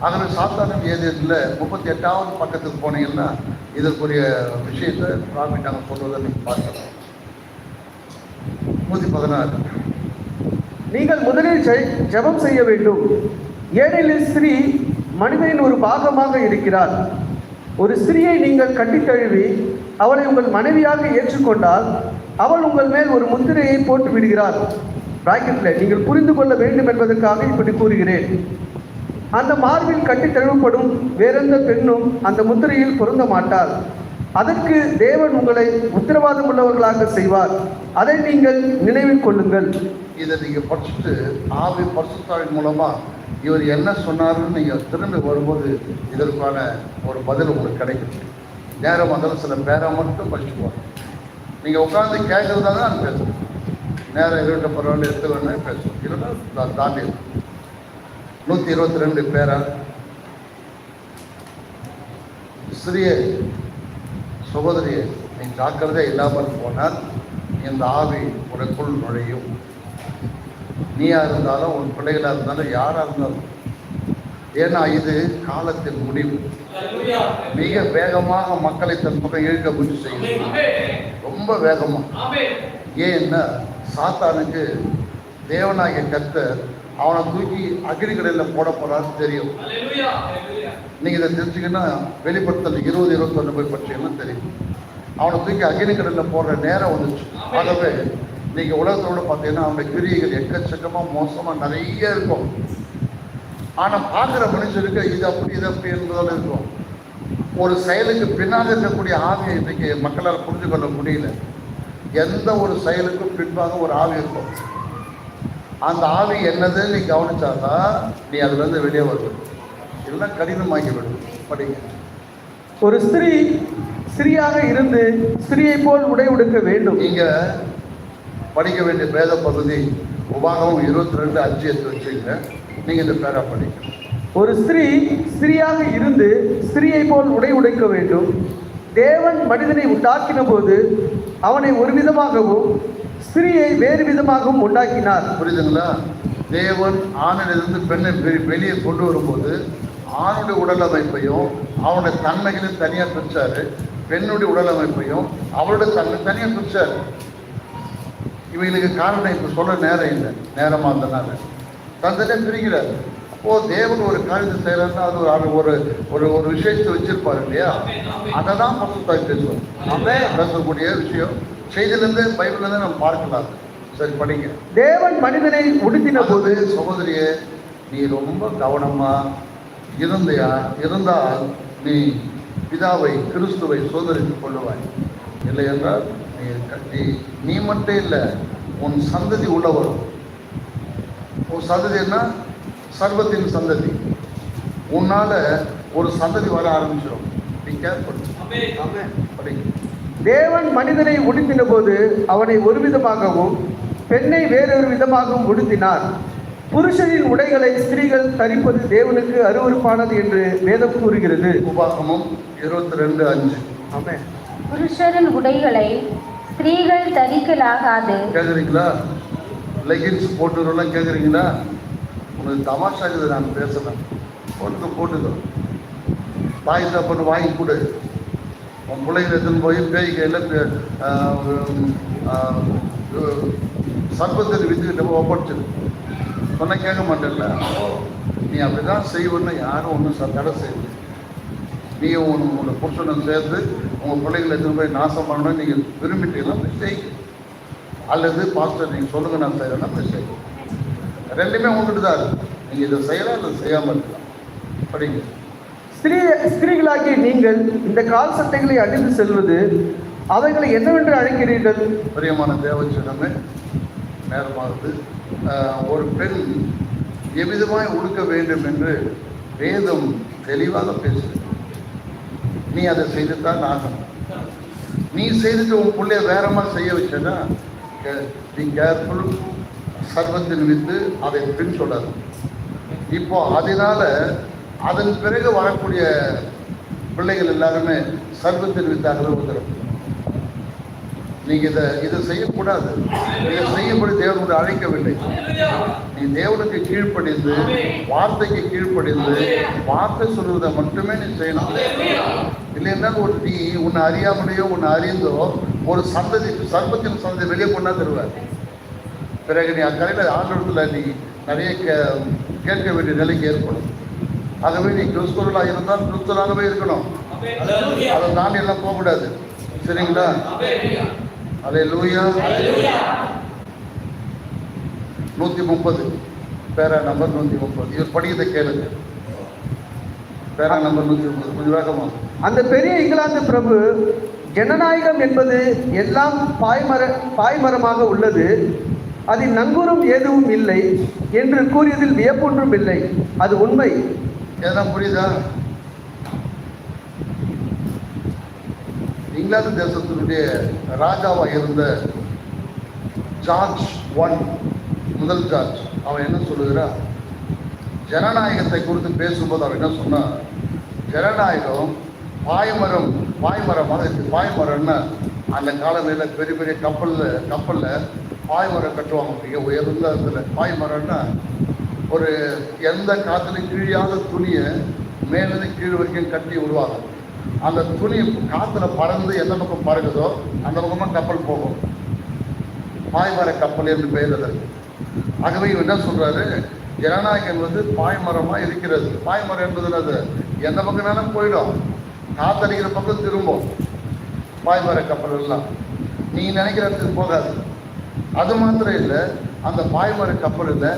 ஆகவே சாத்தானின் ஏதேனில் 38வது பக்கத்துக்கு போனீங்கன்னா இதற்குரிய விஷயத்தை பிராமி நாங்கள் சொல்வதை நீங்கள் பார்க்கலாம். 116. நீங்கள் முதலில் ஜெபம் செய்ய வேண்டும், ஏனெனில் ஸ்திரீ மனிதனின் ஒரு பாகமாக இருக்கிறார். ஒரு ஸ்திரியை நீங்கள் கட்டித் தழுவி அவளை உங்கள் மனைவியாக ஏற்றுக்கொண்டால் அவள் உங்கள் மேல் ஒரு முத்திரையை போட்டு விடுகிறாள். பிராக்கெட்டில் நீங்கள் புரிந்து கொள்ள வேண்டும் என்பதற்காக இப்படி கூறுகிறேன். அந்த மார்பில் கட்டி தழுவப்படும் வேறெந்த பெண்ணும் அந்த முத்திரையில் பொருந்த மாட்டாள். அதற்கு தேவன் உங்களை உத்தரவாதம் உள்ளவர்களாக செய்வார். அதை நீங்கள் நினைவில் கொள்ளுங்கள். இதை நீங்கள் படிச்சுட்டு ஆவி பரிசுத்தாவின் மூலமாக இவர் என்ன சொன்னார்னு நீங்கள் திரும்பி வரும்போது இதற்கான ஒரு பதில் உங்களுக்கு கிடைக்கும். நேரம் வந்தாலும் சில பேரை மட்டும் படிச்சுக்குவாங்க. நீங்கள் உட்காந்து கேட்கறதா தான் நான் பேசுவேன். நேரம் இருட்ட பரவாயில்ல எடுத்து வேணும் பேசுவேன், இல்லைன்னா நான் தாண்டி 122 பேரா. ஸ்திரியே, சகோதரியே, நீ ஜாக்கிரதை இல்லாமல் போனால் இந்த ஆவி உனக்குள் நுழையும். நீயா இருந்தாலும் உன் பிள்ளைகளாக இருந்தாலும் யாராக இருந்தாலும். ஏன்னா இது காலத்தின் முடிவு. மிக வேகமாக மக்களை தன் பக்கம் இழுக்க முயற்சி செய்யும், ரொம்ப வேகமாக. ஏன்னா சாத்தானுக்கு தேவனாகிய கர்த்தர் அவனை தூக்கி அக்னிக்கடையில் போட போறான்னு தெரியும். நீங்கள் இதை தெரிஞ்சுக்கின்னா வெளிப்படுத்தல் 20-21 போய் பற்றியெல்லாம் தெரியும். அவனை தூக்கி அக்னிக்கடையில் போடுற நேரம் வந்துச்சு. ஆகவே நீங்கள் உலகத்தோடு பார்த்தீங்கன்னா அவனுடைய கிரியைகள் எக்கச்சக்கமாக மோசமாக நிறைய இருக்கும். ஆனால் பார்க்குற மனுஷனுக்கு இது அப்படி என்பதால் இருக்கும். ஒரு செயலுக்கு பின்னால் இருக்கக்கூடிய ஆவியை இன்றைக்கு மக்களால் புரிஞ்சு கொள்ள முடியல. எந்த ஒரு செயலுக்கும் பின்பாக ஒரு ஆவி இருக்கும். அந்த ஆவி என்னதுன்னு நீ கவனிச்சாதான் நீ அதுலேருந்து வெளியே வருது, இல்லைன்னா கடினமாகிவிடும். படிங்க. ஒரு ஸ்திரீயாக இருந்து ஸ்திரியை போல் உடை உடுக்க வேண்டும். நீங்க படிக்க வேண்டிய வேத பகுதி உபாகமம் 22:5 எடுத்து வச்சுங்க. நீங்க இந்த பேரா படிங்க. ஒரு ஸ்திரீயாக இருந்து ஸ்திரியை போல் உடை உடுக்க வேண்டும். தேவன் மனிதனை உண்டாக்கின போது அவனை ஒரு விதமாகவும் ஸ்திரியை வேறு விதமாகவும் உண்டாக்கினார். புரியுதுங்களா? தேவன் ஆணிலிருந்து பெண்ணை வெளியே கொண்டு வரும்போது ஆணுடைய உடல் அமைப்பையும் அவனுடைய தன்மைகளையும் தனியாக பிரிச்சாரு, பெண்ணுடைய உடல் அமைப்பையும் அவளுடைய தன்மை தனியாக பிரிச்சாரு. இவங்களுக்கு காரணம் இப்போ சொல்ல நேரம் இல்லை, நேரமாக இருந்தனால தந்தனே பிரிக்கிறார். அப்போது தேவன் ஒரு காரியத்தை செய்யறாருன்னா அது ஒரு ஒரு ஒரு விஷயத்தை வச்சிருப்பாரு இல்லையா? அதை தான் பசுத்தாய் பேசுவோம். அதே பேசக்கூடிய விஷயம் செய்திலேருந்து பைபிள்லேருந்து நம்ம பார்க்கலாம். சரி, படிங்க. தேவன் மனிதனை உடுத்தின போது, சகோதரியே, நீ ரொம்ப கவனமா இருந்தால் நீ பிதாவை கிறிஸ்துவை சோதரித்துக் கொள்ளுவாய். இல்லை என்றால் நீ மட்டும் இல்லை, உன் சந்ததி உள்ள வரும். உன் சந்ததி என்ன? சர்வத்தின் சந்ததி. உன்னால ஒரு சந்ததி வர ஆரம்பிச்சிடும். நீ கேர்ஃபுல். படிங்க. தேவன் மனிதனை உடுத்தின போது அவனை ஒரு விதமாகவும் பெண்ணை வேறொரு விதமாகவும் உடுத்தினார். புருஷனின் உடைகளை ஸ்திரீகள் தரிப்பது தேவனுக்கு அருவருப்பானது என்று வேதம் கூறுகிறது. உபாகமம் 22:5. ஆமென். புருஷரின் உடைகளை ஸ்திரீகள் தரிக்கலாகாது. கேட்குறீங்களா? லெகின்ஸ் போட்டுறோம்லாம் கேட்குறீங்களா? உங்களுக்கு தமாஷா இருக்குது. நான் பேசுகிறேன். போட்டுக்கோ. தாய் தப்பன்னு வாங்கி கொடு. உன் பிள்ளைங்க எடுத்துன்னு போய் பேய் கையில் சர்பத்தில் வித்துக்கிட்ட ஒப்படைச்சிரு. சொன்னால் கேட்க மாட்டேன்ல. நீ அப்படி தான் செய்வன்னு யாரும் ஒன்றும் தடை செய்யணும். நீங்கள் உங்களோட புருஷனை சேர்த்து உங்கள் பிள்ளைங்களை எடுத்துன்னு போய் நாசம் பண்ணணும்னு நீங்கள் விரும்பிட்டீங்கன்னா மிஸ்டேக். அல்லது பாஸ்டர் நீங்கள் சொல்லுங்கள் நான் செய்கிறேன்னா மிஸ்டேக். ரெண்டுமே உங்கள்கிட்ட தான் இருக்குது. நீங்கள் இதை செய்யலாம் இல்லை செய்யாமல் இருக்கலாம். படிங்க. ஸ்திரீகளாகிய நீங்கள் இந்த கால் சட்டைகளை அணிந்து செல்வது அவைகளை என்னவென்று அழைக்கிறீர்கள்? பிரியமான தேவச்சனமே, நேரமாகுது. ஒரு பெண் எவ்விதமாய் ஒடுக்க வேண்டும் என்று வேதம் தெளிவாக பேசுது. நீ அதை செய்துத்தான் ஆகணும். நீ செய்துட்டு உன் பிள்ளைய வேறமா செய்ய வச்சனா பி கேர்ஃபுல், சர்வத்தின் வித்து அதை பின் சொல்லாது. இப்போ அதனால அதன் பிறகு வரக்கூடிய பிள்ளைகள் எல்லாருமே சர்வத்தின் வித்தாகவே வந்துடும். நீங்க இதை செய்யக்கூடாது. இதை செய்யும்படி தேவன் உங்களை அழைக்கவில்லை. நீ தேவனுக்கு கீழ்ப்படிந்து, வார்த்தைக்கு கீழ்ப்படிந்து, வார்த்தை சொல்வதை மட்டுமே நீ செய்யணும். இல்லைன்னா ஒரு நீ உன்னை அறியாமலேயோ உன்னை அறிந்தோ ஒரு சந்ததி, சர்வத்தின் சந்ததி வெளியே கொண்டா தருவார். பிறகு நீ அக்கறையில் ஆண்டவரத்தில் நீ நிறைய கேட்க வேண்டிய நிலைக்கு ஏற்படும். ஆகவே நீ கிறிஸ்துவர்களாக இருந்தால் கிறிஸ்துவராகவே இருக்கணும். அதை தாண்டி எல்லாம் போகக்கூடாது. சரிங்களா? அல்லேலூயா. 130 பேரா நம்பர் 130. இவர் படிக்கிறதை கேளுங்க. பேரா நம்பர் 130 கொஞ்சம் வேகமாக. அந்த பெரிய இங்கிலாந்து பிரபு, ஜனநாயகம் என்பது எல்லாம் பாய்மரமாக உள்ளது, அதில் நங்கூரம் எதுவும் இல்லை என்று கூறியதில் வியப்பொன்றும் இல்லை. அது உண்மை. எதனா புரியுதா? இங்கிலாந்து தேசத்தினுடைய ராஜாவாக இருந்த ஜார்ஜ் முதல் ஜார்ஜ், அவன் என்ன சொல்லுகிறான், ஜனநாயகத்தை குறித்து பேசும்போது அவன் என்ன சொன்னான், ஜனநாயகம் பாய்மரமாக இருக்குது. பாய்மரம்னா அந்த காலங்களில் பெரிய பெரிய கப்பலில் பாய்மரம் கட்டுவாங்க. மிக உயர்ந்த இடத்துல பாய்மரம்னா ஒரு எந்த காற்றுலையும் கிழியாத துணியை மேலேருந்து கீழ் வரைக்கும் கட்டி விடுவாங்க. அந்த துணி காற்றுல பறந்து எந்த பக்கம் பறகுதோ அந்த பக்கமாக கப்பல் போகும். பாய்மர கப்பல் என்று பெயர் அதற்கு. ஆகவே இவர் என்ன சொல்றாரு, ஜனநாயகம் என்பது பாய்மரமாக இருக்கிறது. பாய்மரம் என்பது அது எந்த பக்கம்னாலும் போயிடும், காத்தடிக்கிற பக்கம் திரும்பும். பாய்மர கப்பல் எல்லாம் நீ நினைக்கிற இடத்துக்கு போகாது. அது மாத்திரம் இல்லை, அந்த பாய்மர கப்பலில்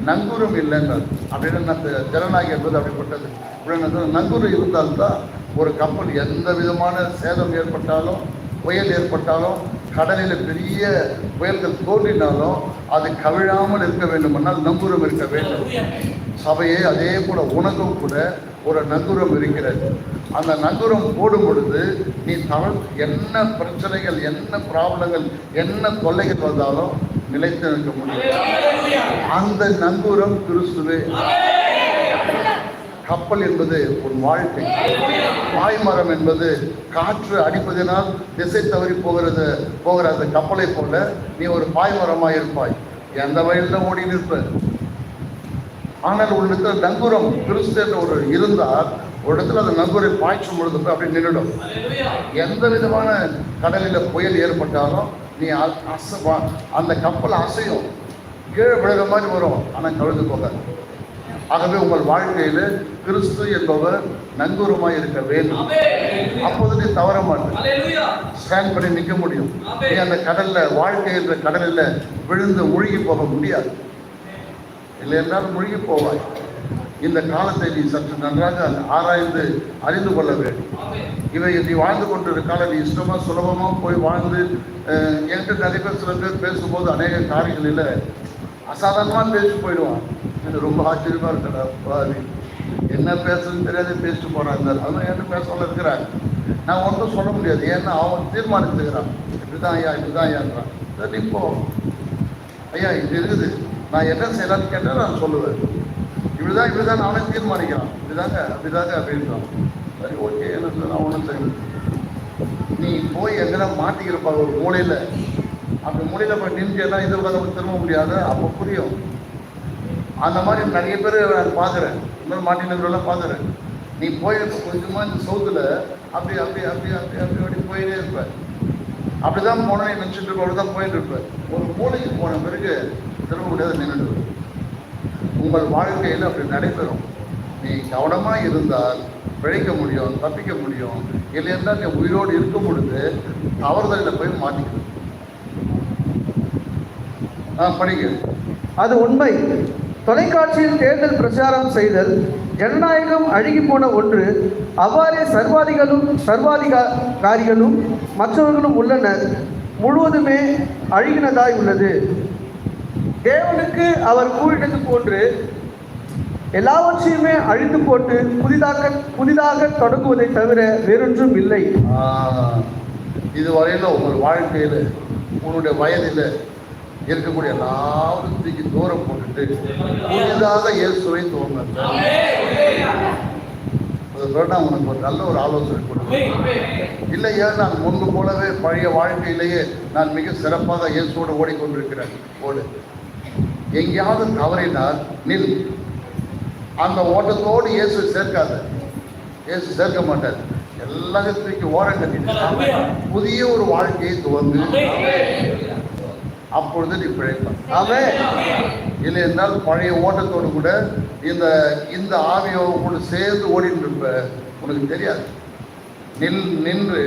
நங்கூரம் இல்லைன்னு அப்படின்னு ஜனநாயகம் என்பது அப்படிப்பட்டது. அப்படின்னு நங்கூரம் இருந்தால்தான் ஒரு கப்பல் எந்த விதமான சேதம் ஏற்பட்டாலும், புயல் ஏற்பட்டாலும், கடலில் பெரிய புயல்கள் தோன்றினாலும் அது கவிழாமல் இருக்க வேண்டுமென்றால் நங்கூரம் இருக்க வேண்டும். சபையே அதே போல உனக்கும் கூட ஒரு நங்கூரம் இருக்கிறது. அந்த நங்கூரம் போடும் பொழுது நீ என்ன பிரச்சனைகள், என்ன ப்ராப்ளங்கள், என்ன தொல்லைகள் வந்தாலும் நிலைத்து நிற்க முடியும். அந்த நங்கூரம் கிறிஸ்துவே. கப்பல் என்பது ஒரு வாழ்க்கை. பாய்மரம் என்பது காற்று அடிப்பதினால் திசை தவறி போகிற அந்த கப்பலை போல நீ ஒரு பாய்மரமாக இருப்பாய். எந்த வழியில் ஓடி நிற்ப. ஆனால் ஒரு இடத்துல நங்கூரம் கிறிஸ்து என்ற ஒரு இருந்தால் ஒரு இடத்துல அந்த நங்கூரை பாய்ச்சும் பொழுது போய் அப்படி நின்றுடும். எந்த விதமான கடலில் புயல் ஏற்பட்டாலும் நீ அந்த கப்பல் அசையும், கீழே விழுகிற மாதிரி வரும், ஆனால் கவிழ்ந்து போகாது. ஆகவே உங்கள் வாழ்க்கையில் கிறிஸ்து என்பவர் நங்கூரமாய் இருக்க வேண்டும். அப்போது நீ தவற மாட்டேன், ஸ்டாண்ட் பண்ணி நிற்க முடியும். நீ அந்த கடலில், வாழ்க்கை என்ற கடலில் விழுந்து மூழ்கி போக முடியாது. இல்லை என்றால் மூழ்கி போவாய். இந்த காலத்தை நீ சற்று நன்றாக ஆராய்ந்து அறிந்து கொள்ள வேண்டும். இவை நீ வாழ்ந்து கொண்டிருக்கால நீ இஷ்டமாக சுலபமாக போய் வாழ்ந்து என்கிட்ட நிறைய பேர் சில பேர் பேசும்போது அநேக காரியங்களில் அசாதாரணமாக பேசி போயிடுவான். எனக்கு ரொம்ப ஆச்சரியமாக இருக்கடா, என்ன பேசுறதுன்னு தெரியாது பேசிட்டு போகிறாங்க. அதெல்லாம் என்கிட்ட பேசல இருக்கிறாங்க. நான் ஒன்றும் சொல்ல முடியாது, ஏன்னா அவன் தீர்மானித்துக்கிறான். இப்படிதான் ஐயா, இப்படிதான் ஐயான்றான். சரி இப்போ ஐயா இது இருக்குது, நான் என்ன செய்யலான்னு கேட்டால் நான் சொல்லுவேன். இப்படிதான் நானே தீர்மானிக்கிறான். அப்படிதாங்க அப்படின்றான். சரி ஓகே, என்ன நான் ஒன்றும் செய்யணும். நீ போய் எங்கன்னா மாட்டிக்கிறப்பா ஒரு மூலையில், அப்படி மூலையில் போய் நின்று இது உலகம் திரும்ப முடியாது. அப்போ புரியும். அந்த மாதிரி நிறைய பேர் நான் பார்க்குறேன், இன்னொரு மாட்டினவர்களெல்லாம் பார்க்குறேன். நீ போய் கொஞ்சமாக இந்த சவுத்தில் அப்படி அப்படி அப்படி அப்படி அப்படி அப்படி போயிட்டே இருப்பேன். அப்படிதான் போனேன் நினச்சிட்டு இருப்பேன், அப்படிதான் போயிட்டு இருப்பேன். ஒரு மூளைக்கு போன பிறகு திரும்ப முடியாது, நின்றுடுவேன். உங்கள் வாழ்க்கையில் அப்படி நடைபெறும். நீ கவனமாக இருந்தால் பிழைக்க முடியும், தப்பிக்க முடியும். இல்லைன்னா நீ உயிரோடு இருக்கும் பொழுது தவறுதலில் போய் மாட்டிக்கணும். படிக்க. அது உண்மை. தொலைக்காட்சியில் தேர்தல் பிரச்சாரம் செய்தல் ஜனநாயகம் அழுகி போன ஒன்று. அவ்வாறே சர்வாதிகாரிகளும் மற்றவர்களும் உள்ளனர். முழுவதுமே அழுகினதாய் உள்ளது. தேவனுக்கு அவர் கூறினது போன்று எல்லாவற்றையுமே அழித்து போட்டு புதிதாக தொடங்குவதை தவிர வேறொன்றும் இல்லை. இதுவரையில் உங்கள் வாழ்க்கையில் உன்னுடைய வயதில் இருக்கக்கூடிய எல்லாரும் தூக்கி தூரம் போட்டுட்டு புதிதாக இயேசுவை துவங்க. நான் உனக்கு ஒரு நல்ல ஒரு ஆலோசனை கொடுக்கிறேன். இல்லையா, நான் முன்பு போலவே பழைய வாழ்க்கையிலேயே நான் மிக சிறப்பாக இயேசுவோடு ஓடிக்கொண்டிருக்கிறேன். ஓடு, எங்கேயாவது தவறினால் நில். அந்த ஓட்டத்தோடு இயேசு சேர்க்காத. இயேசு சேர்க்க மாட்டார். எல்லாத்தையும் தூக்கி ஓரம் கட்டிட்டு புதிய ஒரு வாழ்க்கையை துவங்கு. அப்பொழுது நீ பிழைப்பார். இல்லை என்றால் பழைய ஓட்டத்தோடு கூட இந்த ஆவியோடு கூட சேர்ந்து ஓடிட்டு இருப்ப. உனக்கு தெரியாது. நின்று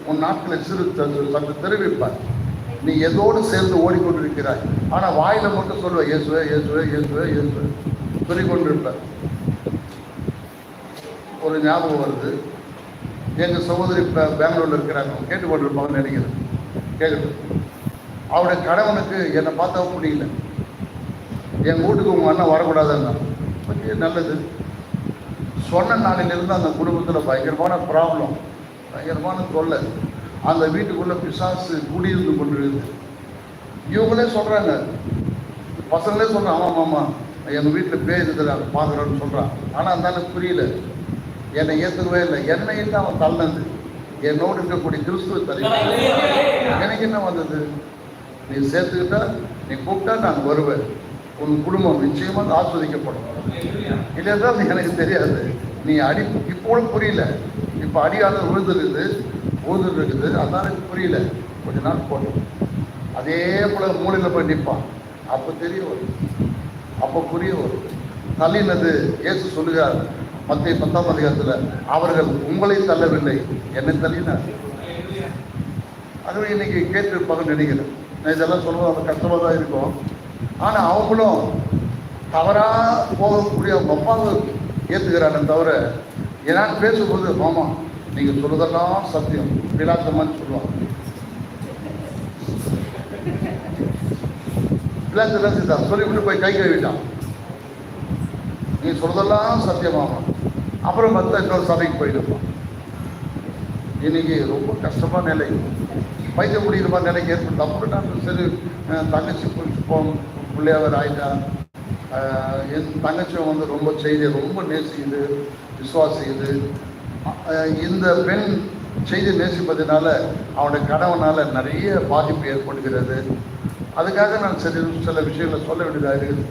உன் நாட்களை சற்று தெரிவிப்பார். நீ எதோடு சேர்ந்து ஓடிக்கொண்டிருக்கிறாய். ஆனால் வாயில மட்டும் சொல்லுவ இயேசுவே இயேசுவே இயேசுவே இயேசுவே சொல்லிக்கொண்டிருப்ப. ஒரு ஞாபகம் வருது. எங்கள் சகோதரி பெங்களூர்ல இருக்கிறாங்க, கேட்டுக்கொண்டிருப்பாங்கன்னு நினைக்கிறேன். கேட்கட்டும். அவருடைய கணவனுக்கு என்னை பார்த்தா பிடிக்கல. என் வீட்டுக்கு உங்கள் அண்ணன் வரக்கூடாதுன்னா நல்லது சொன்ன நாளிலிருந்து அந்த குடும்பத்தில் பயங்கரமான ப்ராப்ளம், பயங்கரமான தொல்லை. அந்த வீட்டுக்குள்ளே பிசாசு குடியிருந்து கொண்டிருக்கு. இவங்களே சொல்கிறாங்க, பசங்களே சொல்கிறான், ஆமாம் ஆமாம் எங்கள் வீட்டில் பேர் இருக்குது அதை பார்க்குறோன்னு சொல்கிறான். ஆனால் அந்த புரியல, என்னை ஏற்றுக்கவே இல்லை. என்னையும் அவன் தள்ளது என்னோடு இருக்கக்கூடிய கிறிஸ்துவ தலைவர். எனக்கு என்ன வந்தது? நீ சேர்த்துக்கிட்டா, நீ கூப்பிட்டா நான் வருவேன். உன் குடும்பம் நிச்சயமாக ஆஸ்வதிக்கப்படும். இல்லைதான் எனக்கு தெரியாது. நீ அடி இப்போவும் புரியல. இப்போ அடியாத ஊழ்ந்துட்டு இருக்குது. அதனால எனக்கு புரியல. கொஞ்ச நாள் போட்டோம். அதே போல மூலையில் போய் நிற்பான். அப்போ தெரிய வரும், அப்போ புரிய வரும். தள்ளினது இயேசு சொல்லுகிறார் மத்திய 10ஆம் அதிகாரத்தில், அவர்கள் உங்களை தள்ளவில்லை, என்னை தள்ளினார். அதுவே இன்னைக்கு கேட்டிருப்பாங்கன்னு நினைக்கிறேன். நான் இதெல்லாம் சொல்லுவோம், அது கஷ்டமாக தான் இருக்கும். ஆனால் அவங்களும் தவறாக போகக்கூடிய அவங்க அப்பாவை ஏற்றுக்கிறானே தவிர, ஏன்னா பேசும்போது மாமா நீங்கள் சொல்றதெல்லாம் சத்தியம் பிலாத்தமான்னு சொல்லுவாங்க. பிலாத்தான் சொல்லிவிட்டு போய் கை கழுவிட்டான். நீ சொல்றதெல்லாம் சத்தியமாகும். அப்புறம் பார்த்தா இன்னொரு சபைக்கு போயிடுவான். இன்னைக்கு ரொம்ப கஷ்டமான நிலை, வைக்க முடியுற மாதிரி நிலைக்கு ஏற்படுது. அப்புறம் நான் சரி தங்கச்சி பிள்ளையாவர் ஆயிட்டா. என் தங்கச்சியும் வந்து ரொம்ப செய்தியை ரொம்ப நேசிக்குது, விசுவாசிக்குது. இந்த பெண் செய்தி நேசிப்பதனால அவனுடைய கணவனால் நிறைய பாதிப்பு ஏற்படுகிறது. அதுக்காக நான் சில விஷயங்களை சொல்ல வேண்டியதாக இருக்குது.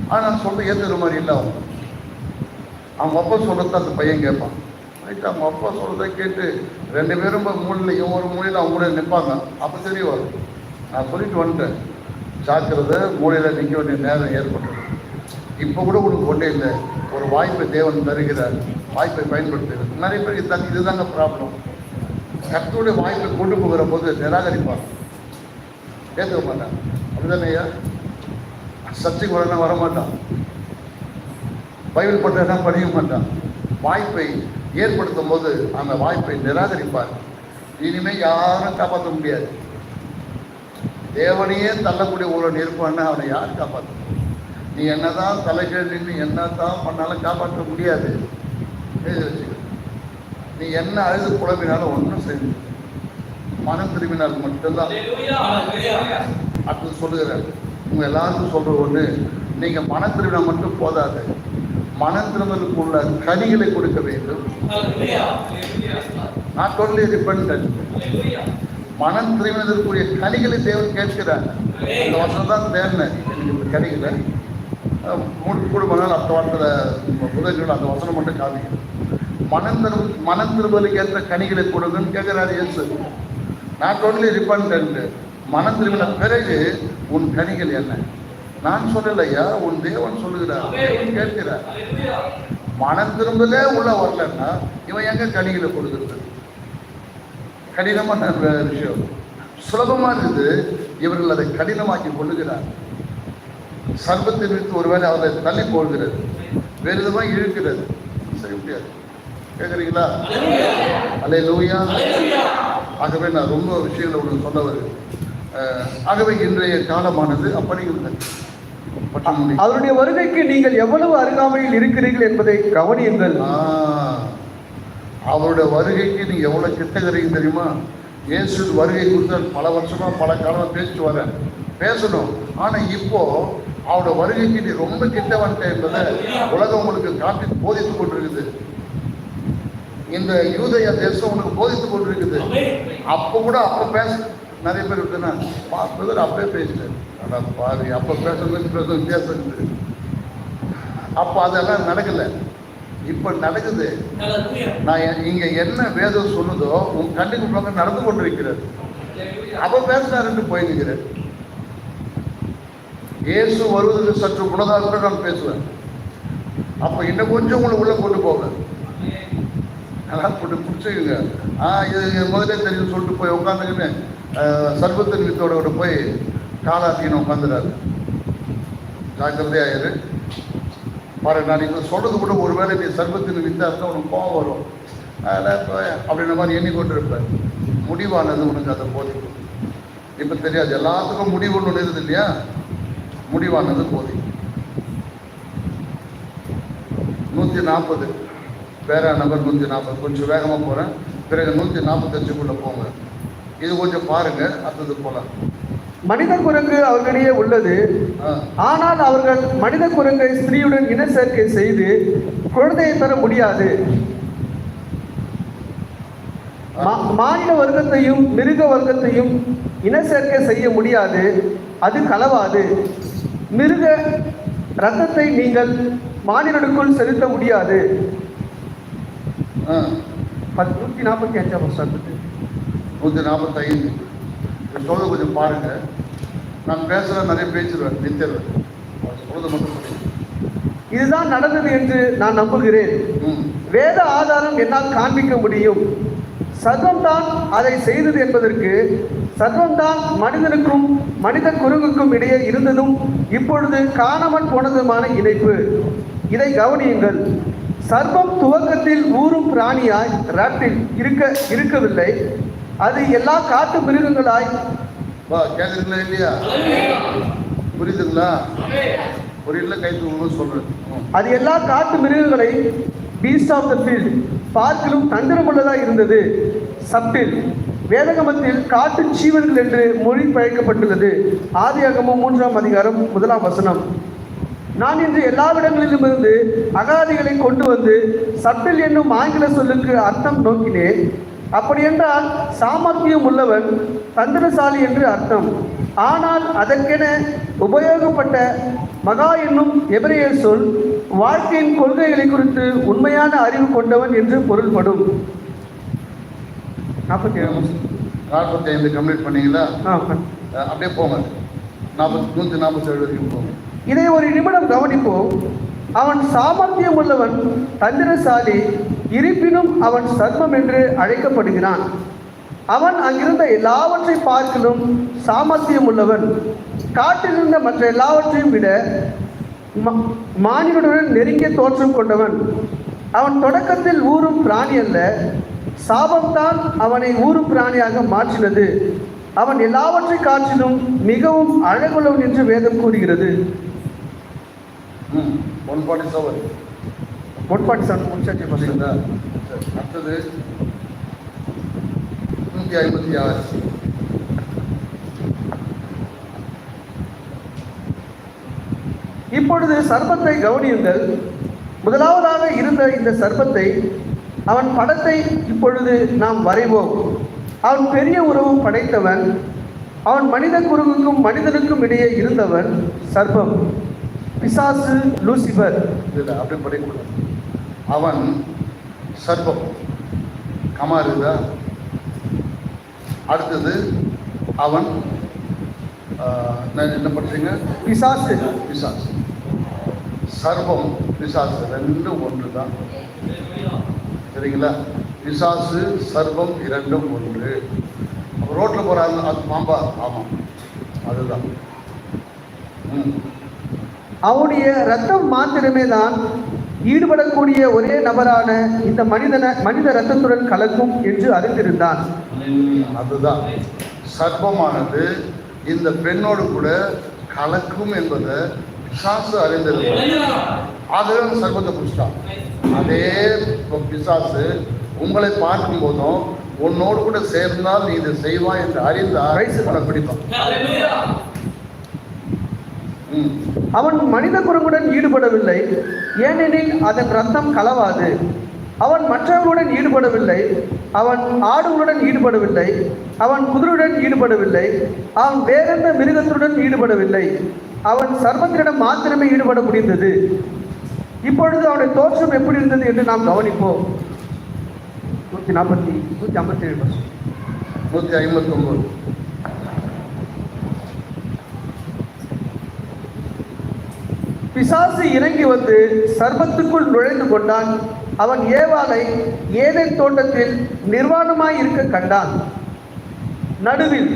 ஆனால் நான் சொல்ல ஏற்றுக்கிற மாதிரி இல்லை. அவங்க அப்பா சொல்கிறத அந்த பையன் கேட்பான். ரைட்டு, அவங்க அப்பா சொல்கிறத கேட்டு 2 பேரும் மூலையில் ஒரு மூலையில் அவங்க மூலையில் நிற்பாங்க. அப்போ தெரிய வரும். நான் சொல்லிட்டு வந்துட்டேன், ஜாக்கிரதை, மூலையில் நிற்க வேண்டிய நேரம் ஏற்பட்டது. இப்போ கூட உனக்கு ஒன்றே இல்லை, ஒரு வாய்ப்பை தேவன் தருகிறார், வாய்ப்பை பயன்படுத்துகிறது. நிறைய பேர் இதுதாங்க ப்ராப்ளம். கர்த்தருடைய வாய்ப்பை கொண்டு போகிற போது நிராகரிப்பாங்க, ஏற்றுக்க மாட்டான். அப்படிதானே ஐயா? சர்ச்சைக்கு உடனே வரமாட்டான், பைபிள் பட்டா படிக்க மாட்டான். வாய்ப்பை ஏற்படுத்தும் போது அந்த வாய்ப்பை நிராகரிப்பார். இனிமேல் யாரும் காப்பாற்ற முடியாது. தேவனையே தள்ளக்கூடிய ஒரு இருப்பான்னா அவனை யாரும் காப்பாற்ற? நீ என்னதான் தலைகீழ் நின்று என்னதான் பண்ணாலும் காப்பாற்ற முடியாது. நீ என்ன அழுது புலம்பினாலும் ஒன்றும் செய்ய, மனம் திரும்பினால் மட்டும்தான். அடுத்து சொல்லுகிறார், உங்க எல்லாருக்கும் சொல்ற ஒண்ணு, நீங்க மனம் திரும்பினா மட்டும் போதாது, மனம் திரும்பலுக்கு உள்ள கனிகளை கொடுக்க வேண்டும். நான் டோட்டலி டிபெண்டன்ட். மனம் திரும்பினதற்குரிய கனிகளை தேவன் கேட்கிறார். இந்த வருஷம் தான் தேர்ந்தேன் எனக்கு இந்த கனிகளை கூடுமானால் அடுத்த வாரத்தில் முதல் அந்த வசனம் மட்டும் காமிக்கும். மனம் திரும்பலுக்கு ஏற்ற கனிகளை கொடுங்கன்னு கேட்கிறார் இயேசு. நாட் ஓன்லி ரிப்பன்டன்ட், மனம் திரும்பின பிறகு உன் கனிகள் என்ன? நான் சொல்லலையா, உன் தேவன் சொல்லுகிறார், தேவன் கேட்கிறார். மனம் திரும்பலே உள்ள வரலன்னா இவன் எங்க கனிகளை கொடுக்குறது? கடினமான விஷயம். சுலபமா இருக்குது, இவர்கள் அதை கடினமாக்கி கொள்ளுகிறார். சர்பத்தை விட்டு ஒருவேளை அவரை தள்ளி போடுகிறது, வேறு விதமாக இழுக்கிறது, செய்ய முடியாது. கேட்குறீங்களா? அல்லேலூயா. ஆகவே நான் ரொம்ப விஷயங்களை உங்களுக்கு சொல்ல வருகிறேன். ஆகவே இன்றைய காலமானது அப்படி இல்லை. பற்றி முடி. அவருடைய வருகைக்கு நீங்கள் எவ்வளவு அருகாமையில் இருக்கிறீர்கள் என்பதை கவனியுங்கள். அவருடைய வருகைக்கு நீங்க எவ்வளவு கிட்டக்கிறீங்க தெரியுமா? இயேசு வருகை குறித்து பல வருஷமா பல காலமா பேசிட்டு வரேன், பேசணும். ஆனா இப்போ அவருடைய வருகைக்கு நீ ரொம்ப கிட்ட வந்துட்ட என்பதை உலகம் உங்களுக்கு காட்டி போதித்துக் கொண்டிருக்குது. இந்த யூதய தேசம் உனக்கு போதித்துக் கொண்டிருக்குது. அப்போ கூட அப்ப பேச நிறைய பேர் விட்டுனா அப்பவே பேசிட்டேன். ஆனா பாரு, அப்ப பேசுறது வித்தியாசம் இருக்குது. அப்ப அதெல்லாம் நடக்கல, இப்ப நடக்குது. நான் இங்க என்ன வேதம் சொல்லுதோ உன் கண்ணுக்கு முன்னாடி நடந்து கொண்டிருக்கிறது. அப்ப பேசினாருன்னு போய் நிற்கிறேன். இயேசு வருவதற்கு சற்று முன்னதாக கூட நான் பேசுவேன். அப்ப இன்னும் கொஞ்சம் உங்களை உள்ள கொண்டு போவேன். அதெல்லாம் போட்டு பிடிச்சிக்குங்க. இது முதலே தெரியும் சொல்லிட்டு போய் உட்காந்துக்கின்னு சர்வத்தின் வித்தோட போய் காலாத்தின்னு உட்காந்துறாரு. ஜாக்கிரதையாயிரு பாரு, நான் இப்போ சொல்றது கூட ஒருவேளை நீ சர்வத்தின் வித்தா இருந்தால் உனக்கு கோவம் வரும். அப்படின்ற மாதிரி எண்ணிக்கொண்டு இருப்பேன். முடிவானது உனக்கு அதை போதிக்கும். இப்போ தெரியாது, எல்லாத்துக்கும் முடிவு ஒன்று இருக்குது இல்லையா? முடிவானது போதி. 140 பேரா நம்பர் 140. கொஞ்சம் வேகமாக போகிறேன், பிறகு 145 போங்க. இது கொஞ்சம் பாருங்க, அடுத்தது போகலாம். மனித குரங்கு அவர்களிடையே உள்ளது, ஆனால் அவர்கள் மனித குரங்கை ஸ்திரீயுடன் இன சேர்க்கை செய்து குழந்தையை பெற முடியாது. மானிட வர்க்கத்தையும் மிருக வர்க்கத்தையும் இன சேர்க்கை செய்ய முடியாது, அது களவாது. மிருக ரத்தத்தை நீங்கள் மானிடனுக்குள் செலுத்த முடியாது. 145 145 சொல்றது கொஞ்சம் பாருங்க. நான் பேசுறேன், நிறைய பேசிடுவேன், நிறுத்திடுவேன். சொல்றது மட்டும் இதுதான் நடந்தது என்று நான் நம்புகிறேன். வேத ஆதாரம் என்னால் காண்பிக்க முடியும். சர்வம்தான் அதை செய்தது என்பதற்கு சர்வம்தான் மனிதனுக்கும் மனித குரங்குக்கும் இடையே இருந்ததும் இப்பொழுது காணாமல் போனதுமான இணைப்பு. இதை கவனியுங்கள். சர்வம் துவக்கத்தில் ஊரும் பிராணியாய் ராட்டில் இருக்கவில்லை. அது எல்லா காட்டு மிருகங்களாய் கேட்குறீங்களா இல்லையா? புரியுதுங்களா? புரியல கை தூக்கணும் சொல்றேன். அது எல்லா காட்டு மிருகங்களை பீஸ்ட் ஆஃப் த ஃபீல்ட் பார்க்கிலும் தந்திரமுள்ளதாக இருந்தது. சப்டில் வேதகமத்தில் காட்டு ஜீவன்கள் என்று மொழி பழக்கப்பட்டுள்ளது. ஆதியாகமம் 3ஆம் அதிகாரம் 1ஆம் வசனம். நான் இன்று எல்லாவிடங்களிலுமிருந்து அகாதிகளை கொண்டு வந்து சப்டில் என்னும் ஆங்கில சொல்லுக்கு அர்த்தம் நோக்கினேன். அப்படியென்றால் சாமர்த்தியம் உள்ளவன், தந்திரசாலி என்று அர்த்தம். ஆனால் அதற்கென உபயோகப்பட்ட மகா என்னும் எபிரேய சொல் வாழ்க்கையின் கொள்கைகளை குறித்து உண்மையான அறிவு கொண்டவன் என்று பொருள்படும். 45 கம்ப்ளீட் பண்ணீங்களா? அப்படியே போங்க, 147 வரைக்கும் போங்க. இதை ஒரு நிமிடம் கவனிப்போம். அவன் சாமர்த்தியம் உள்ளவன், தந்திரசாலி, இருப்பினும் அவன் சர்வம் என்று அழைக்கப்படுகிறான். அவன் அங்கிருந்த எல்லாவற்றை பார்க்கிலும் சாமர்த்தியம் உள்ளவன். காட்டில் இருந்த மற்ற எல்லாவற்றையும் விட மானிடனுடன் நெருங்கிய தோற்றம் கொண்டவன். அவன் தொடக்கத்தில் ஊரும் பிராணி அல்ல, சாபம்தான் அவனை ஊரும் பிராணியாக மாற்றினது. அவன் எல்லாவற்றை காற்றிலும் மிகவும் அழகுள்ளவன் என்று வேதம் கூறுகிறது. 147 முடிச்சாச்சு. பார்த்தீங்களா? அடுத்தது 156. இப்பொழுது சர்ப்பத்தை கவனியுங்கள். முதலாவதாக இருந்த இந்த சர்ப்பத்தை, அவன் படத்தை இப்பொழுது நாம் வரைவோம். அவன் பெரிய உருவம் படைத்தவன். அவன் மனித குரங்குக்கும் மனிதனுக்கும் இடையே இருந்தவன். சர்ப்பம், பிசாசு, லூசிபர். இதில் அப்படி படிக்கூடாது. அவன் சர்ப்பம், கமாருதா. அடுத்தது அவன் என்ன பண்ணுறீங்க? பிசாசு. பிசாசு, சர்ப்பம், பிசாசு ரெண்டும் ஒன்று தான். சரிங்களா? பிசாசு சர்ப்பம் இரண்டும் ஒன்று. ரோட்டில் போகிறாங்க, அது பாம்பா? ஆமாம், அதுதான். அவனுடைய ரத்தம் மாத்திரமே தான் ஈடுபடக்கூடிய ஒரே நபரான இந்த மனித ரத்தத்துடன் கலக்கும் என்று அறிந்திருந்தான். அதுதான் சர்ப்பமானது இந்த பெண்ணோடு கூட கலக்கும் என்பதை பிசாசு அறிந்திருந்தார். ஆகவே அந்த சர்ப்பத்தை பிடிச்சிட்டான். அதே பிசாசு உங்களை பார்க்கும் போதும் உன்னோடு கூட சேர்ந்தால் நீ இதை செய்வாய் என்று அறிந்தால் பிடிப்பான். அவன் மனித குரங்குடன் ஈடுபடவில்லை, ஏனெனில் அதன் ரத்தம் கலவாது. அவன் மற்றவர்களுடன் ஈடுபடவில்லை, அவன் ஆடுகளுடன் ஈடுபடவில்லை, அவன் குதிரையுடன் ஈடுபடவில்லை, அவன் வேறெந்த மிருகத்துடன் ஈடுபடவில்லை. அவன் சர்வத்தினிடம் மாத்திரமே ஈடுபட முடிந்தது. இப்பொழுது அவனுடைய தோற்றம் எப்படி இருந்தது என்று நாம் கவனிப்போம். 157 159. பிசாசு இறங்கி வந்து சர்ப்பத்துக்குள் நுழைந்து கொண்டான். அவன் ஏவாளை ஏதேன் தோட்டத்தில் நிர்வாணமாய் இருக்க கண்டான். நடுவில்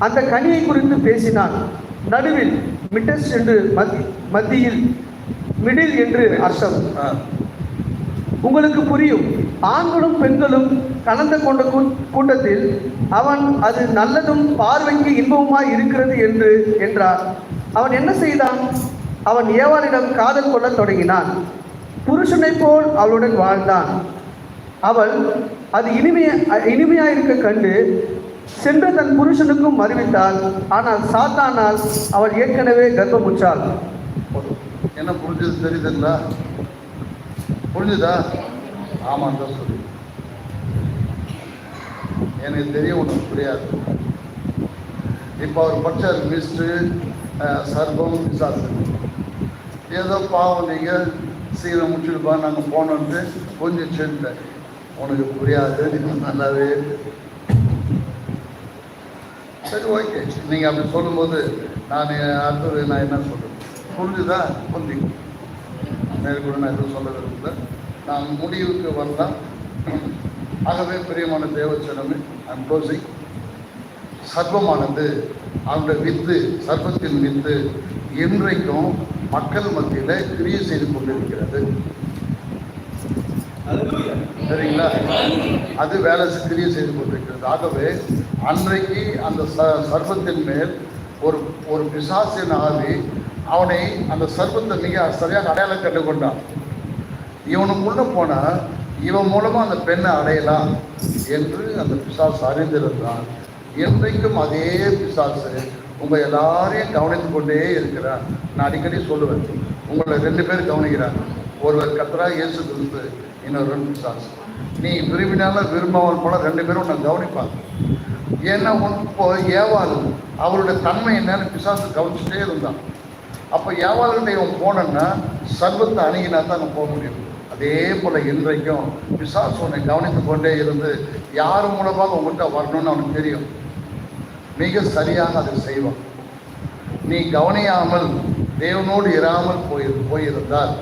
அந்த கனியை குறித்து பேசினான். நடுவில் மிட்டஸ் என்று மத்தியில் மிடில் என்று அர்த்தம். உங்களுக்கு புரியும். ஆண்களும் பெண்களும் கலந்து கொண்ட கூட்டத்தில் அவன் அது நல்லதும் பார்வைக்கு இன்பமுமாய் இருக்கிறது என்றார். அவன் என்ன செய்தான்? அவன் ஏவாளிடம் காதல் கொள்ள தொடங்கினான். புருஷனைப் போல் அவளுடன் வாழ்ந்தான். அவள் அது இனிமையாயிருக்க கண்டு சென்று தன் புருஷனுக்கும் அறிவித்தாள். ஆனால் சாத்தானால் அவள் ஏற்கனவே கர்ப்பமுற்றாள். என்ன புரிஞ்சது தெரியுதுங்களா? புரிஞ்சுதா? ஆமாம் தான் சொல்லு. எனக்கு தெரிய ஒன்றும் புரியாது. இப்போ அவர் பட்சர் மிஸ்டு சர்பம் பிசாசு ஏதோ பாவம் நீங்கள் சீக்கிரம் முடிச்சுடுப்பா நாங்கள் போனோன்ட்டு கொஞ்சம் சென்றேன். உனக்கு புரியாது, நீங்கள் நல்லாவே சரி ஓகே. நீங்கள் அப்படி சொல்லும்போது நான் அடுத்தது நான் என்ன சொல்கிறேன் புரிஞ்சுதா? புரிஞ்சு மேற்கொண்டு நான் எதுவும் சொல்ல விரும்பல. நான் முடிவுக்கு வரலாம். ஆகவே பிரியமான தேவச்சனமே ஐம் க்ளோசிங். சர்ப்பமானது அவனுடைய வித்து, சர்ப்பத்தின் வித்து இன்றைக்கும் மக்கள் மத்தியில் கிரியை செய்து கொண்டிருக்கிறது. சரிங்களா? அது வேலை கிரியை செய்து கொண்டிருக்கிறது. ஆகவே அன்றைக்கு அந்த சர்ப்பத்தின் மேல் ஒரு பிசாசின் ஆவி அவனை அந்த சர்ப்பத்தை மிக சரியாக அடையாளம் கண்டு கொண்டான். இவனுக்குள்ள போனால் இவன் மூலமாக அந்த பெண்ணை அடையலாம் என்று அந்த பிசாசு அறிந்திருந்தான். என்றைக்கும் அதே பிசாசு உங்கள் எல்லாரையும் கவனித்து கொண்டே இருக்கிறான். நான் அடிக்கடி சொல்லுவேன், உங்களை 2 பேர் கவனிக்கிறாங்க. ஒருவர் கர்த்தராகிய இயேசு கிறிஸ்து, இன்னொரு பிசாசு. நீ விரும்பினாலும் விரும்பாமல் போல 2 பேரும் உன்னை கவனிப்பாங்க. ஏன்னா இப்போ ஏவாள் அவருடைய தன்மை என்னன்னு பிசாசு கவனிச்சுட்டே இருந்தான். அப்போ ஏவாள்கிட்ட இவன் போனோன்னா சர்வத்தை அணுகினா தான் அங்கே போக முடியும். அதே போல் இன்றைக்கும் பிசாசு உன்னை கவனித்து கொண்டே இருந்து யார் மூலமாக உங்கள்கிட்ட வரணும்னு அவனுக்கு தெரியும். மிக சரியாக அதை செய்வான். நீ கவனியாமல் தேவனோடு இராமல் போயிருந்தால்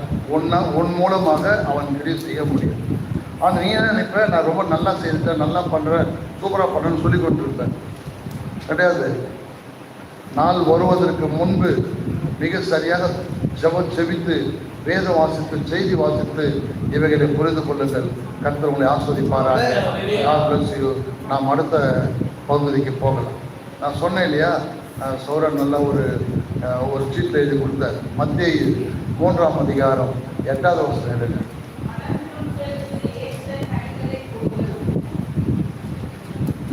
உன் மூலமாக அவன் கிரியை செய்ய முடியும். ஆனால் நீ என்ன நினைப்ப, நான் ரொம்ப நல்லா செய்திருக்கேன், நல்லா பண்ணுறேன், சூப்பராக பண்ணுறேன்னு சொல்லி கொண்டிருப்பேன். கிடையாது. நாள் வருவதற்கு முன்பு மிக சரியாக செபித்து வேதம் வாசித்து செய்தி வாசித்து இவைகளை புரிந்து கொள்ளுங்கள். கர்த்தர் உங்களை ஆஸ்வதிப்பாராக. God bless you. நாம் அடுத்த பகுதிக்கு போகலாம். நான் சொன்னேன் இல்லையா, சௌரன் நல்லா ஒரு சீட்டில் எழுதி கொடுத்தார். மத்தேயு 3ஆம் அதிகாரம் 8வது வசனம் எழுதுங்க.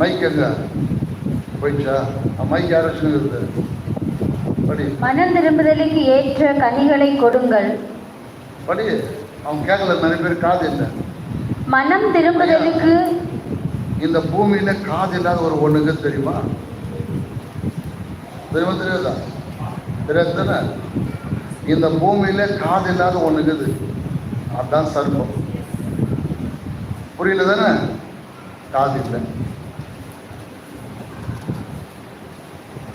மைக் எங்க போயிடுச்சா? மைக் யாராச்சும் இருக்குது? படி. மனம் திரும்புதலுக்கு ஏற்ற கனிகளை கொடுங்கள். படி. அவன் கேட்கல. நிறைய பேர் காது இல்லை. மனம் திரும்புதலுக்கு இந்த பூமியில காது இல்லாத ஒரு ஒண்ணுங்க தெரியுமா? தெரியாதா? தெரியாதுதானே? இந்த பூமியில காது இல்லாத ஒண்ணுங்குது. அதுதான் சர்ப்பம். புரியல தானே? காது இல்லை.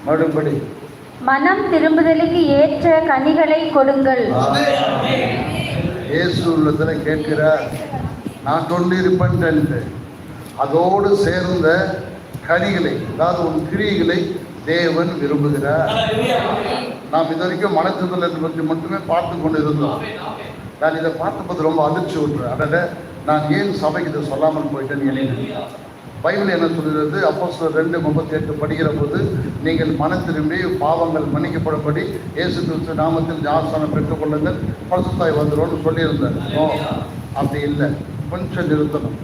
மறுபடி. மனம் திரும்புதலுக்கு ஏற்ற கனிகளை கொடுங்கள். இயேசு உள்ளத்துல கேட்கிறார், நான் கொண்டிருப்பேன். அதோடு சேர்ந்த கனிகளை, அதாவது உன் கிரியைகளை தேவன் விரும்புகிறார். நாம் இது வரைக்கும் மனத்திருந்தலை பற்றி மட்டுமே பார்த்து கொண்டு இருந்தோம். நான் இதை பார்த்தபோது ரொம்ப அதிர்ச்சி விட்டுறேன். அதனால நான் ஏன் சபைக்கு இதை சொல்லாமல் போயிட்டேன்னு பைபிள் என்ன சொல்கிறது? அப்போஸ்தலர் 2:38 படிக்கிற போது, நீங்கள் மனம் திரும்பி பாவங்கள் மன்னிக்கப்படும்படி இயேசு கிறிஸ்து நாமத்தில் ஞானஸ்நானம் பெற்றுக்கொள்ளுங்கள், பரிசுத்தாய் வந்துரும்னு சொல்லியிருந்தார். அப்படி இல்லை, கொஞ்சம் நிறுத்தணும்.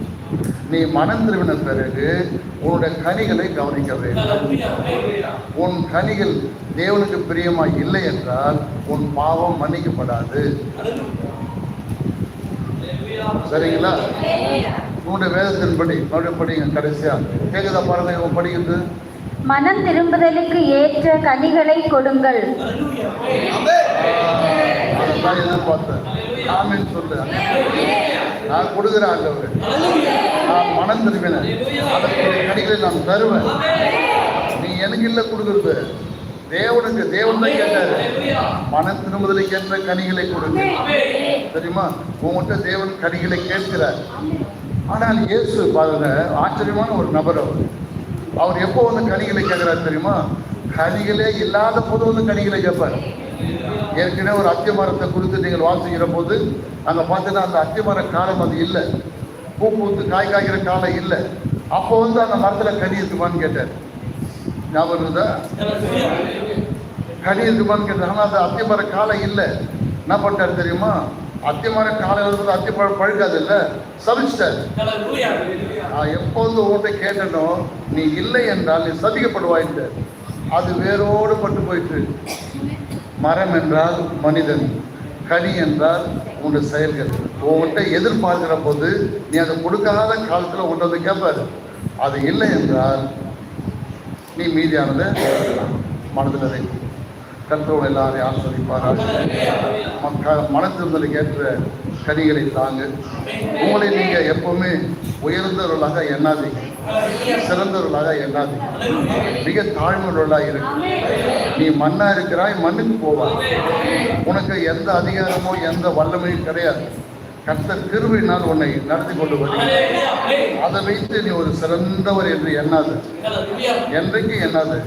நீ மனம் திரும்பின பிறகு உன்னுடைய கனிகளை கவனிக்க வேண்டும். உன் கனிகள் தேவனுக்கு பிரியமா இல்லை என்றால் உன் பாவம் மன்னிக்கப்படாது. சரிங்களா? உன்னுடைய வேதத்தின்படி மறுபடியும் படிங்க. கடைசியா கேக்குதா பாருங்க, இவன் படிக்கிறது. மனம் திரும்புதலுக்கு ஏற்ற கனிகளை கொடுங்கள். அதான் எதிர்பார்த்தேன். ஆமென் சொல்லு. நான் கொடுக்குறேன் ஆண்டவரே, நான் மனம் திரும்பினேன், அதற்கு கனிகளை நான் தருவேன். நீ எனக்கு இல்லை கொடுக்குறது, தேவனுக்கு. தேவன் தான் கேட்டாரு, மனம் திரும்புதலுக்கு ஏற்ற கனிகளை கொடுங்க. தெரியுமா? உங்கள்கிட்ட தேவன் கனிகளை கேட்கிறார். ஆனால் இயேசு பாருங்க, ஆச்சரியமான ஒரு நபர். அவர் எப்போ வந்து கனிகளை கேட்கிறார் தெரியுமா? கனிகளே இல்லாத போது வந்து கனிகளை கேட்பார். ஏற்கனவே ஒரு அத்தி மரத்தை குறித்து நீங்கள் வாசிக்கிற போது அங்கே பார்த்தீங்கன்னா அந்த அத்தி மர காலம் அது இல்லை, பூ பூத்து காய் காய்கிற காலம் இல்லை. அப்போ வந்து அந்த மரத்தில் கனி இருக்குமான்னு கேட்டார். ஞாபகம் இருந்தா? கனி இருக்குமான்னு கேட்டார். ஆனால் அது அத்தி மர காலம் இல்லை. என்ன பண்ணிட்டார் தெரியுமா? அத்தி மர காலம் இருந்து அத்தி பழம் பழுக்காது இல்லை, சபிச்சிட்டார். எப்போது உங்கள்கிட்ட கேட்டனோ நீ இல்லை என்றால் நீ சபிக்கப்படுவாயின்ற. அது வேரோடு பட்டு போயிட்டு. மரம் என்றால் மனிதன், கனி என்றால் உன்னுடைய செயல்கள். உங்கள்கிட்ட எதிர்பார்க்கிற போது நீ அதை கொடுக்காத காலத்தில் உன்னை வந்து கேட்பாரு. அது இல்லை என்றால் நீ மீதியானதை மனதில் வை. கர்த்தரோடு எல்லாரையும் ஆஸ்வதிப்பார்கள். மனத்திருந்தலுக்கு ஏற்ற கனிகளை தாங்க. உங்களை நீங்கள் எப்பவுமே உயர்ந்தவர்களாக எண்ணாதீங்க, சிறந்தவர்களாக எண்ணாதீங்க. மிக தாழ்மையுள்ளவர்களாக இருக்கு. நீ மண்ணா இருக்கிறாய், மண்ணுக்கு போவாய். உனக்கு எந்த அதிகாரமோ எந்த வல்லமையும் கிடையாது. கர்த்தர் கிருபையினால் உன்னை நடத்தி கொண்டு வருகிறார். அதை வைத்து நீ ஒரு சிறந்தவர் என்று எண்ணாது, என்றைக்கு எண்ணாது.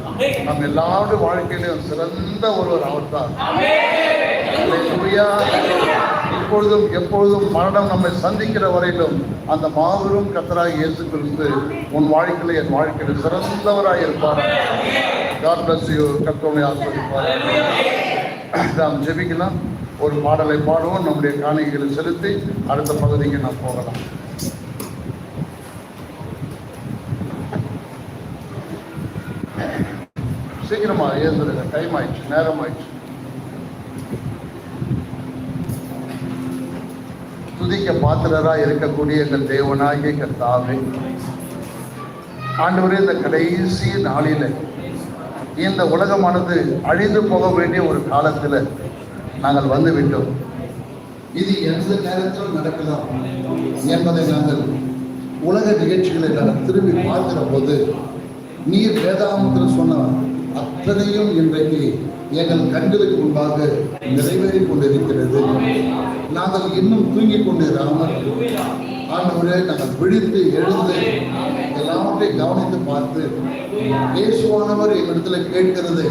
நம் எல்லாருடைய வாழ்க்கையிலும் சிறந்த ஒருவர் அவர் தான். இப்பொழுதும் எப்பொழுதும் மரணம் நம்மை சந்திக்கிற வரையிலும் அந்த மாபெரும் கர்த்தராகிய இயேசு கிறிஸ்து உன் வாழ்க்கையில என் வாழ்க்கையில் சிறந்தவராக இருப்பார். God bless you. கர்த்தரை ஆசீர்வதிப்பார். நாம் ஜெபிக்கலாம். ஒரு பாடலை பாடுவோம், நம்முடைய காணிக்கைகளை செலுத்தி அடுத்த பகுதிக்கு நாம் போகலாம். சீக்கிரமா ஏந்துருங்க, டைம் ஆயிடுச்சு, நேரம் ஆயிடுச்சு. துதிக்க பாத்திரராக இருக்கக்கூடிய எங்கள் தேவனாகிய கர்த்தாவே, ஆண்டவரே, இந்த கடைசி நாளில் இந்த உலகமானது அழிந்து போக வேண்டிய ஒரு காலத்தில் நாங்கள் வந்து விட்டோம். இது எந்த நேரத்தில் நடக்கலாம் என்பதை நாங்கள் உலக நிகழ்ச்சிகளை நாங்கள் திரும்பி பார்க்கிற போது நீர் வேதாகமத்தில் சொன்ன அத்தனையும் இன்றைக்கு எங்கள் கண்களுக்கு முன்பாக நிறைவேறி கொண்டிருக்கிறது. நாங்கள் இன்னும் தூங்கிக் கொண்டிராமல் ஆண்டவரே, நாங்கள் விழித்து எழுந்து எல்லாவற்றையும் கவனித்து பார்த்து இயேசுவானவர் எங்களிடத்தில் கேட்கிறது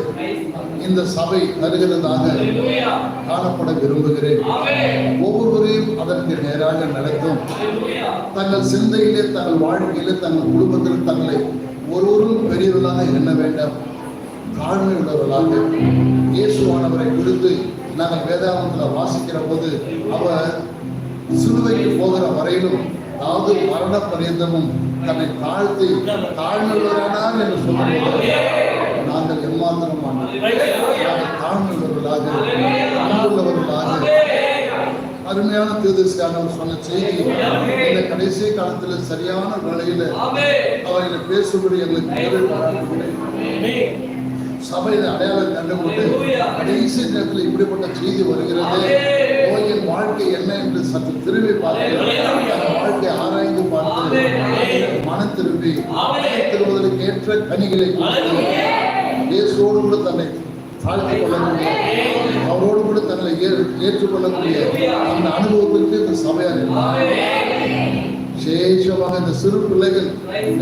இந்த சபை தருகிறதாக காணப்பட விரும்புகிறேன். ஒவ்வொருவரையும் அதற்கு நேராக நடத்தும். தங்கள் சிந்தையிலே, தங்கள் வாழ்க்கையிலே, தங்கள் குடும்பத்தில் தங்களை ஒருவரும் பெரியவர்களாக எண்ண வேண்டாம். தாழ்மை உள்ளவர்களாக இயேசுவானவரை குறித்து நாங்கள் வேதாகமத்தில் வாசிக்கிற போது அவர் சிலுவைக்கு போகிற வரையிலும், அதாவது மரண பரியந்தமும் தன்னை தாழ்த்தி தாழ்மையுள்ளவரானார் என்று சொல்லும்போது நாங்கள் எம்மாத்திரமான நாங்கள் தாழ்மையுள்ளவர்களாக, அன்புள்ளவர்களாக. அருமையான தீர்க்கதரிசியானவர் சொன்ன செய்தி இந்த கடைசி காலத்தில் சரியான வேளையில் அவர்களை பேசும்படி எங்களுக்கு சபையில் அடையாளம் கண்டுகொண்டு கடைசி நேரத்தில் இப்படிப்பட்ட செய்தி வருகிறது. நோயின் வாழ்க்கை என்ன என்று சற்று திரும்பி பார்த்து வாழ்க்கை ஆராய்ந்து பார்த்து மனம் திரும்பி திரும்புவதற்கு ஏற்ற கனிகளை இயேசுவோடு கூட தன்னை தாழ்த்திக் கொள்ளக்கூடிய, அவரோடு கூட தன்னை ஏற்றுக்கொள்ளக்கூடிய அந்த அனுபவத்திற்கு இந்த சபையார் விசேஷமாக இந்த சிறு பிள்ளைகள்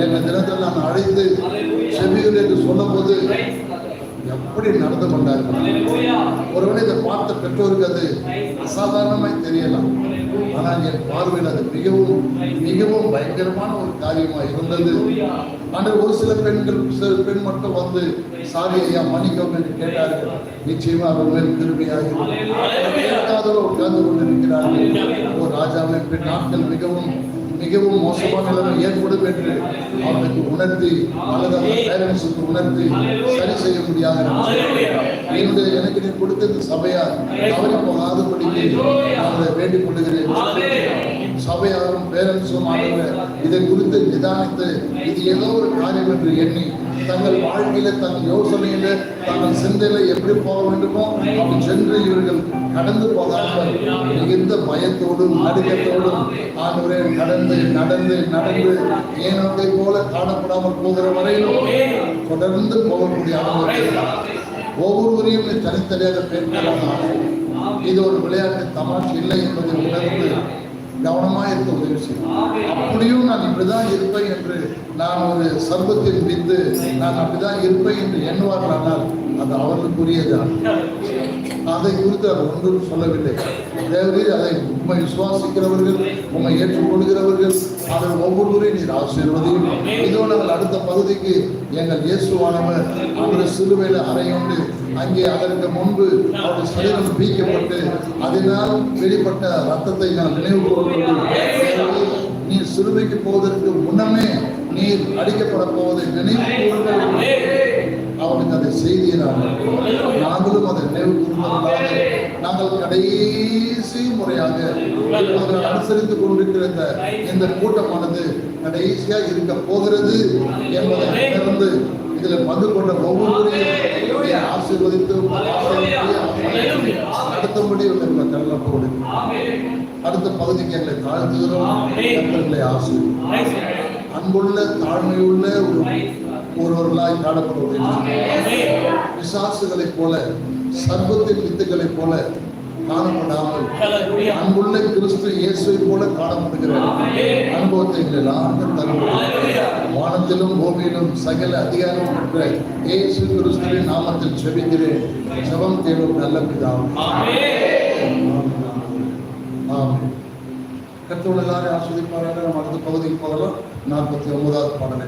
எங்கள் தினத்தில் நான் அழைத்து செவிகள் என்று சொல்லும் போது எப்படி நடந்து கொண்டார்கள். ஒருவேளை இதை பார்த்த பெற்றோருக்கு அது அசாதாரணமாய் தெரியலாம். ஆனால் என் பார்வையில் அது மிகவும் மிகவும் பயங்கரமான ஒரு காரியமாக இருந்தது. ஆனால் ஒரு சில பெண் மட்டும் வந்து சாரி ஐயா மன்னிக்கவும் என்று கேட்டார்கள். நிச்சயமா அவர் மேல் கிருபையாக கேட்காதவர்கள் உட்கார்ந்து கொண்டிருக்கிறார்கள். ஒரு ராஜாவின் பின் நாட்கள் மிகவும் மிகவும் மோசமான நிலைமை ஏற்படும் என்று அவனுக்கு உணர்த்தி அல்லது அந்த பேரண்ட்ஸுக்கு உணர்த்தி சரி செய்ய முடியாது. எனக்கு நீ கொடுத்த இந்த சபையார் தவறி போகாதபடிக்கு அவரை வேண்டிக் கொள்ளுகிறேன். சபையாரும் பேரண்ட்ஸும் இதை குறித்து நிதானித்து இது ஏதோ ஒரு காரியம் என்று எண்ணி தங்கள் வாழ்க்கையில தங்கள் யோசனையில தங்கள் சிந்தையில எப்படி போக வேண்டுமோ அப்படி சென்று இவர்கள் கடந்து போகாமல் மிகுந்த பயத்தோடும் நடுக்கத்தோடும் ஆண்டவரே நடந்து நடந்து நடந்து ஏனத்தை போல காணப்படாமல் போகிற வரையிலும் தொடர்ந்து போகக்கூடிய அனுபவம் ஒவ்வொருவரையும் தனித்தனியாக பேர்க்கலாம். இது ஒரு விளையாட்டு தமாஷ் இல்லை என்பதை உணர்ந்து கவனமாக இருக்க உதவி செய்யும். அப்படியும் நான் இப்படிதான் இருப்பேன் என்று நான் ஒரு சர்வத்தில் வித்து நான் அப்படிதான் இருப்பேன் என்று எண்ணுவார்களானால் அது அவர்களுக்குரியதான். அதை குறித்து அவர் ஒன்றும் சொல்லவில்லை. தேவரீர் அதை உண்மை விசுவாசிக்கிறவர்கள் உண்மை ஏற்றுக்கொள்கிறவர்கள் அவர்கள் ஒவ்வொருவரையும் நீர் ஆசீர்வதியும். இதோ நாங்கள் அடுத்த பகுதிக்கு எங்கள் இயேசுவானவர் அவர் சிலுவையில் அறையுண்டு அங்கே அதற்கு முன்பு அவருடைய சரீரம் பீக்கப்பட்டு அதனால் வெளிப்பட்ட ரத்தத்தை நான் நினைவு கூறுவது. நீர் சிலுவைக்கு போவதற்கு முன்னமே நீர் அடிக்கப்பட போவதை நினைவு கூறுங்கள். அவனுக்கு அதை செய்தியினார்கள். நாங்களும் அதை நினைவு கூறுவதாக நாங்கள் கடைசி முறையாக அனுசரித்துக் கொண்டிருக்கிற இந்த கூட்டமானது கடைசியாக இருக்க போகிறது என்பதை உணர்ந்து இதில் பங்கு கொண்ட ஒவ்வொருவரையும் ஆசீர்வதித்து நடத்தும்படி உள்ள கல்லப்போடு அடுத்த பகுதிக்கு எங்களை தாழ்த்துகிறோம். எங்களை ஆசீர்வதிக்கிறோம். அன்புள்ள தாழ்மையுள்ள ஒருவர்களாய் காணப்படுவதை பிசாசுகளைப் போல சர்வத்தின் வித்துக்களைப் போல காணப்படாமல் அன்புள்ள கிறிஸ்து இயேசுவை போல காணப்படுகிற அனுபவத்தை எல்லாருக்கும் தருவோம். வானத்திலும் பூமியிலும் சகல அதிகாரம் பெற்ற இயேசு கிறிஸ்துவின் நாமத்தில் செபிக்கிறேன். ஜெபம் கேளும் நல்ல பிதாவே. கர்த்தர் எல்லாரையும் ஆசீர்வதிப்பாராக. நம்ம அடுத்த பகுதிக்கு போகலாம். 49வது பாடலை